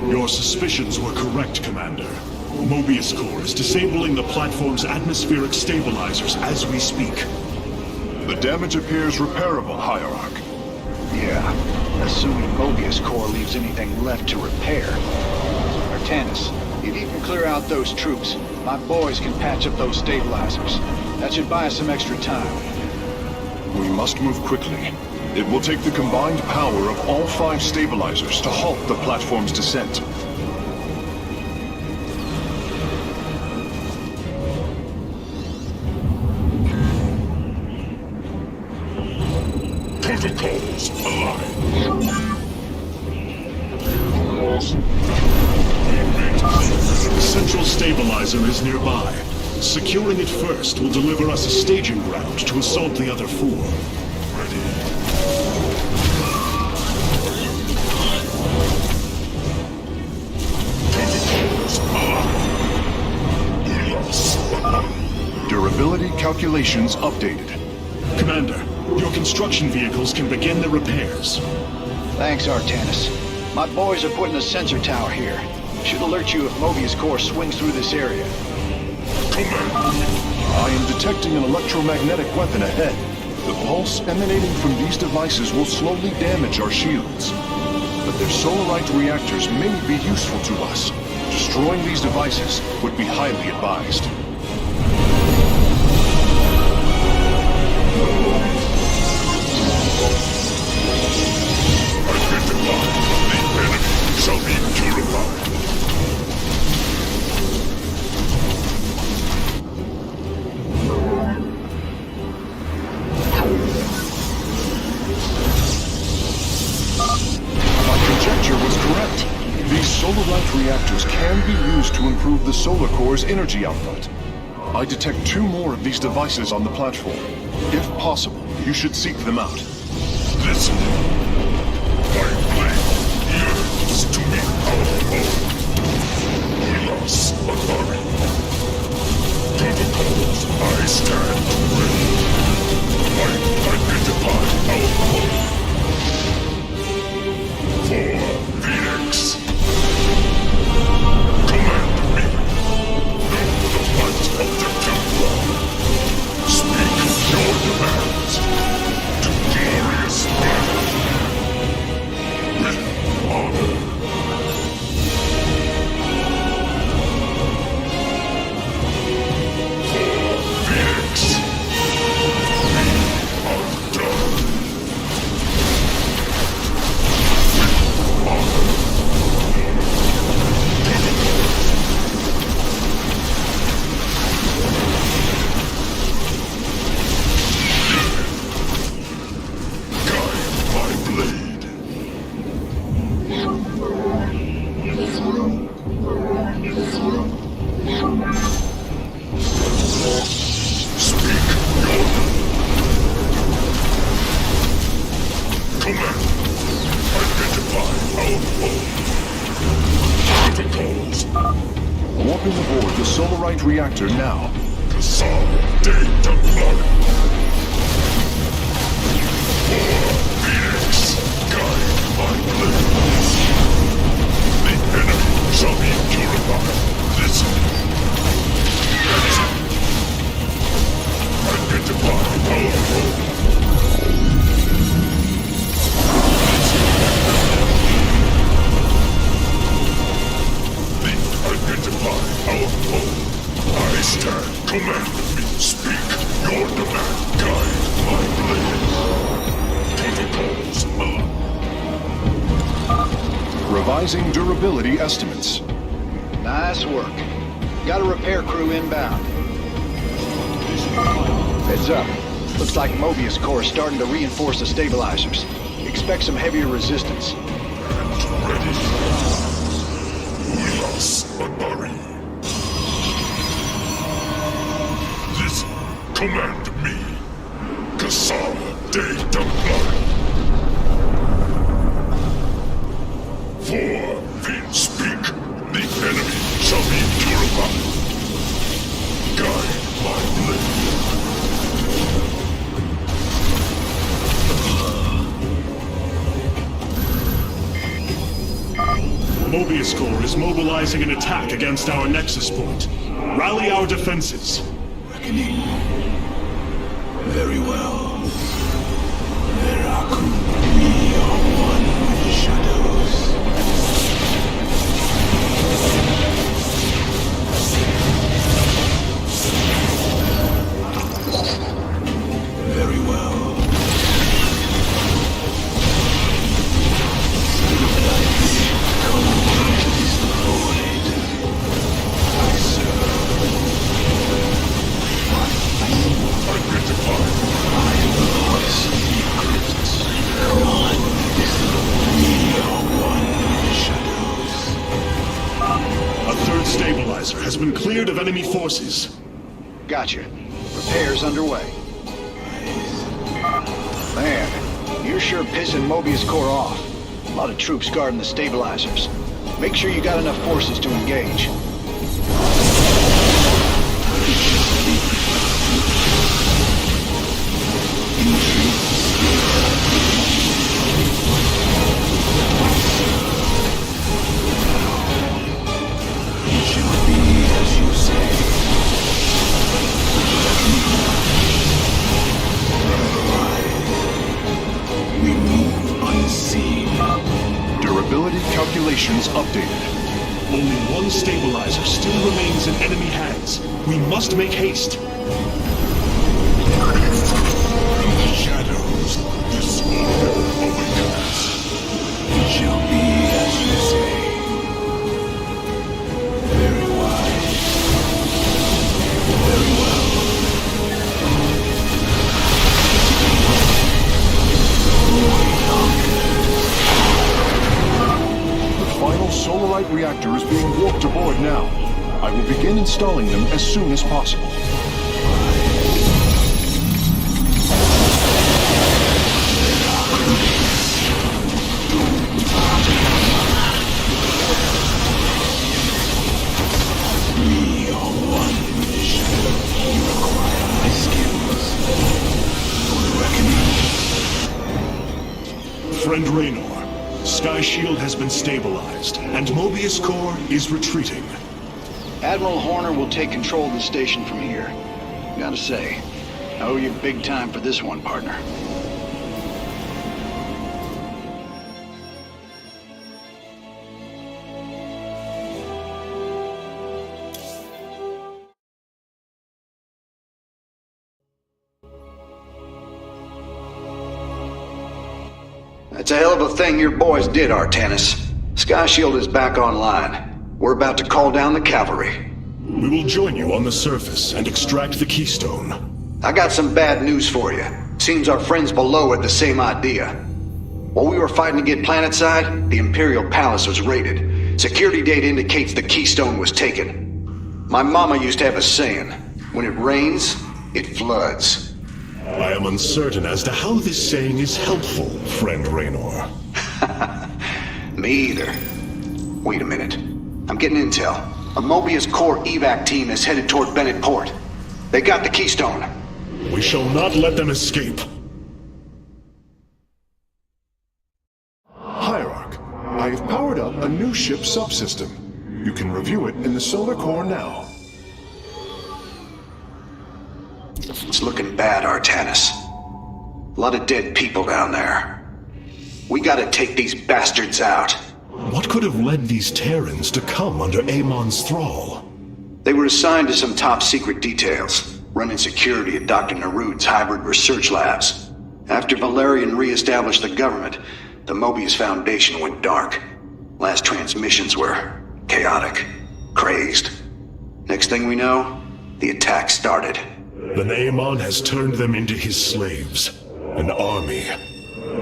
Your suspicions were correct, Commander. Mobius Corps is disabling the platform's atmospheric stabilizers as we speak. The damage appears repairable, Hierarch. Yeah, assuming Mobius Corps leaves anything left to repair. Artanis, if you can clear out those troops, my boys can patch up those stabilizers. That should buy us some extra time. We must move quickly. It will take the combined power of all 5 stabilizers to halt the platform's descent. Protocols alive. The central stabilizer is nearby. Securing it first will deliver us a staging ground to assault the other 4. Durability calculations updated. Commander, your construction vehicles can begin the repairs. Thanks, Artanis. My boys are putting a sensor tower here. Should alert you if Mobius Corps swings through this area. I am detecting an electromagnetic weapon ahead. The pulse emanating from these devices will slowly damage our shields. But their solarite reactors may be useful to us. Destroying these devices would be highly advised. The enemy shall be purified. My conjecture was correct. These solarite reactors can be used to improve the solar core's energy output. I detect 2 more of these devices on the platform. If possible, you should seek them out. Listen. My plan yearns to meet our home. We lost authority. Protocols, I stand ready. I identify our home. For Phoenix. Solar-Light Reactor now. Consolidate the blood. Phoenix, guide my blade. The enemy shall be purified. Listen. Identify our foe. Identify our foe. I stand. Command me. Speak. Your demand. Guide my blade. Protocols alert. Revising durability estimates. Nice work. Got a repair crew inbound. Heads up. Looks like Mobius Core is starting to reinforce the stabilizers. Expect some heavier resistance. And ready. Milos Abari. Listen. Command me. Consolidate the blood. For Finn speak. The enemy shall be purified. Guide my blade. Mobius Core is mobilizing an attack against our Nexus point. Rally our defenses. Reckoning. Very well. Veraku, we are one with the shadows. Very well. Stabilizer has been cleared of enemy forces. Gotcha. Repairs underway. Man, you're sure pissing Mobius Core off. A lot of troops guarding the stabilizers. Make sure you got enough forces to engage. Calculations updated. Only one stabilizer still remains in enemy hands. We must make haste. Shadows, this order awakens. It shall be as you say. Very wise. Very well. Final Solar-Light Reactor is being warped aboard now. I will begin installing them as soon as possible. We are one with the shadow. You require my skills. For the reckoning. Friend Raynor. Sky Shield has been stabilized, and Mobius Core is retreating. Admiral Horner will take control of the station from here. Gotta say, I owe you big time for this one, partner. It's a hell of a thing your boys did, Artanis. Sky Shield is back online. We're about to call down the cavalry. We will join you on the surface and extract the keystone. I got some bad news for you. Seems our friends below had the same idea. While we were fighting to get planetside, the Imperial Palace was raided. Security data indicates the keystone was taken. My mama used to have a saying, when it rains, it floods. I am uncertain as to how this saying is helpful, friend Raynor. Me either. Wait a minute. I'm getting intel. A Mobius Core evac team is headed toward Bennett Port. They got the Keystone. We shall not let them escape. Hierarch, I have powered up a new ship subsystem. You can review it in the solar core now. It's looking bad, Artanis. A lot of dead people down there. We gotta take these bastards out. What could have led these Terrans to come under Amon's thrall? They were assigned to some top-secret details, running security at Dr. Narud's hybrid research labs. After Valerian re-established the government, the Mobius Foundation went dark. Last transmissions were chaotic, crazed. Next thing we know, the attack started. Then Amon has turned them into his slaves. An army.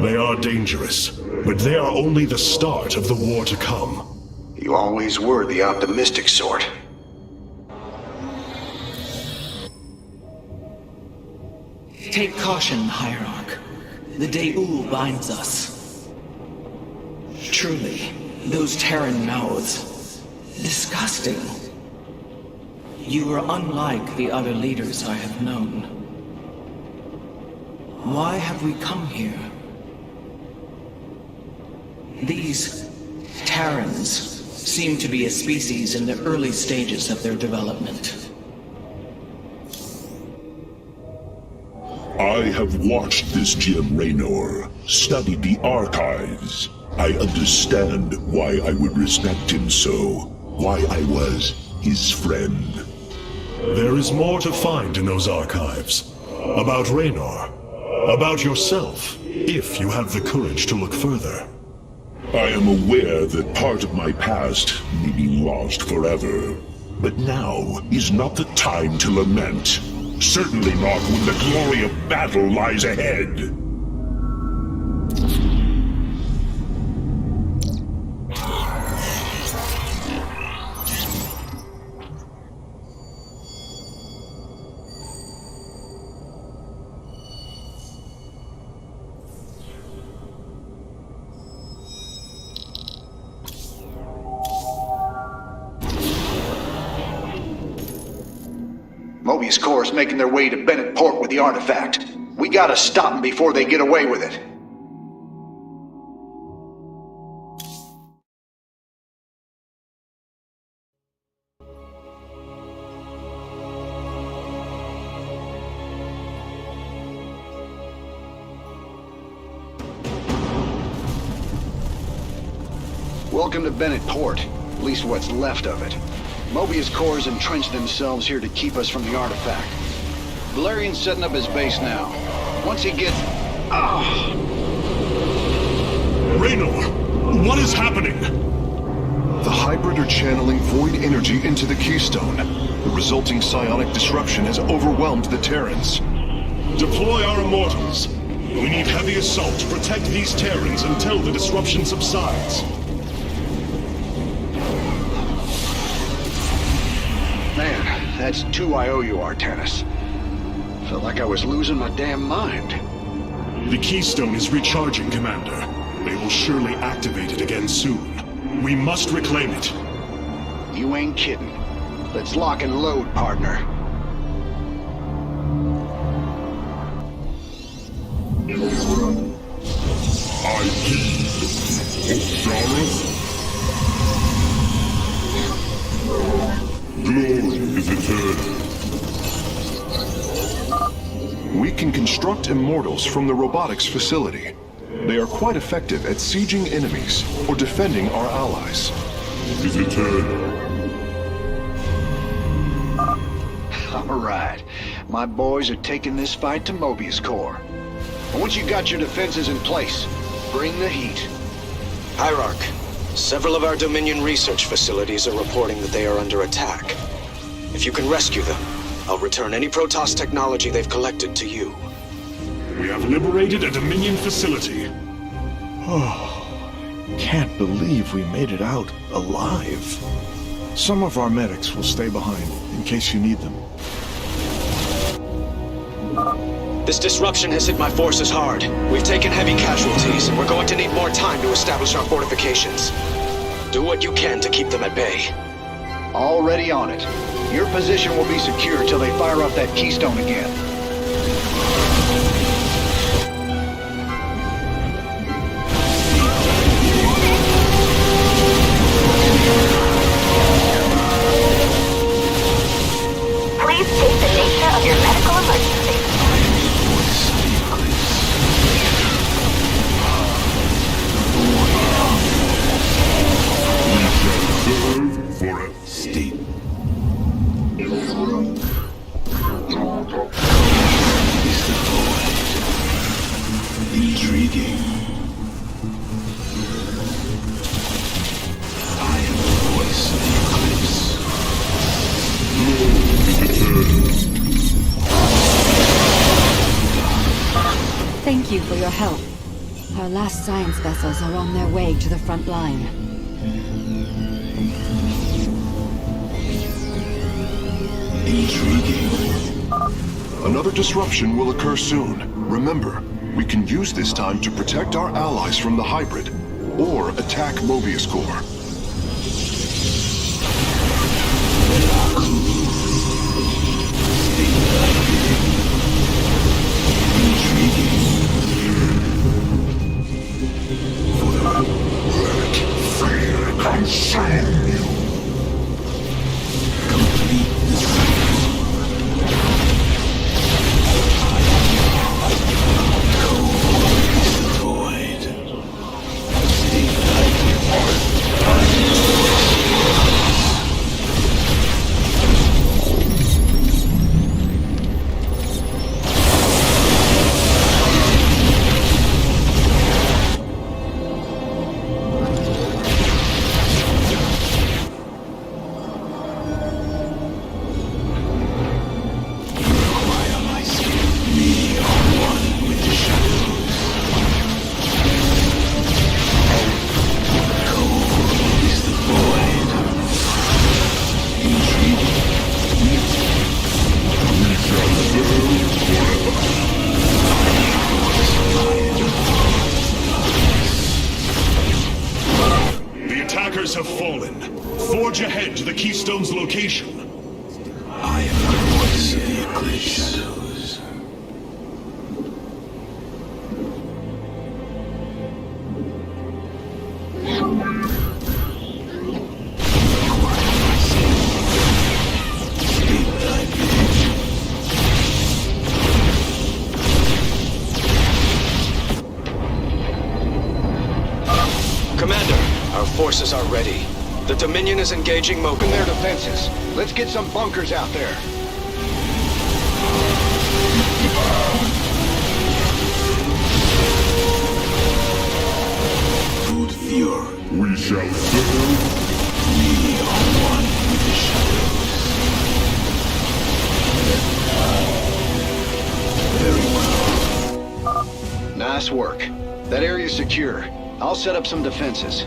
They are dangerous, but they are only the start of the war to come. You always were the optimistic sort. Take caution, Hierarch. The Deul binds us. Truly, those Terran mouths. Disgusting. You are unlike the other leaders I have known. Why have we come here? These Terrans seem to be a species in the early stages of their development. I have watched this Jim Raynor, studied the archives. I understand why I would respect him so, why I was his friend. There is more to find in those archives. About Raynor. About yourself, if you have the courage to look further. I am aware that part of my past may be lost forever. But now is not the time to lament. Certainly not when the glory of battle lies ahead. Mobius Core is making their way to Bennett Port with the artifact. We gotta stop them before they get away with it. Welcome to Bennett Port, at least what's left of it. Mobius Core's entrenched themselves here to keep us from the artifact. Valerian's setting up his base now. Once he gets... Raynor, what is happening? The hybrid are channeling void energy into the Keystone. The resulting psionic disruption has overwhelmed the Terrans. Deploy our immortals. We need heavy assault to protect these Terrans until the disruption subsides. Man, that's 2 I owe you, Artanis. Felt like I was losing my damn mind. The Keystone is recharging, Commander. They will surely activate it again soon. We must reclaim it. You ain't kidding. Let's lock and load, partner. I heed, Osiris. Glory is eternal. We can construct immortals from the robotics facility. They are quite effective at sieging enemies or defending our allies. Is eternal. All right. My boys are taking this fight to Mobius Core. Once you got your defenses in place, bring the heat. Hierarch, several of our Dominion research facilities are reporting that they are under attack. If you can rescue them, I'll return any Protoss technology they've collected to you. We have liberated a Dominion facility. Oh, can't believe we made it out alive. Some of our medics will stay behind in case you need them. This disruption has hit my forces hard. We've taken heavy casualties, and we're going to need more time to establish our fortifications. Do what you can to keep them at bay. Already on it. Your position will be secure till they fire up that keystone again. Please state the nature of your medical emergency. Serve forever. State. Is the void. Intriguing. I am the voice of the eclipse. Thank you for your help. Our last science vessels are on their way to the front line. Intriguing. Another disruption will occur soon. Remember, we can use this time to protect our allies from the hybrid, or attack Mobius Core. Let fear consume you. Attackers have fallen. Forge ahead to the Keystone's location. I am the voice of the Eclipse shadows. Commander, our forces are ready. The Dominion is engaging Mobius. Their defenses. Let's get some bunkers out there. Good fury. We shall serve. We are one with the shadows. Very well. Nice work. That area's secure. I'll set up some defenses.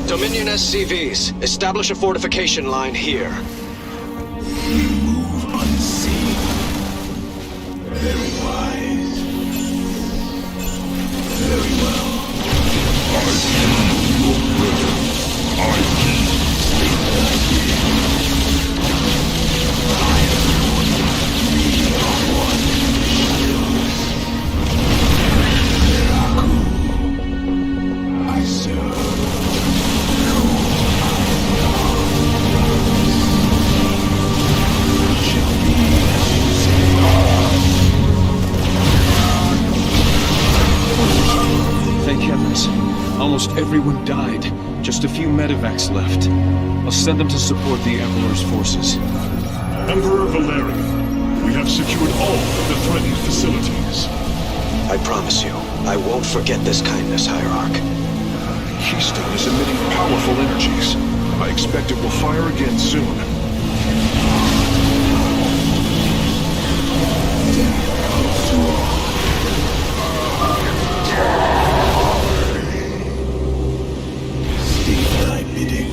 Dominion SCVs, establish a fortification line here. We move unseen. Very wise. Very well. I feel your presence. I keep. I serve. Thank heavens. Everyone died. Just a few medevacs left. I'll send them to support the Emperor's forces. Emperor Valerian, we have secured all of the threatened facilities. I promise you, I won't forget this kindness, Hierarch. The Keystone is emitting powerful energies. I expect it will fire again soon. Speak thy bidding.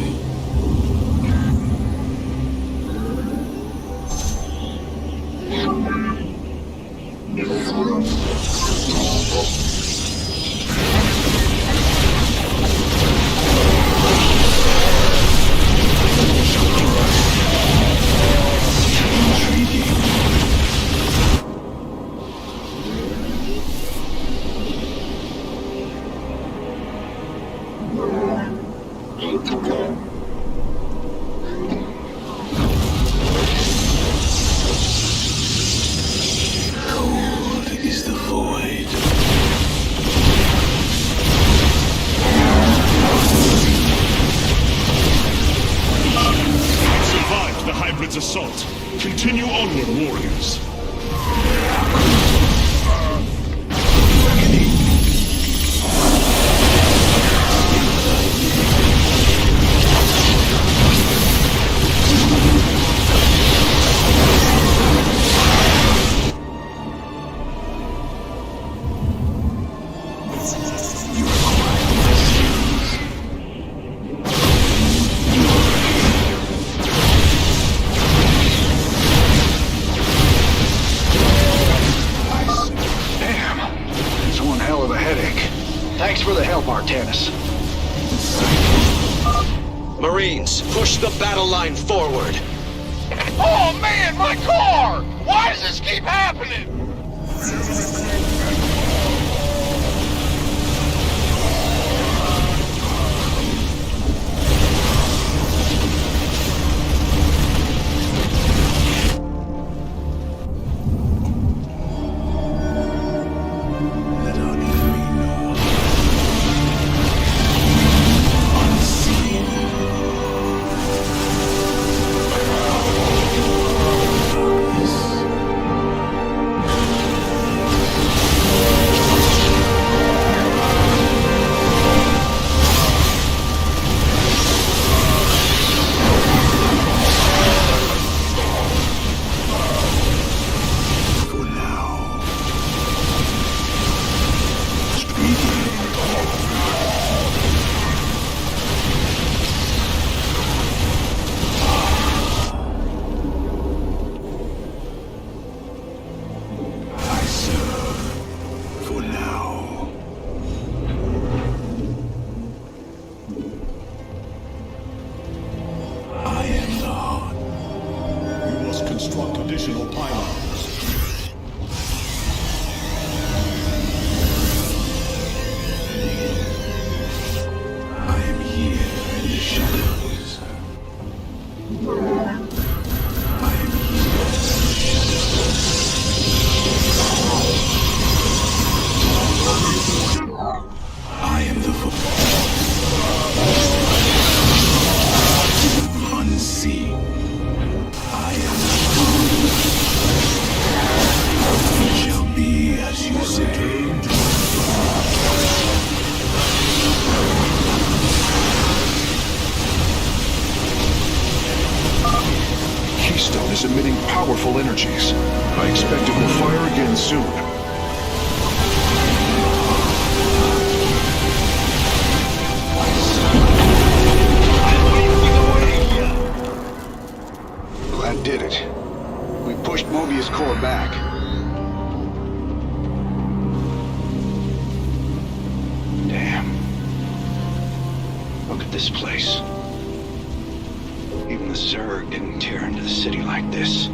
Assault. Continue onward, warriors. Thanks for the help, Artanis. Marines, push the battle line forward. Oh man, my car! Why does this keep happening? Construct additional pylons. I am here in the shadows. I am here in the shadows. I am the unseen. I am it shall be as you say. Keystone is emitting powerful energies. I expect it will fire again soon. Well, that did it. We pushed Mobius core back. Damn. Look at this place. Even the Zerg didn't tear into the city like this.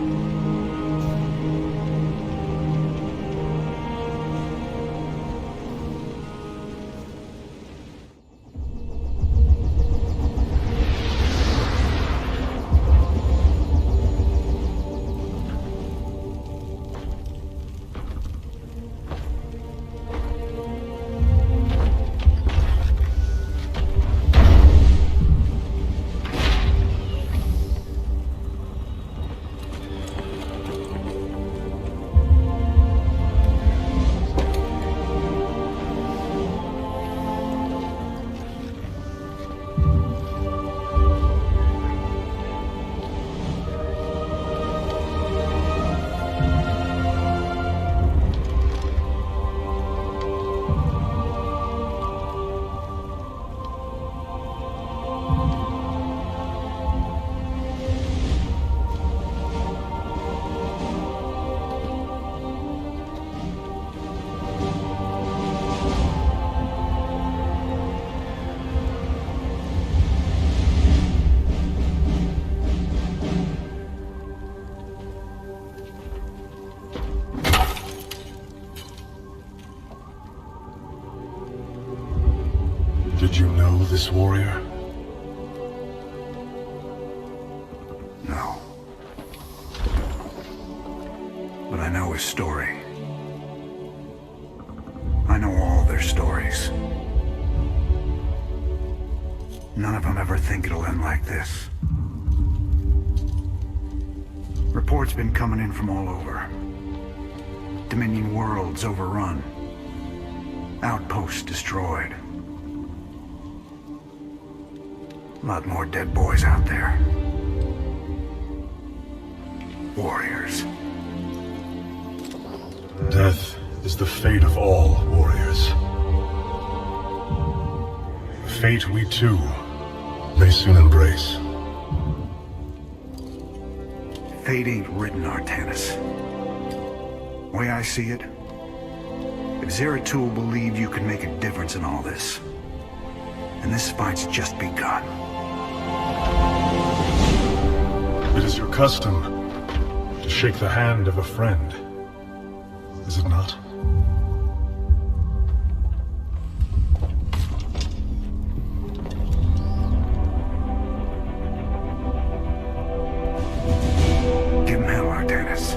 Did you know this warrior? No. But I know his story. I know all their stories. None of them ever think it'll end like this. Reports been coming in from all over. Dominion worlds overrun. Outposts destroyed. A lot more dead boys out there. Warriors. Death is the fate of all warriors. A fate we too may soon embrace. Fate ain't written, Artanis. Way I see it, if Zeratul believed you could make a difference in all this, and this fight's just begun. It is your custom to shake the hand of a friend, is it not? Give him hell, Artanis.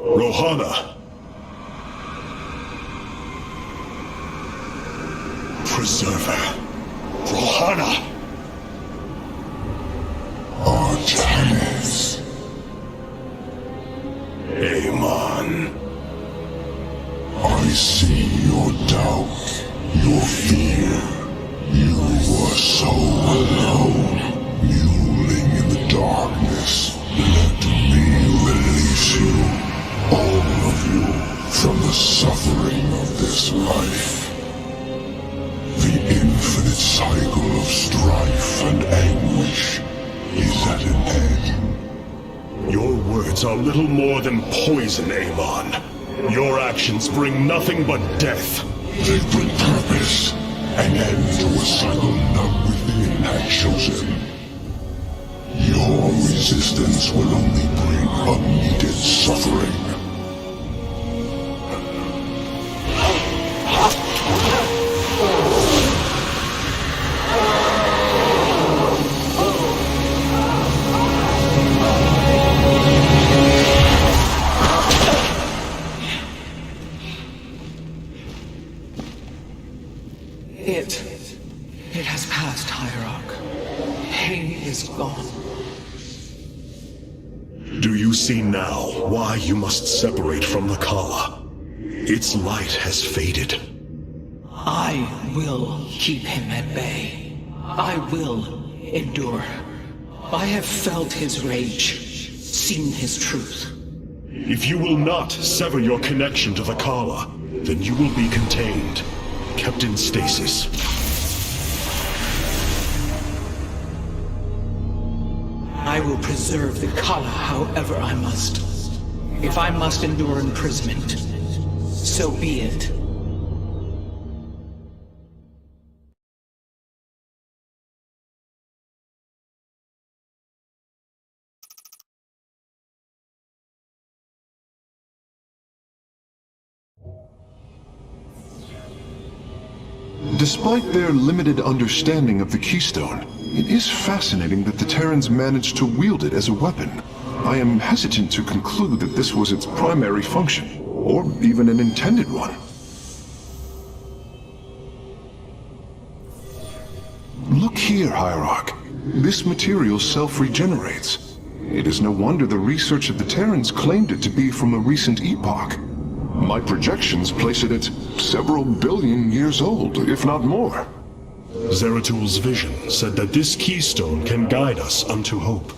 Rohana! Preserver! Rohana! Artanis. Amon. I see your doubt, your fear. You were so alone, mewling in the darkness. Let me release you. All of you, from the suffering of this life. The infinite cycle of strife and anguish is at an end. Your words are little more than poison, Amon. Your actions bring nothing but death. They bring purpose, an end to a cycle none within had chosen. Your resistance will only bring unneeded suffering. It has passed, Hierarch. Pain is gone. Do you see now why you must separate from the Kala? Its light has faded. I will keep him at bay. I will endure. I have felt his rage, seen his truth. If you will not sever your connection to the Kala, then you will be contained, kept in stasis. I will preserve the Kala however I must. If I must endure imprisonment, so be it. Despite their limited understanding of the Keystone, it is fascinating that the Terrans managed to wield it as a weapon. I am hesitant to conclude that this was its primary function, or even an intended one. Look here, Hierarch. This material self-regenerates. It is no wonder the research of the Terrans claimed it to be from a recent epoch. My projections place it at several billion years old, if not more. Zeratul's vision said that this keystone can guide us unto hope.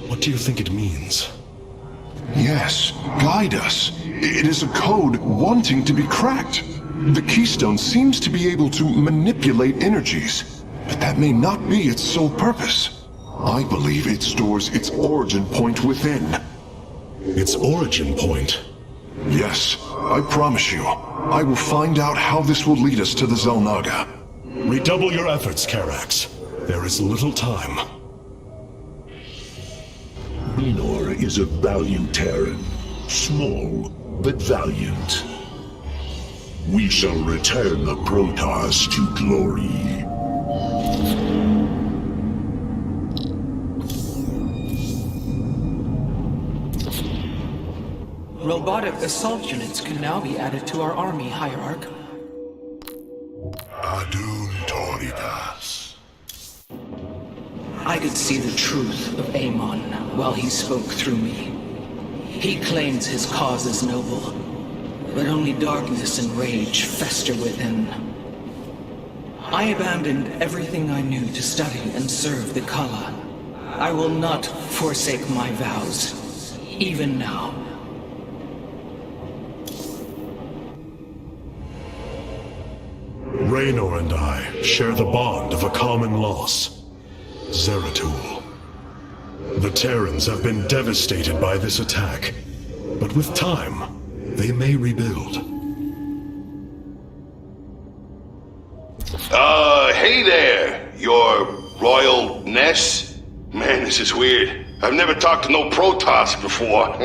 What do you think it means? Yes, guide us. It is a code wanting to be cracked. The keystone seems to be able to manipulate energies, but that may not be its sole purpose. I believe it stores its origin point within. Its origin point? Yes, I promise you. I will find out how this will lead us to the Xel'Naga. Redouble your efforts, Karax. There is little time. Raynor is a valiant Terran. Small, but valiant. We shall return the Protoss to glory. Robotic assault units can now be added to our army, Hierarch. Adun Toritas. I could see the truth of Amon while he spoke through me. He claims his cause is noble, but only darkness and rage fester within. I abandoned everything I knew to study and serve the Kala. I will not forsake my vows, even now. Raynor and I share the bond of a common loss. Zeratul. The Terrans have been devastated by this attack, but with time, they may rebuild. Hey there, your Royal Ness? Man, this is weird. I've never talked to no Protoss before.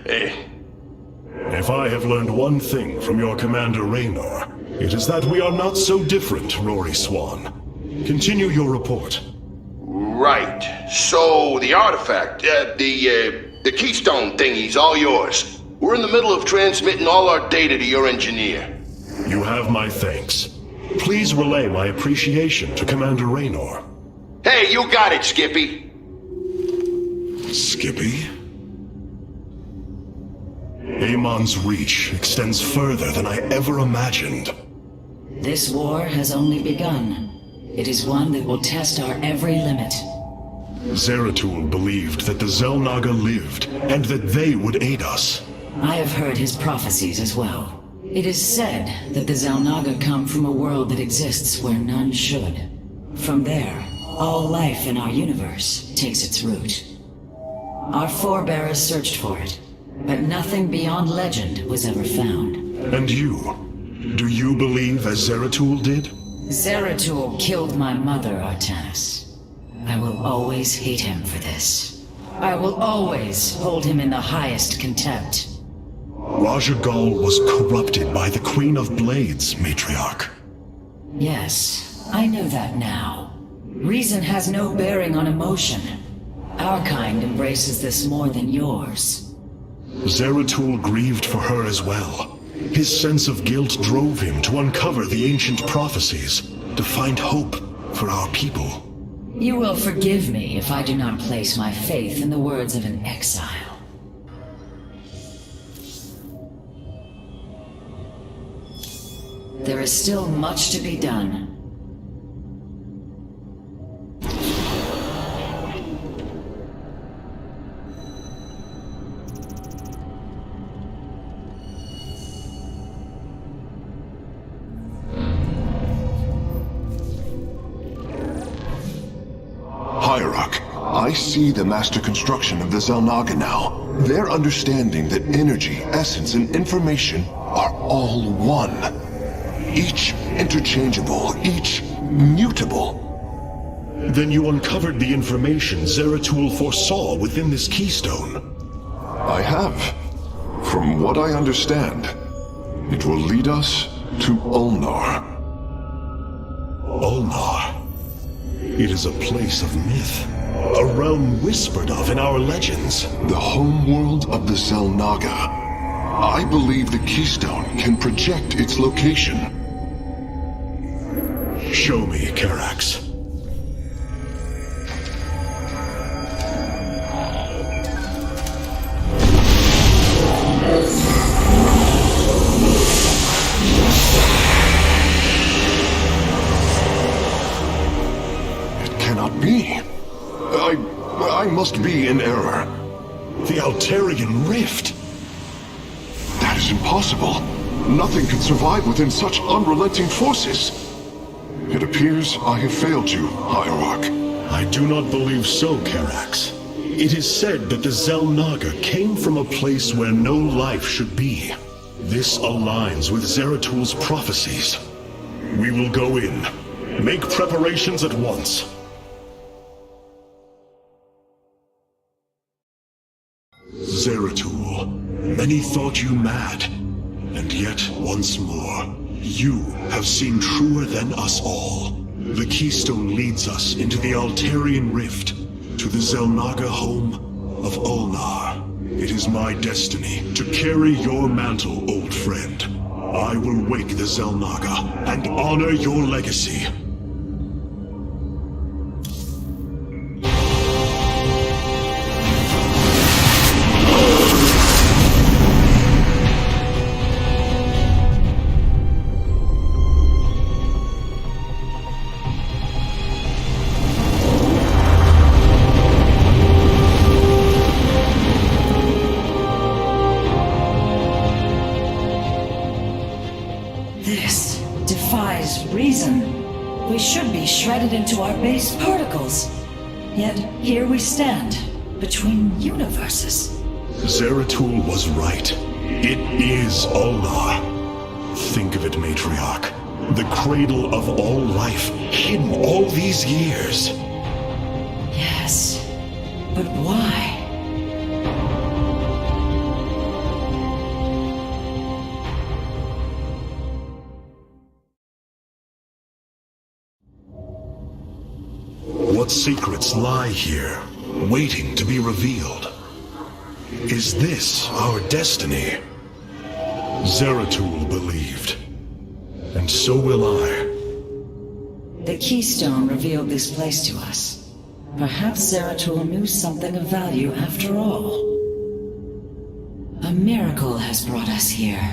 If I have learned one thing from your commander Raynor, it is that we are not so different, Rory Swan. Continue your report. Right. So, the artifact, the keystone thingy's all yours. We're in the middle of transmitting all our data to your engineer. You have my thanks. Please relay my appreciation to Commander Raynor. Hey, you got it, Skippy. Skippy? Amon's reach extends further than I ever imagined. This war has only begun. It is one that will test our every limit. Zeratul believed that the Xel'Naga lived, and that they would aid us. I have heard his prophecies as well. It is said that the Xel'Naga come from a world that exists where none should. From there, all life in our universe takes its root. Our forebears searched for it, but nothing beyond legend was ever found. And you? Do you believe as Zeratul did? Zeratul killed my mother, Artanis. I will always hate him for this. I will always hold him in the highest contempt. Raja Ghal was corrupted by the Queen of Blades, Matriarch. Yes, I know that now. Reason has no bearing on emotion. Our kind embraces this more than yours. Zeratul grieved for her as well. His sense of guilt drove him to uncover the ancient prophecies, to find hope for our people. You will forgive me if I do not place my faith in the words of an exile. There is still much to be done. Hierarch, I see the master construction of the Xel'Naga now. Their understanding that energy, essence, and information are all one. Each interchangeable, each mutable. Then you uncovered the information Zeratul foresaw within this keystone. I have. From what I understand, it will lead us to Ulnar. Ulnar? It is a place of myth. A realm whispered of in our legends. The homeworld of the Xel'Naga. I believe the keystone can project its location. Show me, Karax. must be in error. The Altarian Rift! That is impossible. Nothing can survive within such unrelenting forces. It appears I have failed you, Hierarch. I do not believe so, Karax. It is said that the Xel'Naga came from a place where no life should be. This aligns with Zeratul prophecies. We will go in. Make preparations at once. Zeratul, many thought you mad. And yet, once more, you have seen truer than us all. The Keystone leads us into the Altarian Rift, to the Xel'Naga home of Ulnar. It is my destiny to carry your mantle, old friend. I will wake the Xel'Naga and honor your legacy. This defies reason. We should be shredded into our base particles. Yet here we stand, between universes. Zeratul was right. It is Ulnar. Think of it, Matriarch. The cradle of all life, hidden all these years. Yes, but why? What secrets lie here, waiting to be revealed? Is this our destiny? Zeratul believed, and so will I. The Keystone revealed this place to us. Perhaps Zeratul knew something of value after all. A miracle has brought us here.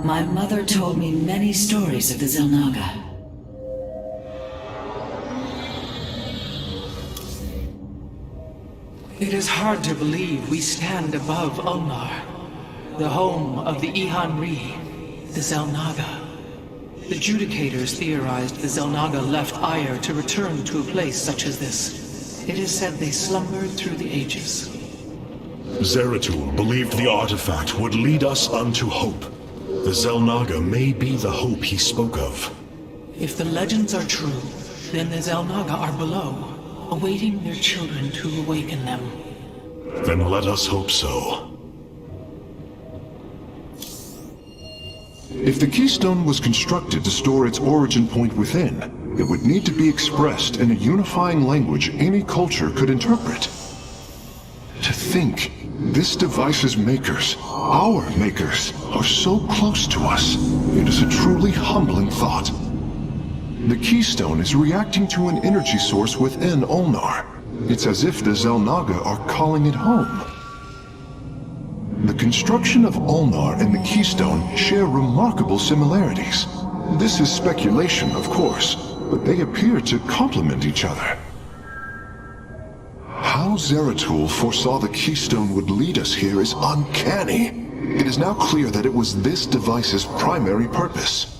My mother told me many stories of the Xel'Naga. It is hard to believe we stand above Ulnar, the home of the Ihan-Ri, the Xel'Naga. The Judicators theorized the Xel'Naga left Aiur to return to a place such as this. It is said they slumbered through the ages. Zeratul believed the artifact would lead us unto hope. The Xel'Naga may be the hope he spoke of. If the legends are true, then the Xel'Naga are below, awaiting their children to awaken them. Then let us hope so. If the Keystone was constructed to store its origin point within, it would need to be expressed in a unifying language any culture could interpret. To think, this device's makers, our makers, are so close to us, it is a truly humbling thought. The Keystone is reacting to an energy source within Ulnar. It's as if the Xel'Naga are calling it home. The construction of Ulnar and the Keystone share remarkable similarities. This is speculation, of course, but they appear to complement each other. How Zeratul foresaw the Keystone would lead us here is uncanny. It is now clear that it was this device's primary purpose.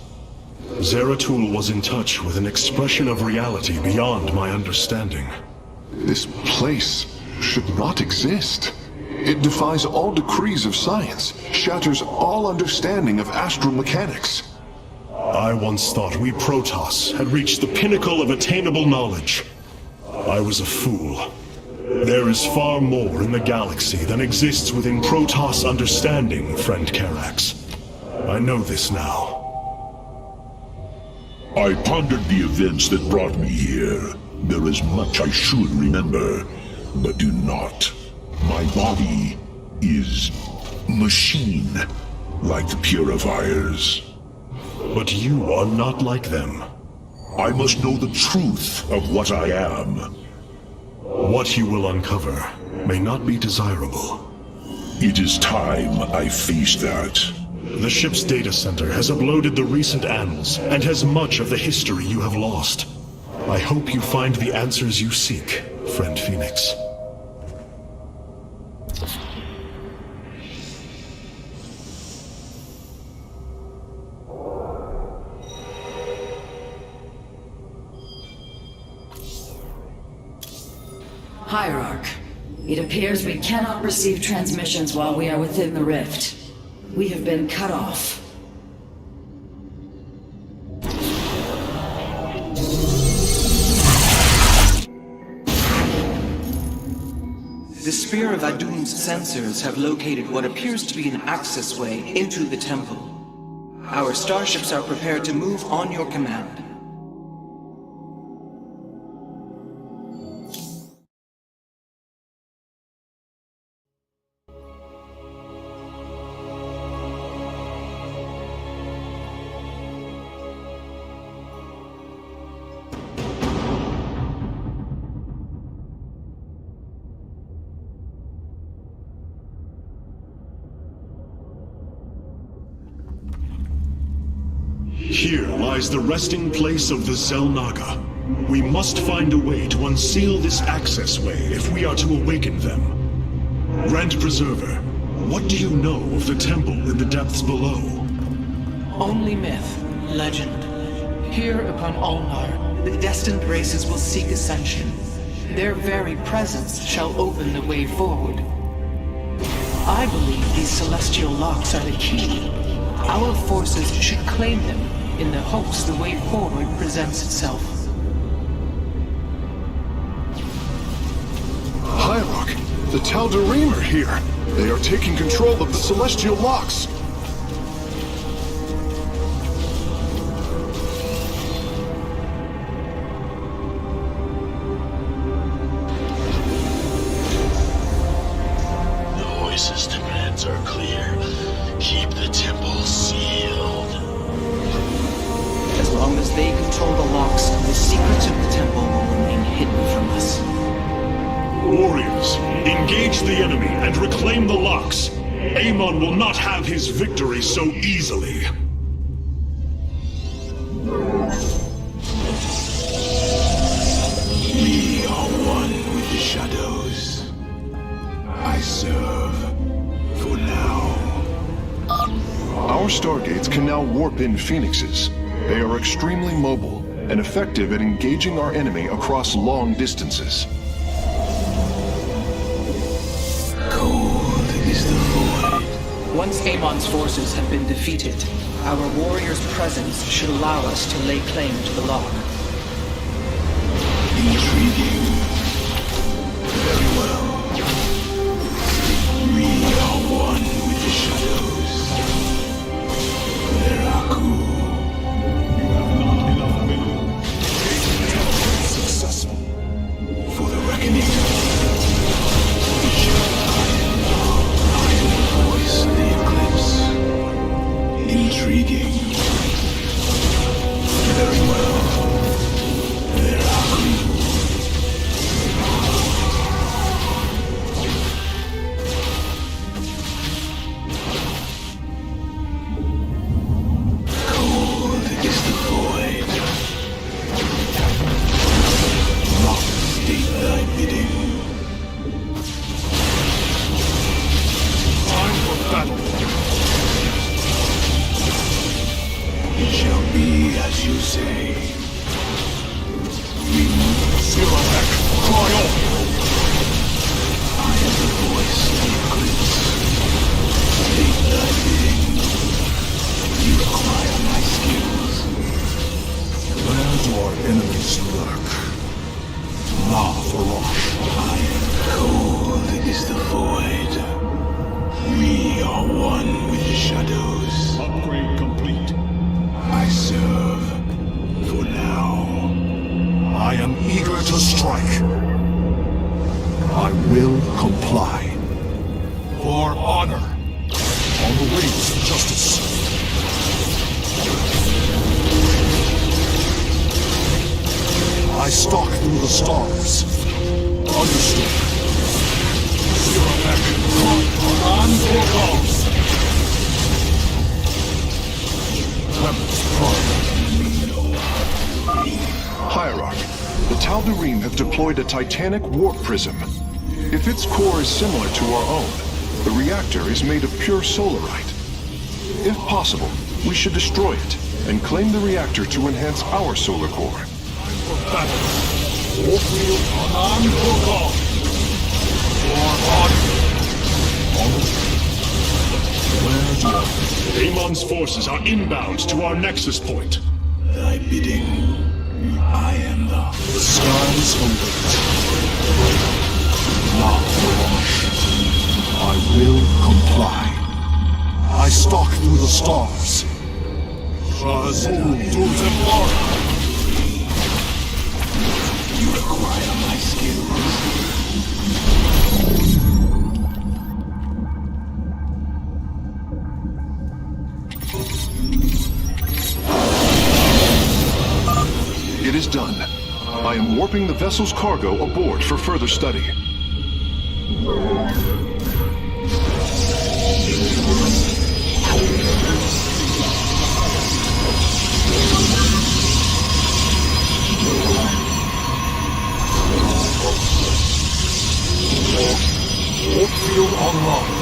Zeratul was in touch with an expression of reality beyond my understanding. This place should not exist. It defies all decrees of science, shatters all understanding of astral mechanics. I once thought we Protoss had reached the pinnacle of attainable knowledge. I was a fool. There is far more in the galaxy than exists within Protoss understanding, friend Karax. I know this now. I pondered the events that brought me here. There is much I should remember, but do not. My body is machine, like the purifiers. But you are not like them. I must know the truth of what I am. What you will uncover may not be desirable. It is time I face that. The ship's data center has uploaded the recent annals and has much of the history you have lost. I hope you find the answers you seek, Friend Phoenix. Hierarch, it appears we cannot receive transmissions while we are within the rift. We have been cut off. The Spear of Adun's sensors have located what appears to be an access way into the temple. Our starships are prepared to move on your command. Here lies the resting place of the Xel'Naga. We must find a way to unseal this access way if we are to awaken them. Grand Preserver, what do you know of the temple in the depths below? Only myth, legend. Here upon Ulnar, the destined races will seek ascension. Their very presence shall open the way forward. I believe these celestial locks are the key. Our forces should claim them in the hopes the way forward presents itself. Hierarch, the Tal'Darim are here. They are taking control of the celestial locks. The Voice's demands are clear. Keep the temple sealed. As long as they control the locks, the secrets of the temple will remain hidden from us. Warriors, engage the enemy and reclaim the locks. Amon will not have his victory so easily. We are one with the shadows. I serve for now. Our stargates can now warp in Phoenixes. They are extremely mobile and effective at engaging our enemy across long distances. Cold is the void. Once Amon's forces have been defeated, our warriors' presence should allow us to lay claim to the lock. Intriguing. Very well. We are one with the shadows. Veraku. You have not enough mineral. Successful. For the reckoning. I am the voice of the eclipse. Intriguing. Very well. Veraku. deployed a titanic warp prism. If its core is similar to our own, the reactor is made of pure solarite. If possible, we should destroy it and claim the reactor to enhance our solar core. Amon's forces are inbound to our nexus point. Thy bidding. I am the skies await. Not I will comply. I stalk through the stars. You require my skills. It is done. I am warping the vessel's cargo aboard for further study. Warp field online.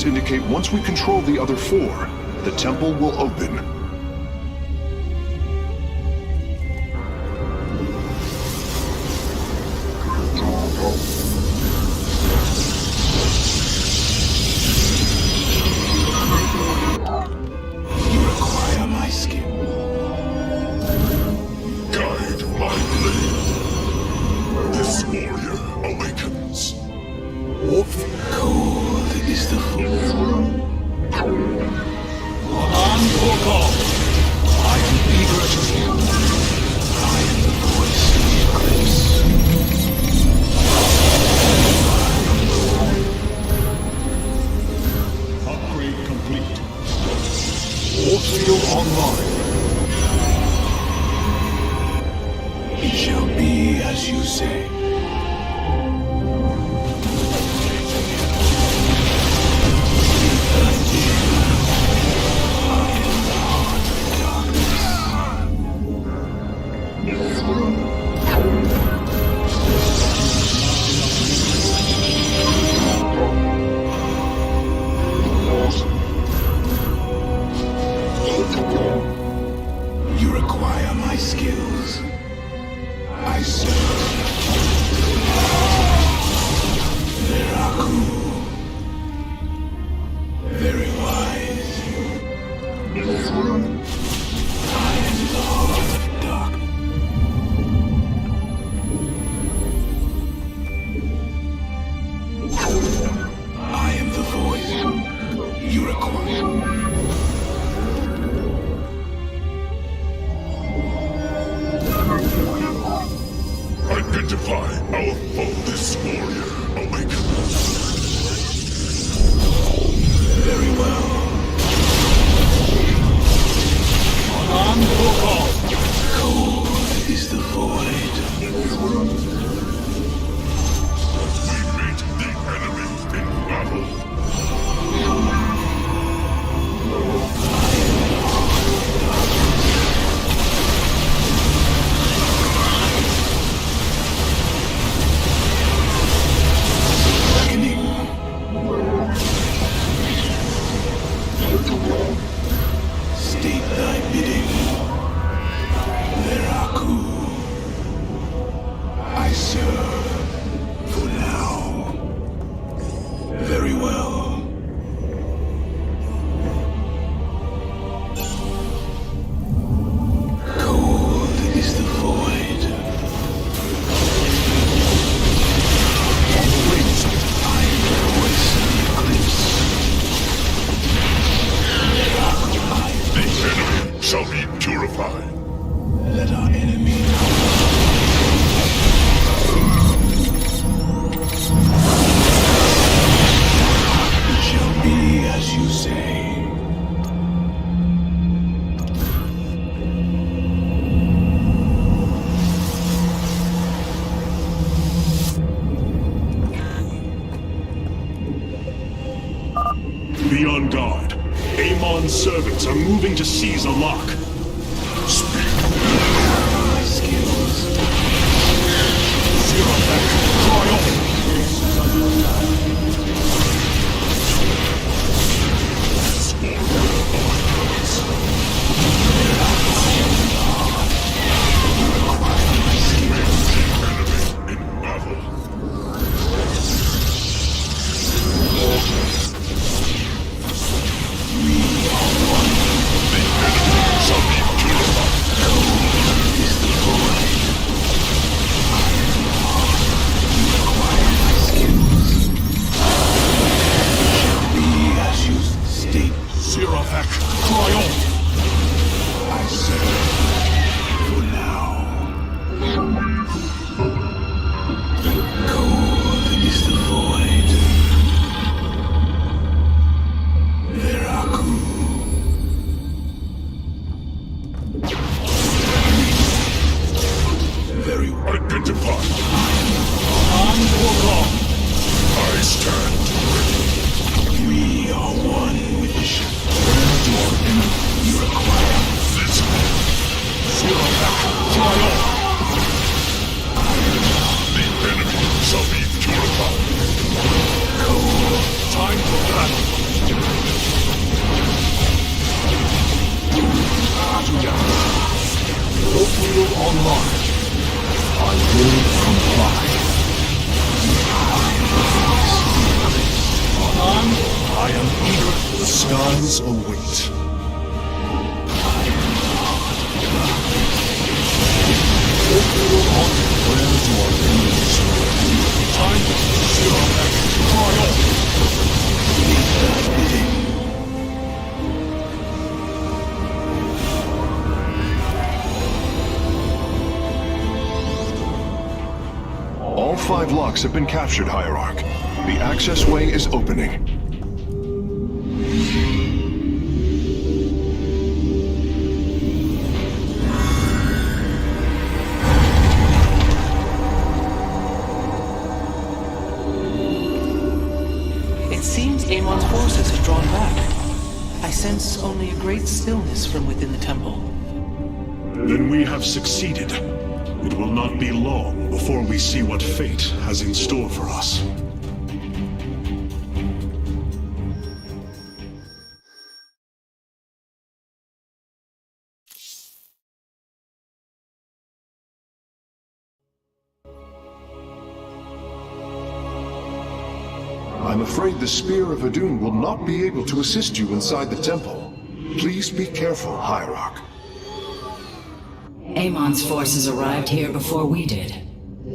Indicate once we control the other four, the temple will open. You require my skill. Guide my blade. This warrior awakens. Warp cold is the fool. I am eager to hear. I am the voice of the eclipse. Upgrade complete. Warp field online. It shall be as you say. You require my skills. I serve. Veraku. Very wise. I am the heart of darkness. I am the voice you require. Identify our foe. This warrior awakens. Very well. Cold is the void. We meet say? Be on guard. Amon's servants are moving to seize a lock. My skills. Zero back. Try off. All 5 locks have been captured, Hierarch. The access way is opening. It seems Amon's forces have drawn back. I sense only a great stillness from within the temple. Then we have succeeded. It will not be long before we see what fate has in store for us. I'm afraid the Spear of Adun will not be able to assist you inside the temple. Please be careful, Hierarch. Amon's forces arrived here before we did.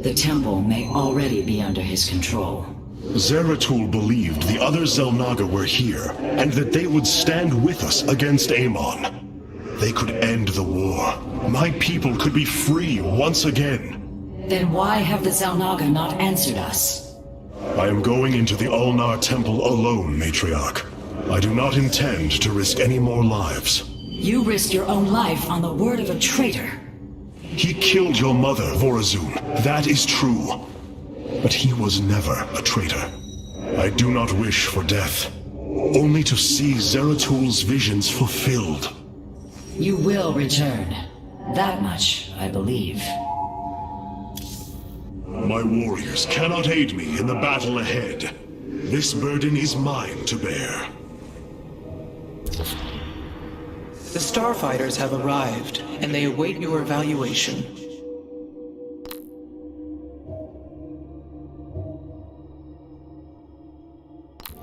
The temple may already be under his control. Zeratul believed the other Xel'Naga were here, and that they would stand with us against Amon. They could end the war. My people could be free once again. Then why have the Xel'Naga not answered us? I am going into the Ulnar Temple alone, Matriarch. I do not intend to risk any more lives. You risked your own life on the word of a traitor. He killed your mother, Vorazun. That is true. But he was never a traitor. I do not wish for death. Only to see Zeratul's visions fulfilled. You will return. That much, I believe. My warriors cannot aid me in the battle ahead. This burden is mine to bear. The Starfighters have arrived, and they await your evaluation.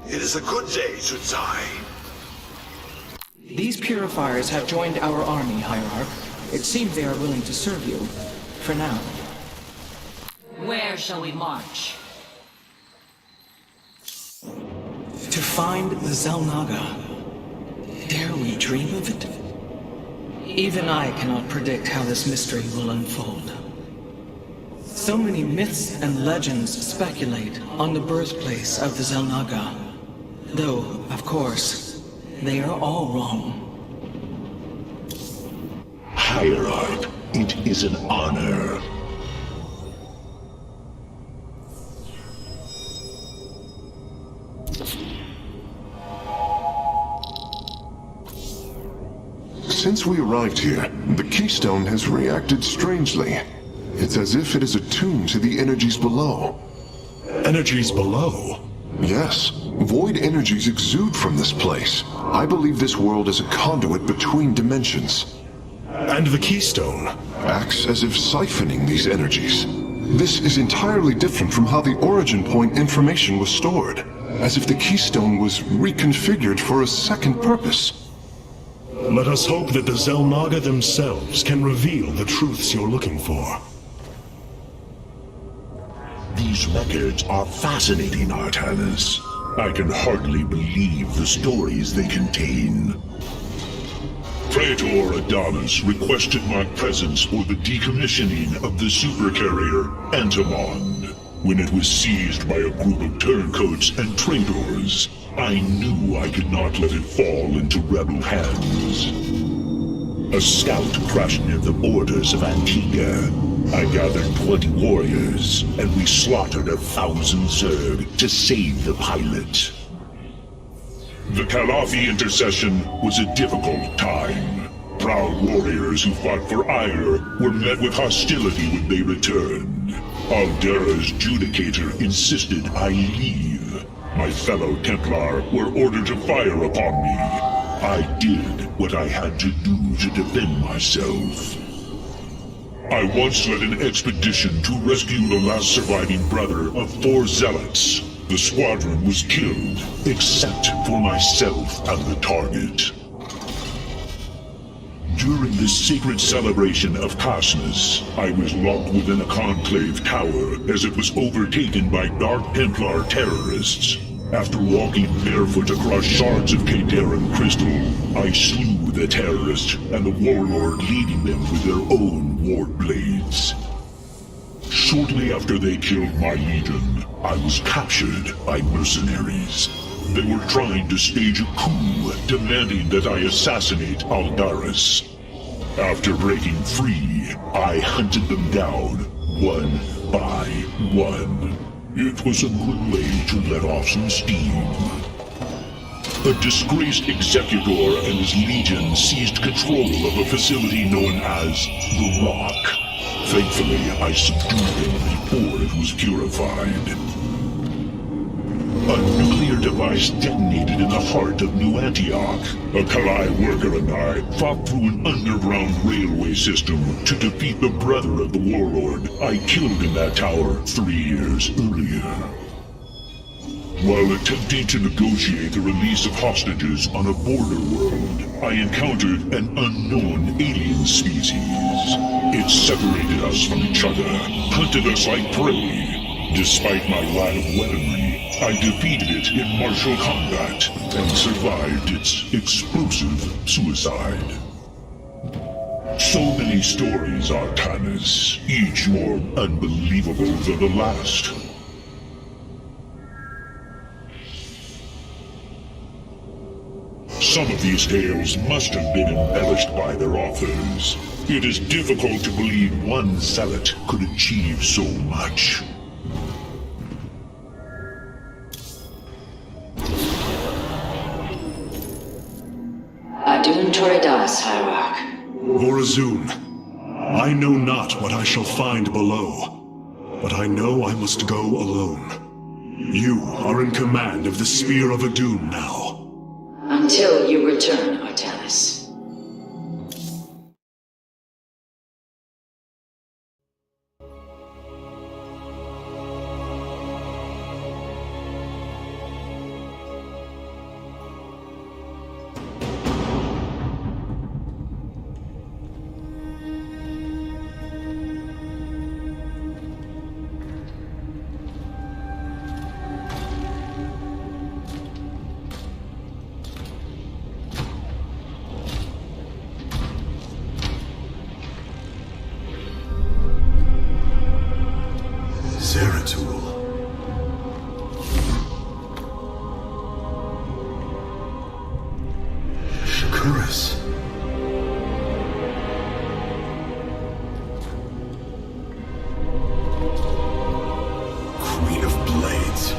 It is a good day to die. These purifiers have joined our army, Hierarch. It seems they are willing to serve you. For now. Where shall we march? To find the Xel'Naga. Dare we dream of it? Even I cannot predict how this mystery will unfold. So many myths and legends speculate on the birthplace of the Xel'Naga. Though, of course, They are all wrong. Hierarch, it is an honor. Since we arrived here, the Keystone has reacted strangely. It's as if it is attuned to the energies below. Energies below? Yes. Void energies exude from this place. I believe this world is a conduit between dimensions. And the Keystone? Acts as if siphoning these energies. This is entirely different from how the origin point information was stored. As if the Keystone was reconfigured for a second purpose. Let us hope that the Xel'Naga themselves can reveal the truths you're looking for. These records are fascinating, Artanis. I can hardly believe the stories they contain. Praetor Adonis requested my presence for the decommissioning of the supercarrier Antimon. When it was seized by a group of turncoats and traitors, I knew I could not let it fall into rebel hands. A scout crashed near the borders of Antigua. I gathered 20 warriors, and we slaughtered 1,000 Zerg to save the pilot. The Calafi intercession was a difficult time. Proud warriors who fought for Ire were met with hostility when they returned. Aldera's Judicator insisted I leave. My fellow Templar were ordered to fire upon me. I did what I had to do to defend myself. I once led an expedition to rescue the last surviving brother of 4 zealots. The squadron was killed, except for myself and the target. During the sacred celebration of Casnus, I was locked within a conclave tower as it was overtaken by Dark Templar terrorists. After walking barefoot across shards of Kateran crystal, I slew the terrorists and the warlord leading them with their own war blades. Shortly after they killed my legion, I was captured by mercenaries. They were trying to stage a coup, demanding that I assassinate Aldaris. After breaking free, I hunted them down, one by one. It was a good way to let off some steam. A disgraced executor and his legion seized control of a facility known as The Rock. Thankfully, I subdued them before it was purified. A nuclear device detonated in the heart of New Antioch. A Kalai worker and I fought through an underground railway system to defeat the brother of the warlord I killed in that tower 3 years earlier. While attempting to negotiate the release of hostages on a border world, I encountered an unknown alien species. It separated us from each other, hunted us like prey. Despite my lack of weaponry, I defeated it in martial combat and survived its explosive suicide. So many stories, Artanis, each more unbelievable than the last. Some of these tales must have been embellished by their authors. It is difficult to believe one zealot could achieve so much. Adun Toridas, Hierarch. Vorazun, I know not what I shall find below, but I know I must go alone. You are in command of the Spear of Adun now. Until you return, Artanis. Eris. Queen of Blades.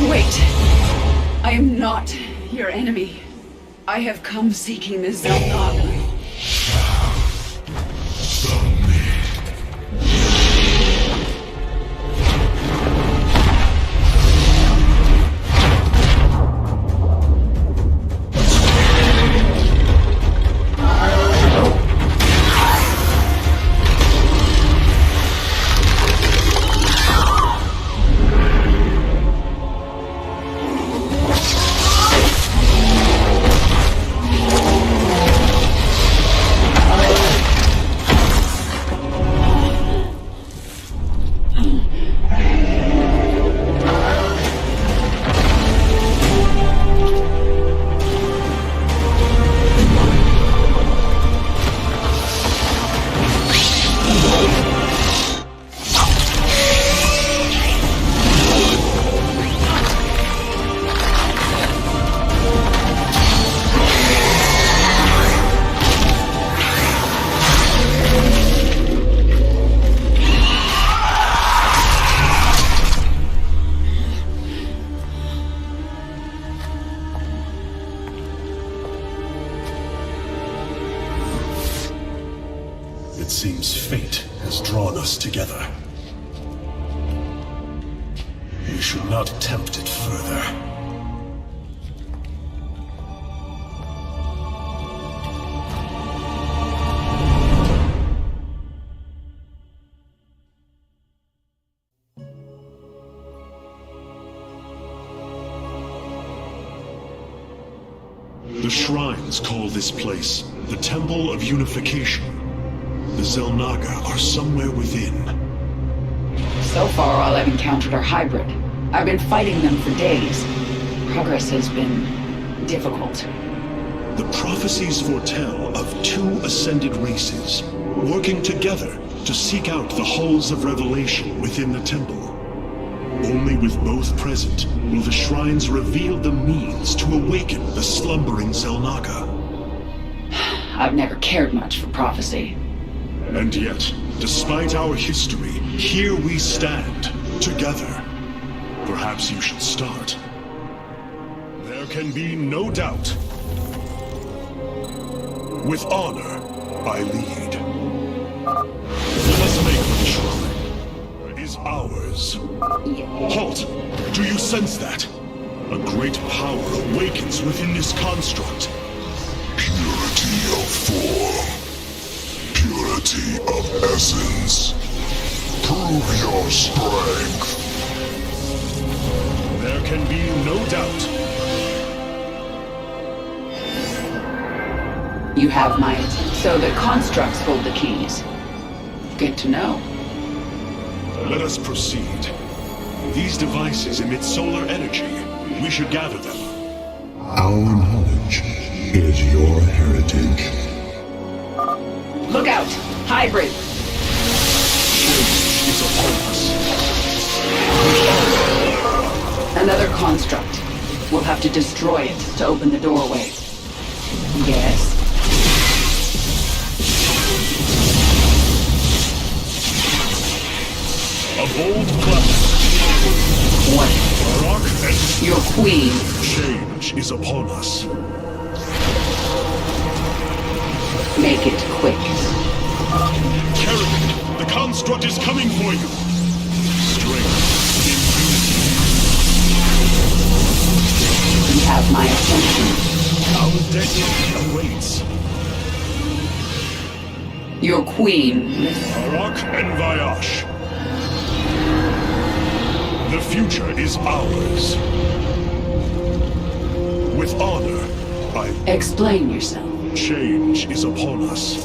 Wait! I am not your enemy. I have come seeking the Zelnaga. It seems fate has drawn us together. We should not tempt it further. The shrines call this place the Temple of Unification. The Zelnaga are somewhere within. So far, all I've encountered are hybrid. I've been fighting them for days. Progress has been difficult. The prophecies foretell of two ascended races, working together to seek out the halls of revelation within the temple. Only with both present will the shrines reveal the means to awaken the slumbering Zelnaga. I've never cared much for prophecy. And yet, despite our history, here we stand, together. Perhaps you should start. There can be no doubt. With honor, I lead. Let us make the shrine. It is ours. Halt! Do you sense that? A great power awakens within this construct. Purity of form. Purity of essence. Prove your strength. There can be no doubt. You have my... So the constructs hold the keys. Good to know. Let us proceed. These devices emit solar energy. We should gather them. Our knowledge is your heritage. Look out! Hybrid! Is upon us. Another construct. We'll have to destroy it to open the doorway. Yes? A bold plan. What? Rock and... Your queen. Change is upon us. Make it quick. Kerrigan, the construct is coming for you. Strength in unity. You have my attention. Our destiny awaits. Your queen. Rock and Vayash. The future is ours. With honor, I... Explain yourself. Change is upon us.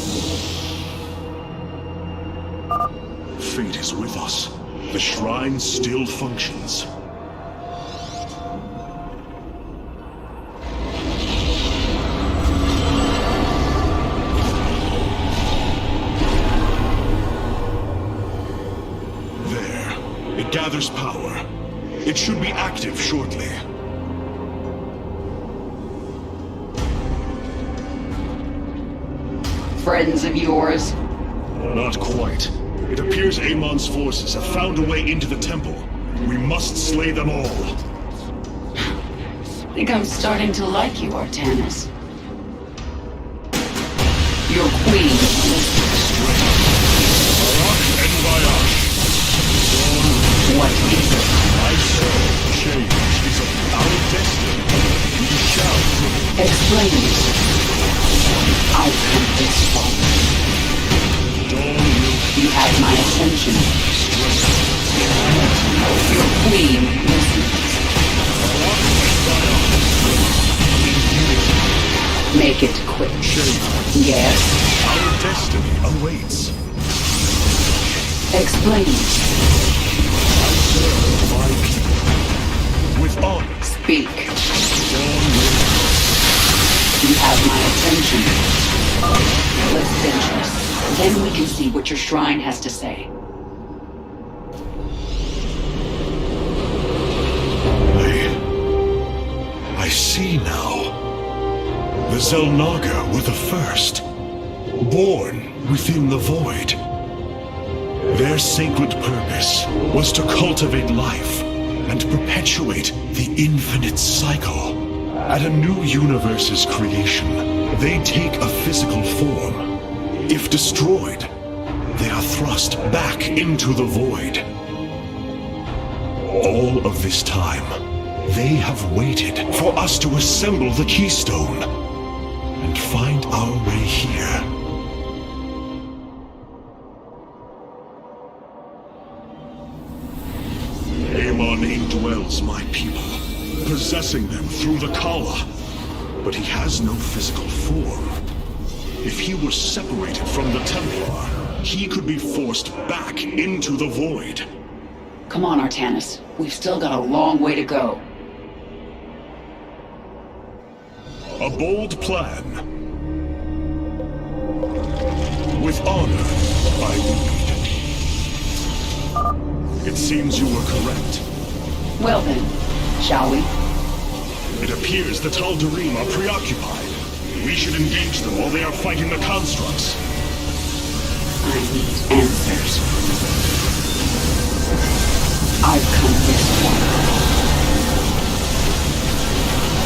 Fate is with us. The shrine still functions. There. It gathers power. It should be active shortly. Friends of yours? Not quite. It appears Amon's forces have found a way into the temple. We must slay them all. I think I'm starting to like you, Artanis. Your queen. What is it? I saw change is our destiny. We shall. Explain it. I've come this far. You have my attention. Your queen listens. Make it quick. Yes? Our destiny awaits. Explain it. I serve my people with honor. Speak. You have my attention. Let's finish this. Then we can see what your shrine has to say. I see now. The Xel'Naga were the first, born within the void. Their sacred purpose was to cultivate life and perpetuate the infinite cycle. At a new universe's creation, they take a physical form. If destroyed, they are thrust back into the void. All of this time, they have waited for us to assemble the keystone and find our way here. Amon indwells my people, possessing them through the Kala, but he has no physical form. If he were separated from the Templar, he could be forced back into the void. Come on, Artanis. We've still got a long way to go. A bold plan. With honor, I lead. It seems you were correct. Well then, shall we? It appears the Tal'Darim are preoccupied. We should engage them while they are fighting the constructs. I need answers. I've come this far.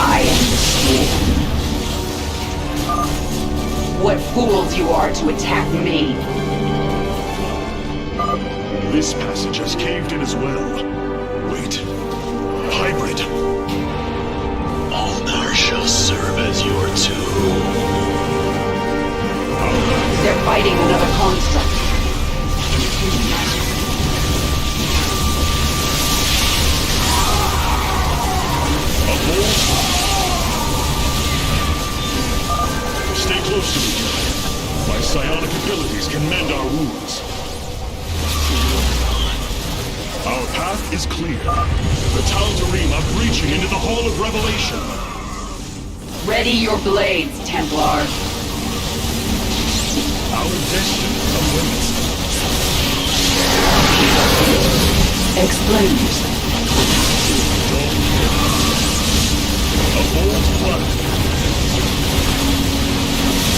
I am sworn. What fools you are to attack me! This passage has caved in as well. Wait. Hybrid. Ulnar shall serve as your tomb. They're fighting another construct. Stay close to me, Gilead. My psionic abilities can mend our wounds. Our path is clear. The Tal'Darim are breaching into the Hall of Revelation. Ready your blades, Templar. Our destiny awaits. Explain. A bold plan.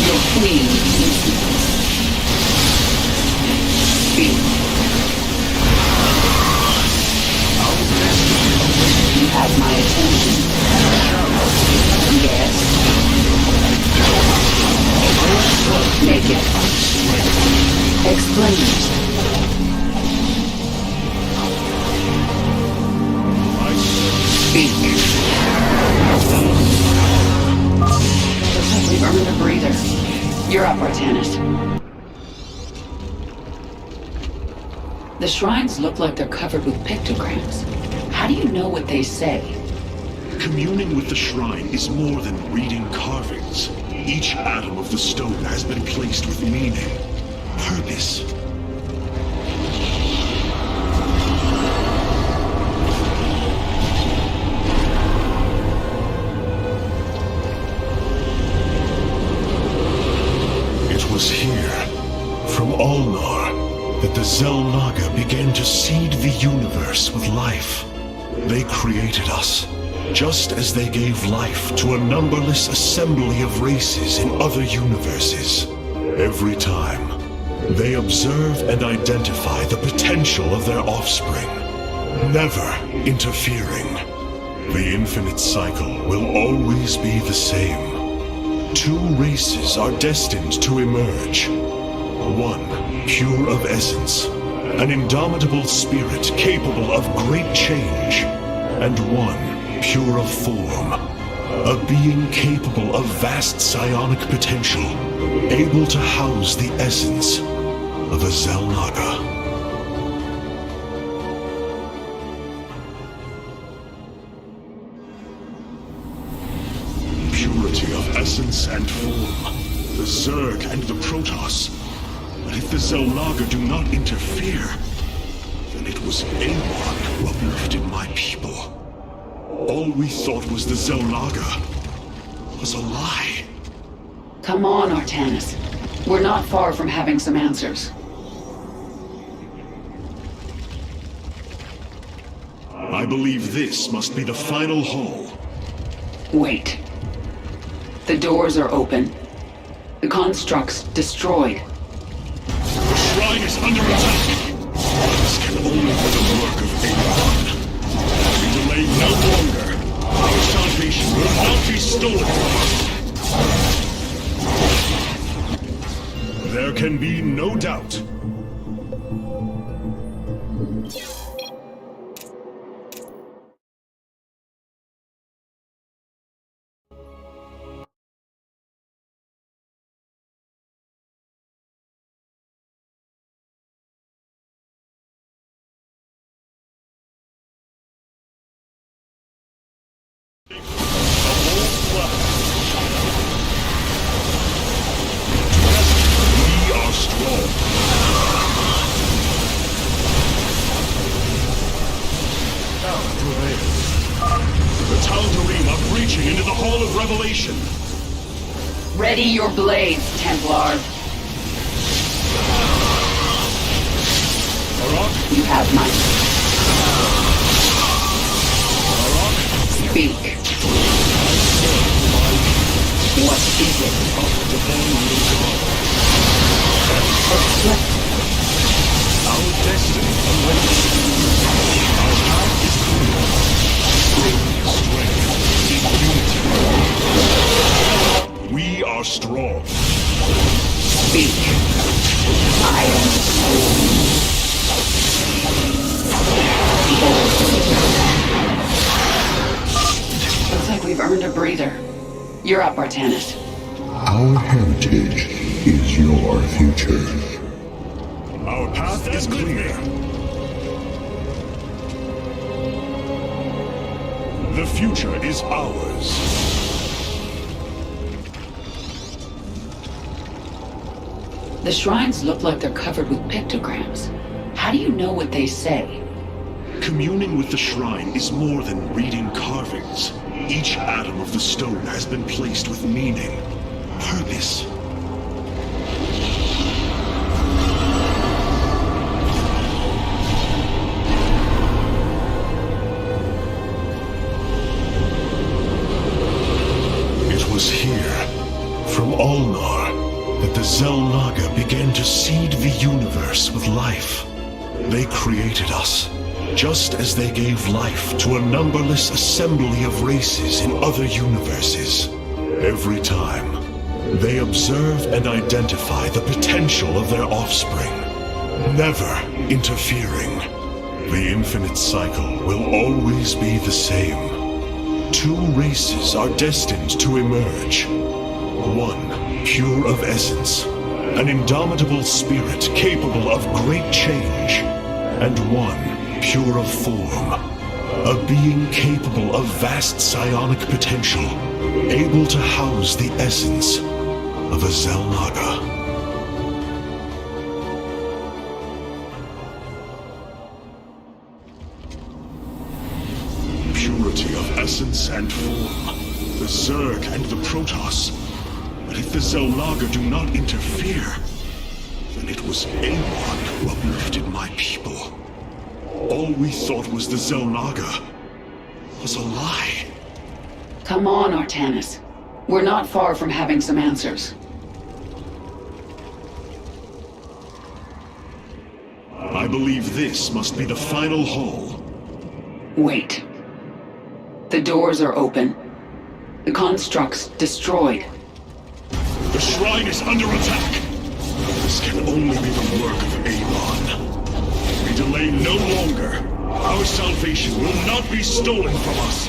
Your queen listens. Speak. You have my attention. Yes. Make it. Explain. Speak. Looks like we've earned a breather. You're up, Artanis. The shrines look like they're covered with pictograms. How do you know what they say? Communing with the shrine is more than reading carvings. Each atom of the stone has been placed with meaning, purpose. Xel'Naga began to seed the universe with life. They created us, just as they gave life to a numberless assembly of races in other universes. Every time, they observe and identify the potential of their offspring, never interfering. The infinite cycle will always be the same. Two races are destined to emerge. One, pure of essence, an indomitable spirit capable of great change, and one, pure of form, a being capable of vast psionic potential, able to house the essence of a Xel'Naga. Purity of essence and form, the Zerg and the Protoss. But if the Xel'Naga do not interfere, then it was Amon who uplifted my people. All we thought was the Xel'Naga was a lie. Come on, Artanis. We're not far from having some answers. I believe this must be the final hall. Wait. The doors are open. The construct's destroyed. The shrine is under attack. This can only be the work of Amon. We delay no longer. Our salvation will not be stolen from us. There can be no doubt. Ready your blades, Templar. You have mine. Speak. What is it? Our destiny awaits. Our path is clear. Strength in unity. We are strong. Speak. I am Looks like we've earned a breather. You're up, Artanis. Our heritage is your future. Our path is clear. The future is ours. The shrines look like they're covered with pictograms. How do you know what they say? Communing with the shrine is more than reading carvings. Each atom of the stone has been placed with meaning, purpose. It was here, from Ulnar, that the Xel'Naga began to seed the universe with life. They created us, just as they gave life to a numberless assembly of races in other universes. Every time, they observe and identify the potential of their offspring, never interfering. The infinite cycle will always be the same. Two races are destined to emerge. One, pure of essence, an indomitable spirit capable of great change, and one, pure of form, a being capable of vast psionic potential, able to house the essence of a Xel'Naga. Purity of essence and form, the Zerg and the Protoss. But if the Xel'Naga do not interfere, then it was Amon who uplifted my people. All we thought was the Xel'Naga was a lie. Come on, Artanis. We're not far from having some answers. I believe this must be the final hall. Wait. The doors are open. The construct's destroyed. The shrine is under attack. This can only be the work of Amon. We delay no longer. Our salvation will not be stolen from us.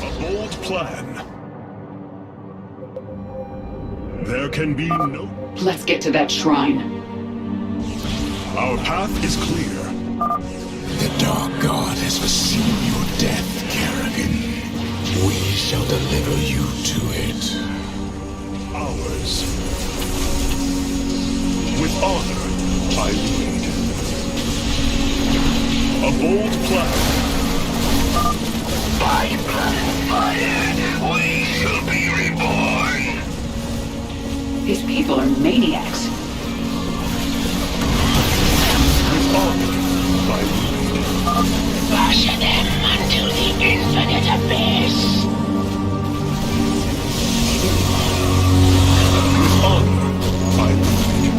A bold plan. There can be no... Let's get to that shrine. Our path is clear. The Dark God has foreseen your death, Kerrigan. We shall deliver you to it. Ours. With honor, I lead. A bold plan. By blood and fire, we shall be reborn. These people are maniacs. With honor, I lead. Push them unto the infinite abyss. With honor, I lead.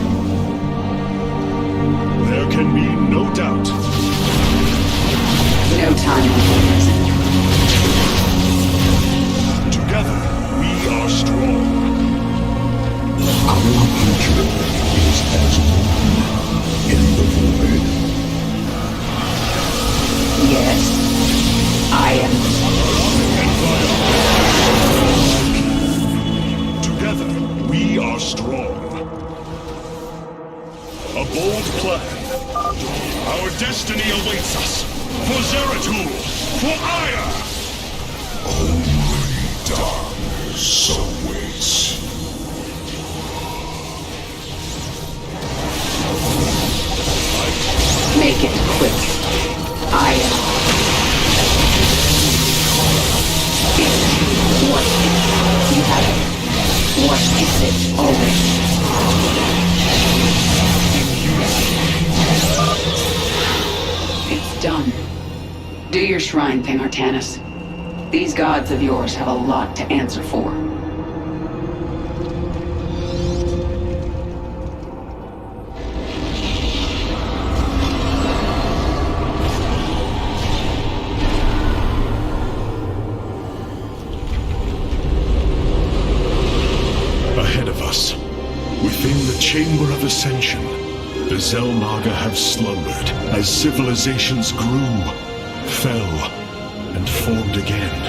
There can be no doubt. No time for reason. Together, we are strong. Our future is as one in the void. Yes, I am. Together, we are strong. A bold plan. Our destiny awaits us. For Zeratul! For Aya! Only darkness awaits. Make it quick. Aya. What is it? You have it. What is it already? It's done. Do your shrine thing, Artanis. These gods of yours have a lot to answer for. Ahead of us, within the Chamber of Ascension, the Xel'Naga have slumbered as civilizations grew, fell, and formed again.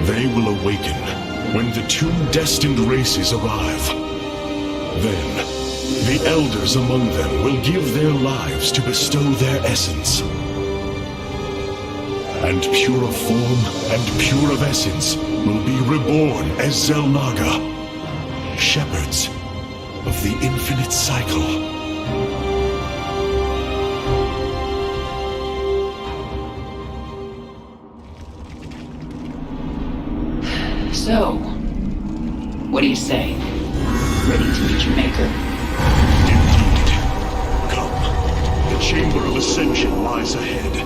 They will awaken when the two destined races arrive. Then, the elders among them will give their lives to bestow their essence. And pure of form and pure of essence will be reborn as Xel'Naga, shepherds of the infinite cycle. So, what do you say? Ready to meet your maker? Indeed. Come. The Chamber of Ascension lies ahead,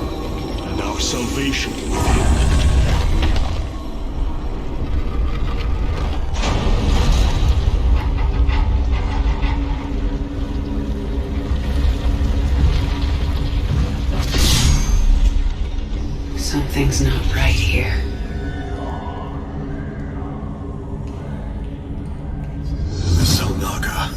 and our salvation within. Something's not right here. Xel'Naga.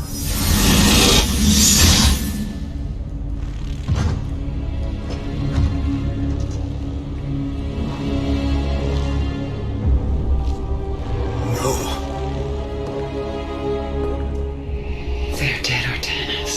No. They're dead, Artanis.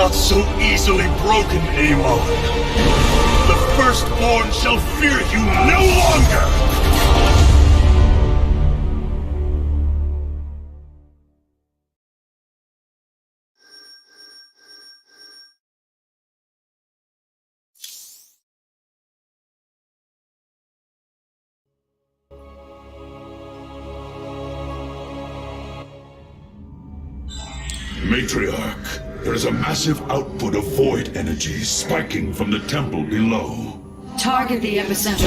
not so easily broken, Amon. The Firstborn shall fear you no longer! Matriarch, there is a massive output of void energy spiking from the temple below. Target the epicenter.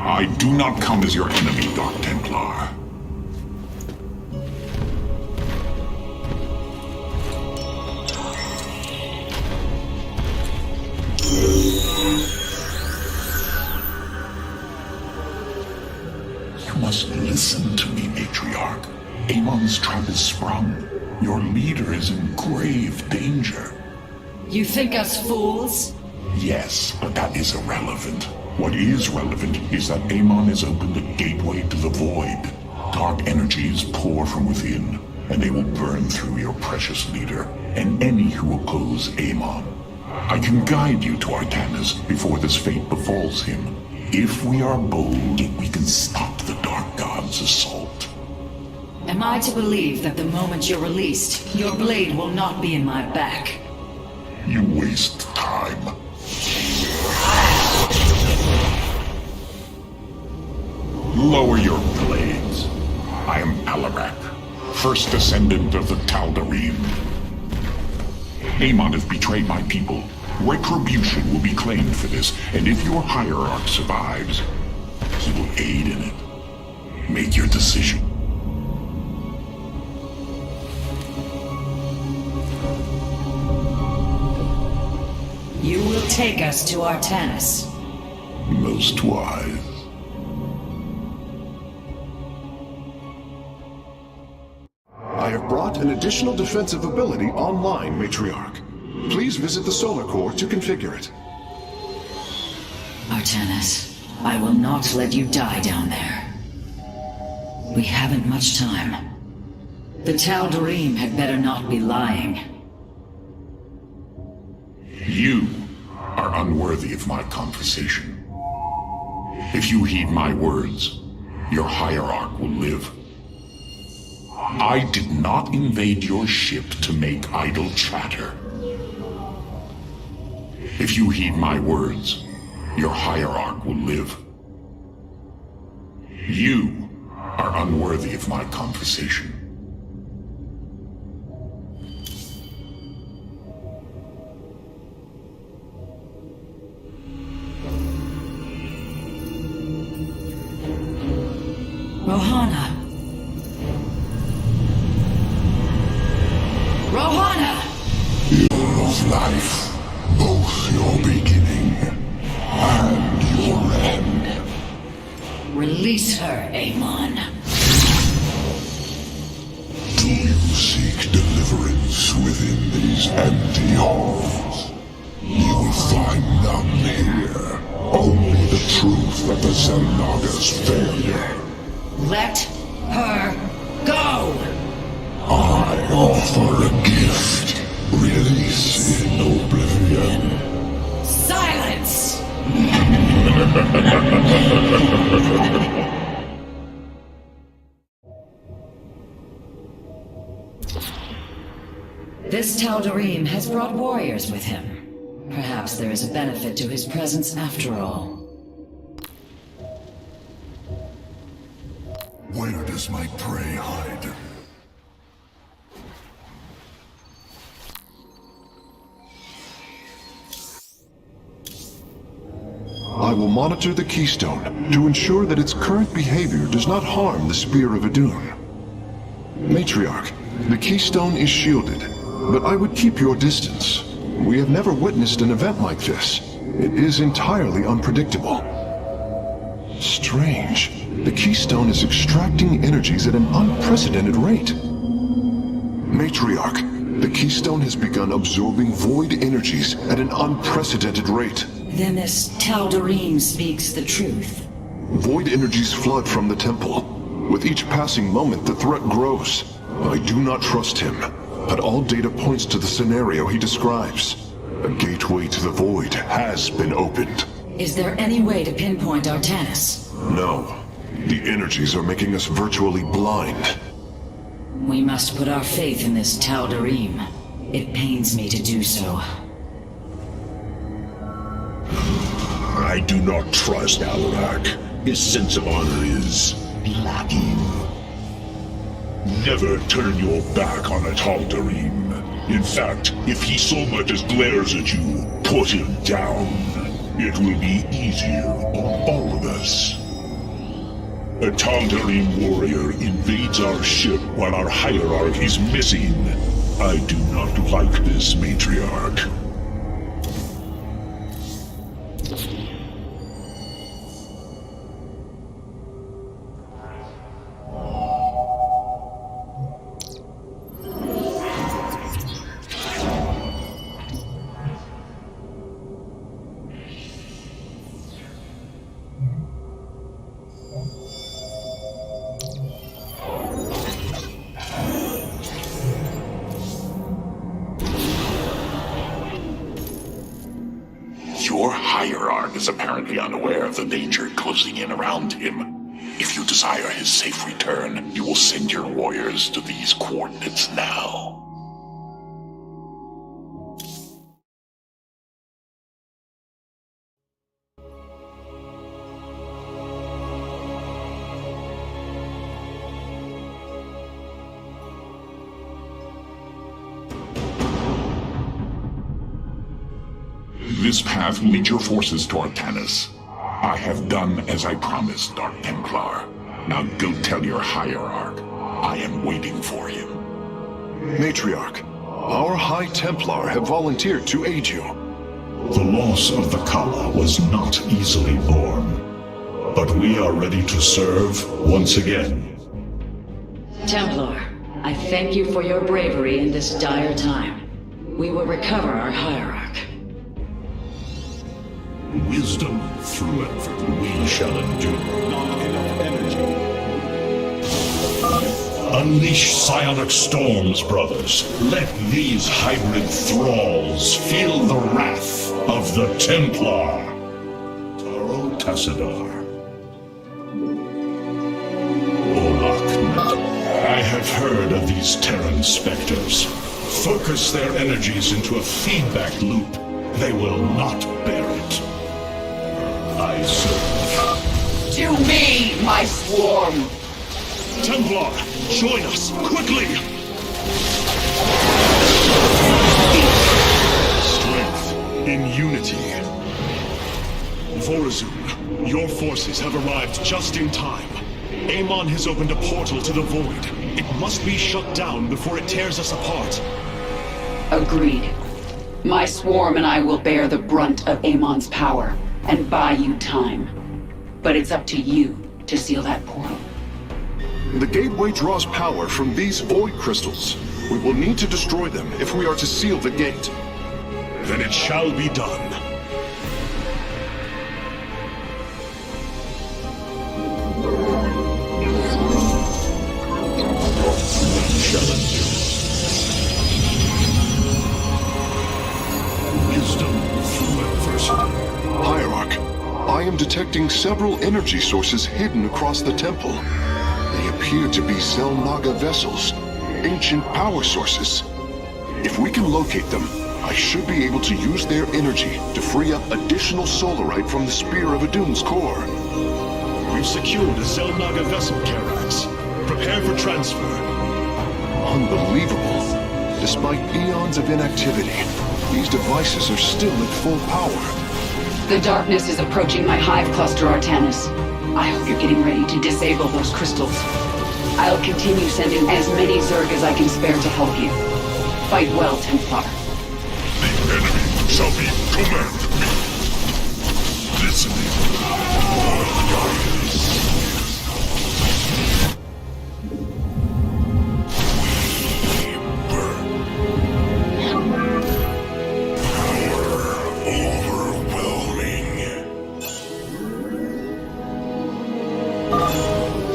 I do not come as your enemy, Dark Templar. You must listen to me, Matriarch. Amon's trap is sprung. Your leader is in grave danger. You think us fools? Yes, but that is irrelevant. What is relevant is that Amon has opened a gateway to the void. Dark energies pour from within, and they will burn through your precious leader, and any who oppose Amon. I can guide you to Artanis before this fate befalls him. If we are bold, we can stop the Dark God's assault. Am I to believe that the moment you're released, your blade will not be in my back? You waste time. Lower your blades. I am Alarak, first descendant of the Tal'Darim. Amon has betrayed my people. Retribution will be claimed for this, and if your hierarch survives, he will aid in it. Make your decision. You will take us to Artanis. Most wise. I have brought an additional defensive ability online, Matriarch. Please visit the Solar Core to configure it. Artanis, I will not let you die down there. We haven't much time. The Tal'Darim had better not be lying. You are unworthy of my conversation. If you heed my words, your hierarch will live. I did not invade your ship to make idle chatter. If you heed my words, your hierarch will live. You are unworthy of my conversation. Rohana! Rohana! Of life, both your beginning and your end. Release her, Amon. Do you seek deliverance within these empty halls? You will find none here. Only the truth of the Xel'Naga's failure. Let her go! I offer a gift. Release in oblivion. Silence! This Tal'Darim has brought warriors with him. Perhaps there is a benefit to his presence after all. Where does my prey hide? I will monitor the Keystone to ensure that its current behavior does not harm the Spear of Adun. Matriarch, the Keystone is shielded, but I would keep your distance. We have never witnessed an event like this. It is entirely unpredictable. Strange. The Keystone is extracting energies at an unprecedented rate. Matriarch, the Keystone has begun absorbing void energies at an unprecedented rate. Then this Tal'Darim speaks the truth. Void energies flood from the temple. With each passing moment, the threat grows. I do not trust him, but all data points to the scenario he describes. A gateway to the void has been opened. Is there any way to pinpoint Artanis? No. The energies are making us virtually blind. We must put our faith in this Tal'Darim. It pains me to do so. I do not trust Alarak. His sense of honor is lacking. Never turn your back on a Tal'Darim. In fact, if he so much as glares at you, put him down. It will be easier on all of us. A Tal'Darim warrior invades our ship while our hierarch is missing. I do not like this, Matriarch. Your hierarch is apparently unaware of the danger closing in around him. If you desire his safe return, you will send your warriors to these coordinates now. This path will lead your forces to Artanis. I have done as I promised, Dark Templar. Now go tell your hierarch. I am waiting for him. Matriarch, our High Templar have volunteered to aid you. The loss of the Kala was not easily borne, but we are ready to serve once again. Templar, I thank you for your bravery in this dire time. We will recover our hierarch. Wisdom through effort we shall endure. Not enough energy. Unleash psionic storms, brothers. Let these hybrid thralls feel the wrath of the Templar. Taro Tassadar. Olakna. I have heard of these Terran specters. Focus their energies into a feedback loop. They will not bear it. I serve. To me, my swarm! Templar, join us, quickly! Strength in unity. Vorazun, your forces have arrived just in time. Amon has opened a portal to the void. It must be shut down before it tears us apart. Agreed. My swarm and I will bear the brunt of Amon's power and buy you time. But it's up to you to seal that portal. The gateway draws power from these void crystals. We will need to destroy them if we are to seal the gate. Then it shall be done. We shall endure. Wisdom through adversity. Hierarch, I am detecting several energy sources hidden across the temple. They appear to be Xel'Naga vessels, ancient power sources. If we can locate them, I should be able to use their energy to free up additional solarite from the Spear of Adun's core. We've secured a Xel'Naga vessel, Karax. Prepare for transfer. Unbelievable. Despite eons of inactivity, these devices are still at full power. The darkness is approaching my hive cluster, Artanis. I hope you're getting ready to disable those crystals. I'll continue sending as many Zerg as I can spare to help you. Fight well, Templar. The enemy shall be command me. Listening. Guidance.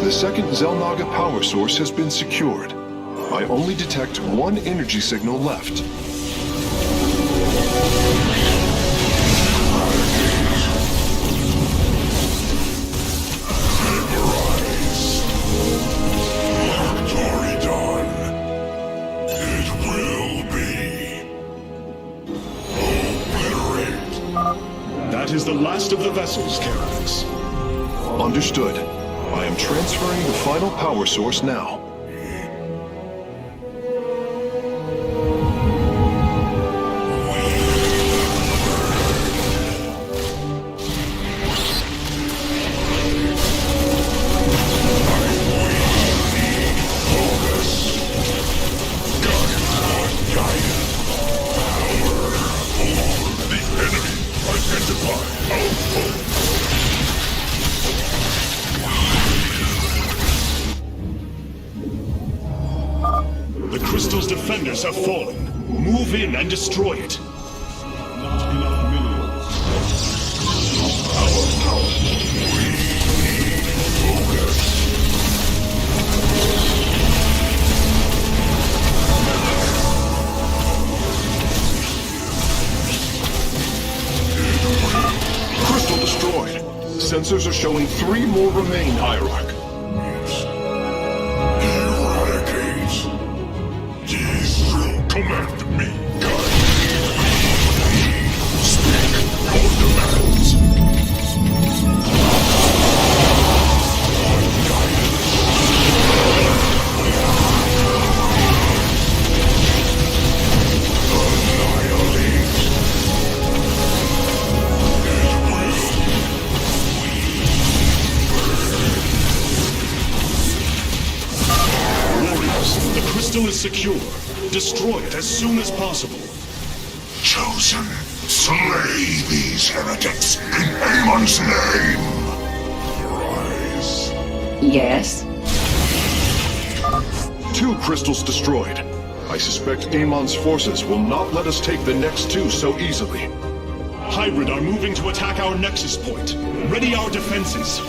The second Zelnaga power source has been secured. I only detect one energy signal left. That is the last of the vessels, Karax. Understood. I am transferring the final power source now. The crystal's defenders have fallen. Move in and destroy it. Not enough minerals. Our power. We need focus. Crystal destroyed. Sensors are showing 3 more remain, Hierarch. Command me, guide me. Speak your demands. Annihilate. Warriors, the crystal is secure. Destroy it as soon as possible. Chosen, slay these heretics in Amon's name. Rise. Yes? 2 crystals destroyed. I suspect Amon's forces will not let us take the next 2 so easily. Hybrid are moving to attack our nexus point. Ready our defenses.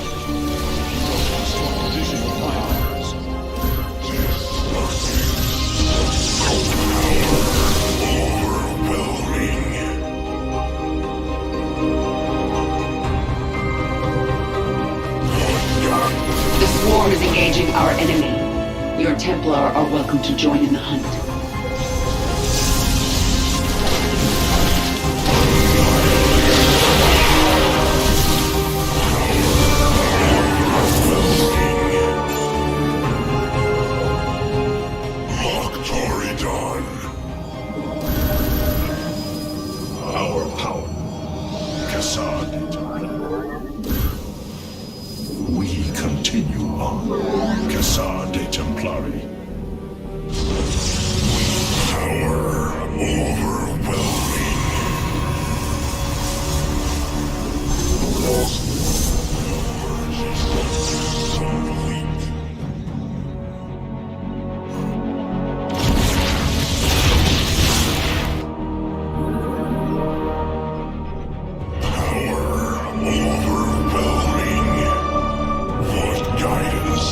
The swarm is engaging our enemy. Your Templar are welcome to join in the hunt. Our power. Cassad. We continue on. Cassad de Templari. Power overwhelming. What guidance?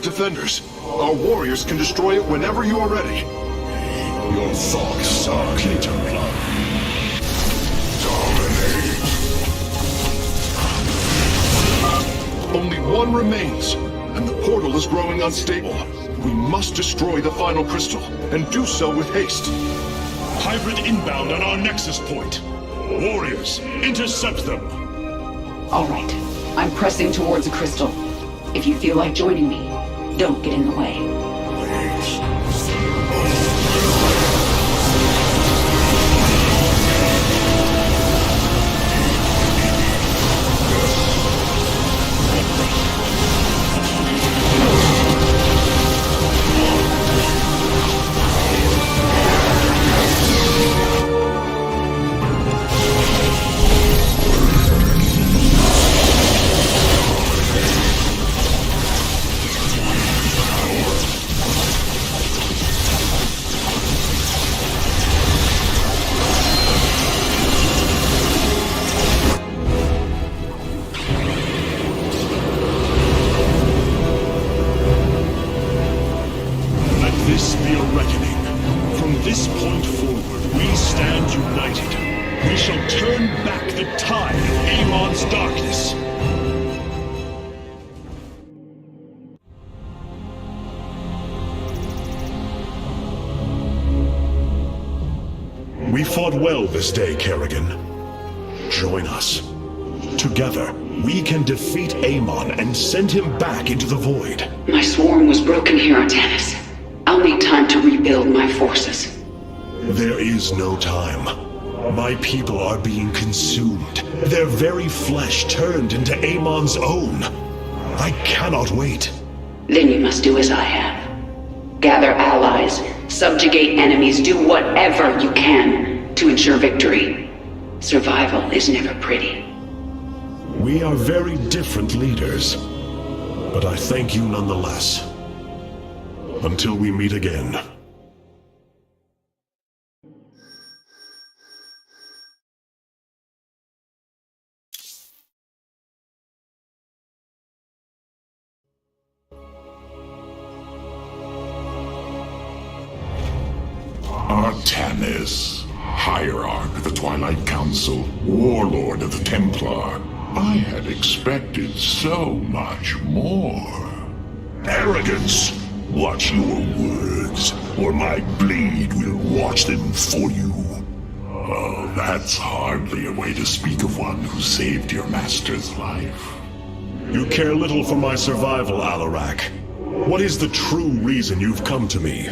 defenders. Our warriors can destroy it whenever you are ready. Your thoughts are clear. Dominate. Only one remains, and the portal is growing unstable. We must destroy the final crystal, and do so with haste. Hybrid inbound on our nexus point. Warriors, intercept them. All right. I'm pressing towards a crystal. If you feel like joining me, don't get in the way. This be a reckoning. From this point forward, we stand united. We shall turn back the tide of Amon's darkness. We fought well this day, Kerrigan. Join us. Together, we can defeat Amon and send him back into the void. My swarm was broken here, Artanis. I'll need time to rebuild my forces. There is no time. My people are being consumed. Their very flesh turned into Amon's own. I cannot wait. Then you must do as I have. Gather allies, subjugate enemies, do whatever you can to ensure victory. Survival is never pretty. We are very different leaders, but I thank you nonetheless. Until we meet again. Artanis, Hierarch of the Twilight Council, Warlord of the Templar. I had expected so much more. Arrogance! Watch your words, or my blade will watch them for you. Oh, that's hardly a way to speak of one who saved your master's life. You care little for my survival, Alarak. What is the true reason you've come to me?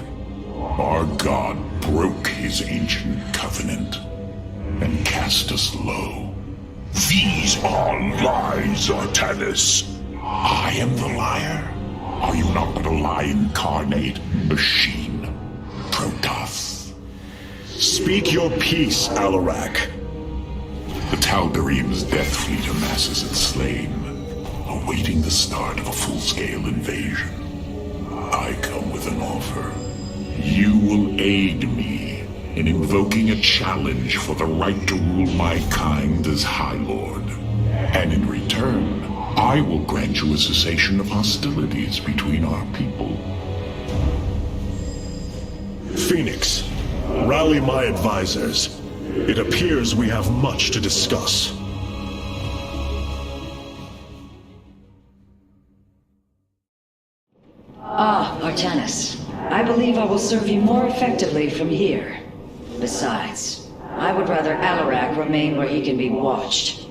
Our god broke his ancient covenant and cast us low. These are lies, Artanis. I am the liar? Are you not but a lie incarnate, machine, Protoss? Speak your peace, Alarak. The Tal'Darim's death fleet amasses its slain, awaiting the start of a full-scale invasion. I come with an offer. You will aid me in invoking a challenge for the right to rule my kind as High Lord. And in return, I will grant you a cessation of hostilities between our people. Phoenix, rally my advisors. It appears we have much to discuss. Ah, Artanis. I believe I will serve you more effectively from here. Besides, I would rather Alarak remain where he can be watched.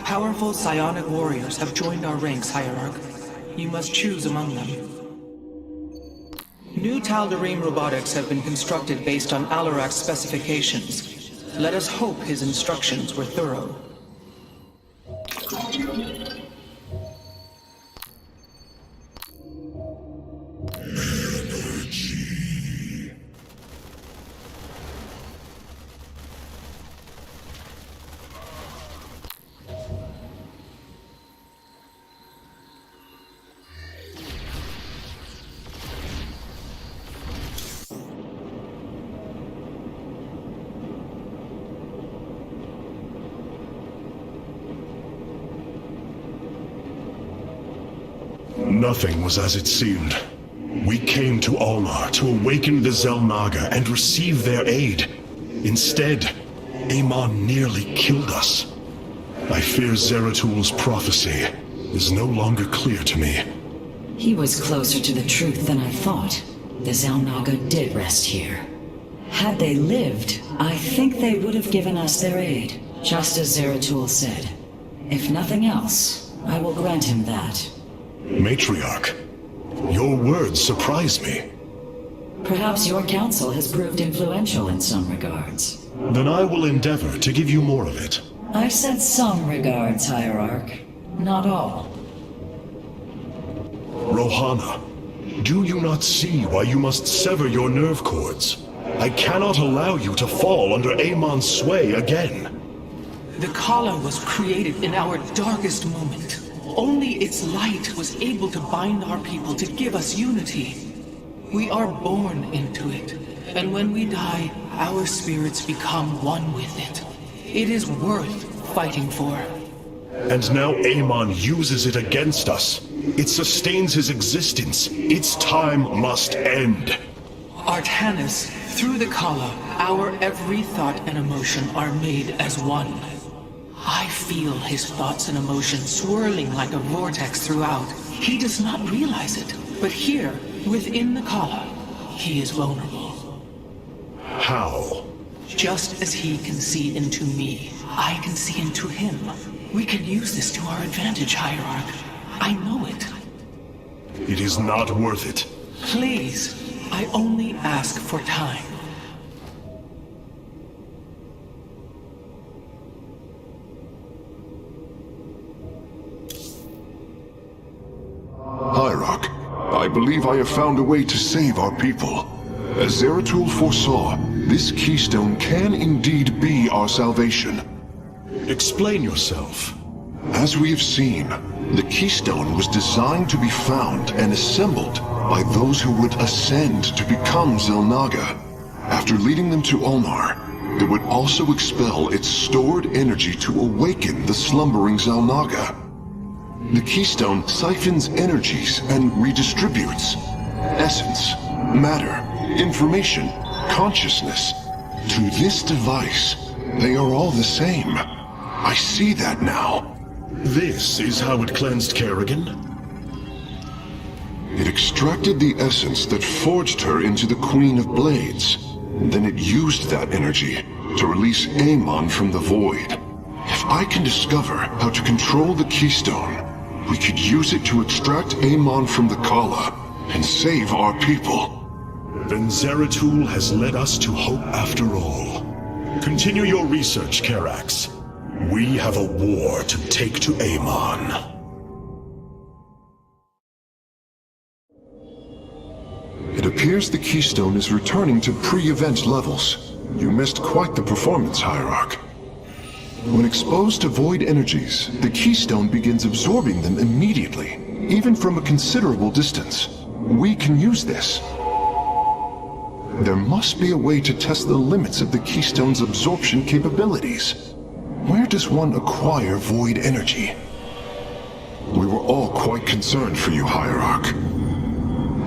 Powerful psionic warriors have joined our ranks, Hierarch. You must choose among them. New Tal'Darim robotics have been constructed based on Alarak's specifications. Let us hope his instructions were thorough. Nothing was as it seemed. We came to Ulnar to awaken the Xel'Naga and receive their aid. Instead, Amon nearly killed us. I fear Zeratul prophecy is no longer clear to me. He was closer to the truth than I thought. The Xel'Naga did rest here. Had they lived, I think they would have given us their aid, just as Zeratul said. If nothing else, I will grant him that. Matriarch, your words surprise me. Perhaps your counsel has proved influential in some regards. Then I will endeavor to give you more of it. I said some regards, Hierarch. Not all. Rohana, do you not see why you must sever your nerve cords? I cannot allow you to fall under Amon's sway again. The Kala was created in our darkest moment. Only its light was able to bind our people to give us unity. We are born into it, and when we die, our spirits become one with it. It is worth fighting for. And now Amon uses it against us. It sustains his existence. Its time must end. Artanis, through the Kala, our every thought and emotion are made as one. I feel his thoughts and emotions swirling like a vortex throughout. He does not realize it, but here, within the Kala, he is vulnerable. How? Just as he can see into me, I can see into him. We can use this to our advantage, Hierarch. I know it. It is not worth it. Please, I only ask for time. Hierarch, I believe I have found a way to save our people. As Zeratul foresaw, this keystone can indeed be our salvation. Explain yourself. As we have seen, the keystone was designed to be found and assembled by those who would ascend to become Xel'Naga. After leading them to Ulnar, it would also expel its stored energy to awaken the slumbering Xel'Naga. The keystone siphons energies and redistributes essence, matter, information, consciousness. To this device, they are all the same. I see that now. This is how it cleansed Kerrigan? It extracted the essence that forged her into the Queen of Blades. Then it used that energy to release Amon from the void. If I can discover how to control the keystone, we could use it to extract Amon from the Kala and save our people. Then Zeratul has led us to hope after all. Continue your research, Karax. We have a war to take to Amon. It appears the keystone is returning to pre-event levels. You missed quite the performance, Hierarch. When exposed to void energies, the keystone begins absorbing them immediately, even from a considerable distance. We can use this. There must be a way to test the limits of the keystone's absorption capabilities. Where does one acquire void energy? We were all quite concerned for you, Hierarch.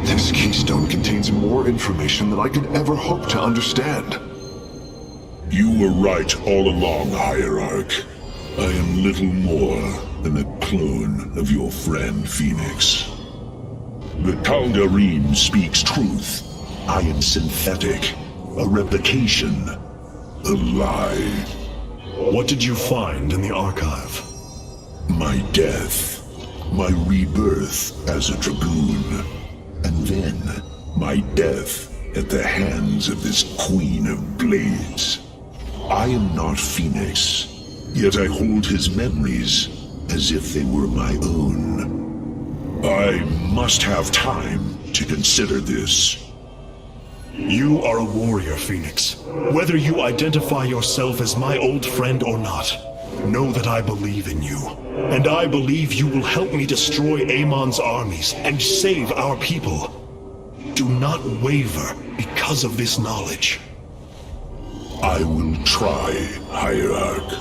This keystone contains more information than I could ever hope to understand. You were right all along, Hierarch. I am little more than a clone of your friend Phoenix. The Tal'Darim speaks truth. I am synthetic, a replication, a lie. What did you find in the archive? My death, my rebirth as a Dragoon, and then my death at the hands of this Queen of Blades. I am not Phoenix, yet I hold his memories as if they were my own. I must have time to consider this. You are a warrior, Phoenix. Whether you identify yourself as my old friend or not, know that I believe in you. And I believe you will help me destroy Amon's armies and save our people. Do not waver because of this knowledge. I will try, Hierarch.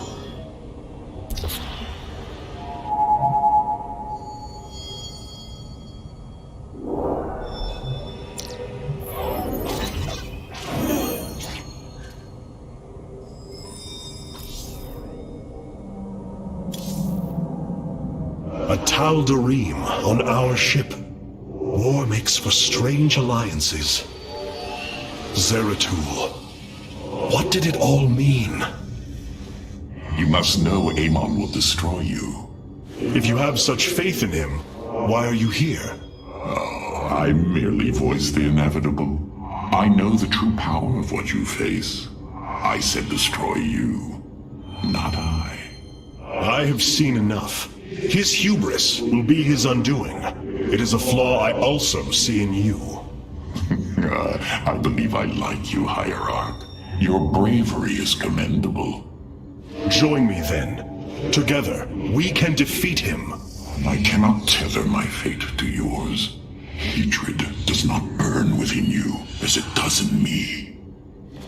A Tal'Darim on our ship. War makes for strange alliances. Zeratul. What did it all mean? You must know Amon will destroy you. If you have such faith in him, why are you here? Oh, I merely voice the inevitable. I know the true power of what you face. I said destroy you, not I. I have seen enough. His hubris will be his undoing. It is a flaw I also see in you. I believe I like you, Hierarch. Your bravery is commendable. Join me then. Together, we can defeat him. I cannot tether my fate to yours. Hatred does not burn within you as it does in me.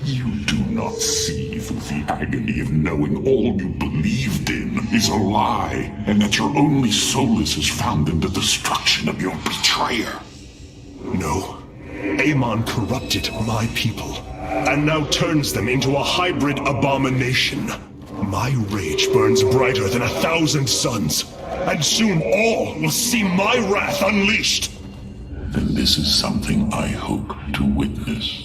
You do not see through the agony of knowing all you believed in is a lie, and that your only solace is found in the destruction of your betrayer. No. Amon corrupted my people, and now turns them into a hybrid abomination. My rage burns brighter than 1,000 suns, and soon all will see my wrath unleashed. Then this is something I hope to witness.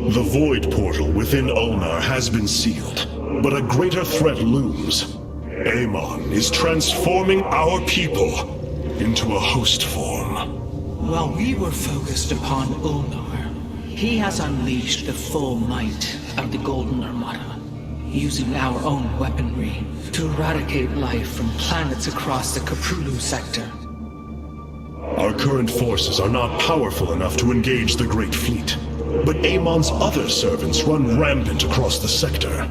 The Void Portal within Ulnar has been sealed, but a greater threat looms. Amon is transforming our people into a host form. While we were focused upon Ulnar, he has unleashed the full might of the Golden Armada, using our own weaponry to eradicate life from planets across the Kaprulu sector. Our current forces are not powerful enough to engage the Great Fleet, but Amon's other servants run rampant across the sector.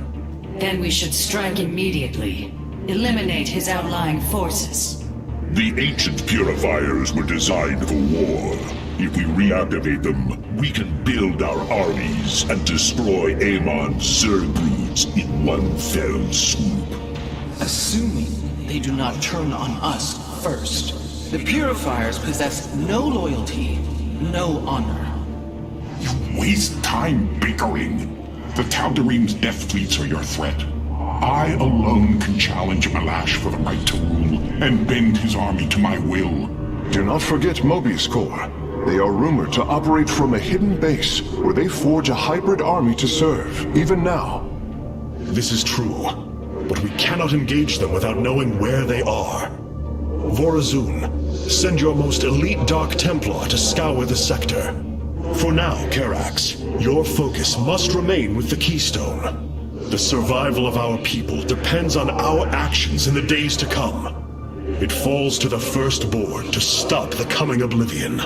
Then we should strike immediately. Eliminate his outlying forces. The ancient purifiers were designed for war. If we reactivate them, we can build our armies and destroy Amon's Zerg broods in one fell swoop. Assuming they do not turn on us first. The purifiers possess no loyalty, no honor. You waste time bickering. The Tal'Darim's death fleets are your threat. I alone can challenge Malash for the right to rule and bend his army to my will. Do not forget Mobius Corps. They are rumored to operate from a hidden base where they forge a hybrid army to serve, even now. This is true, but we cannot engage them without knowing where they are. Vorazun, send your most elite Dark Templar to scour the sector. For now, Karax, your focus must remain with the Keystone. The survival of our people depends on our actions in the days to come. It falls to the Firstborn to stop the coming oblivion.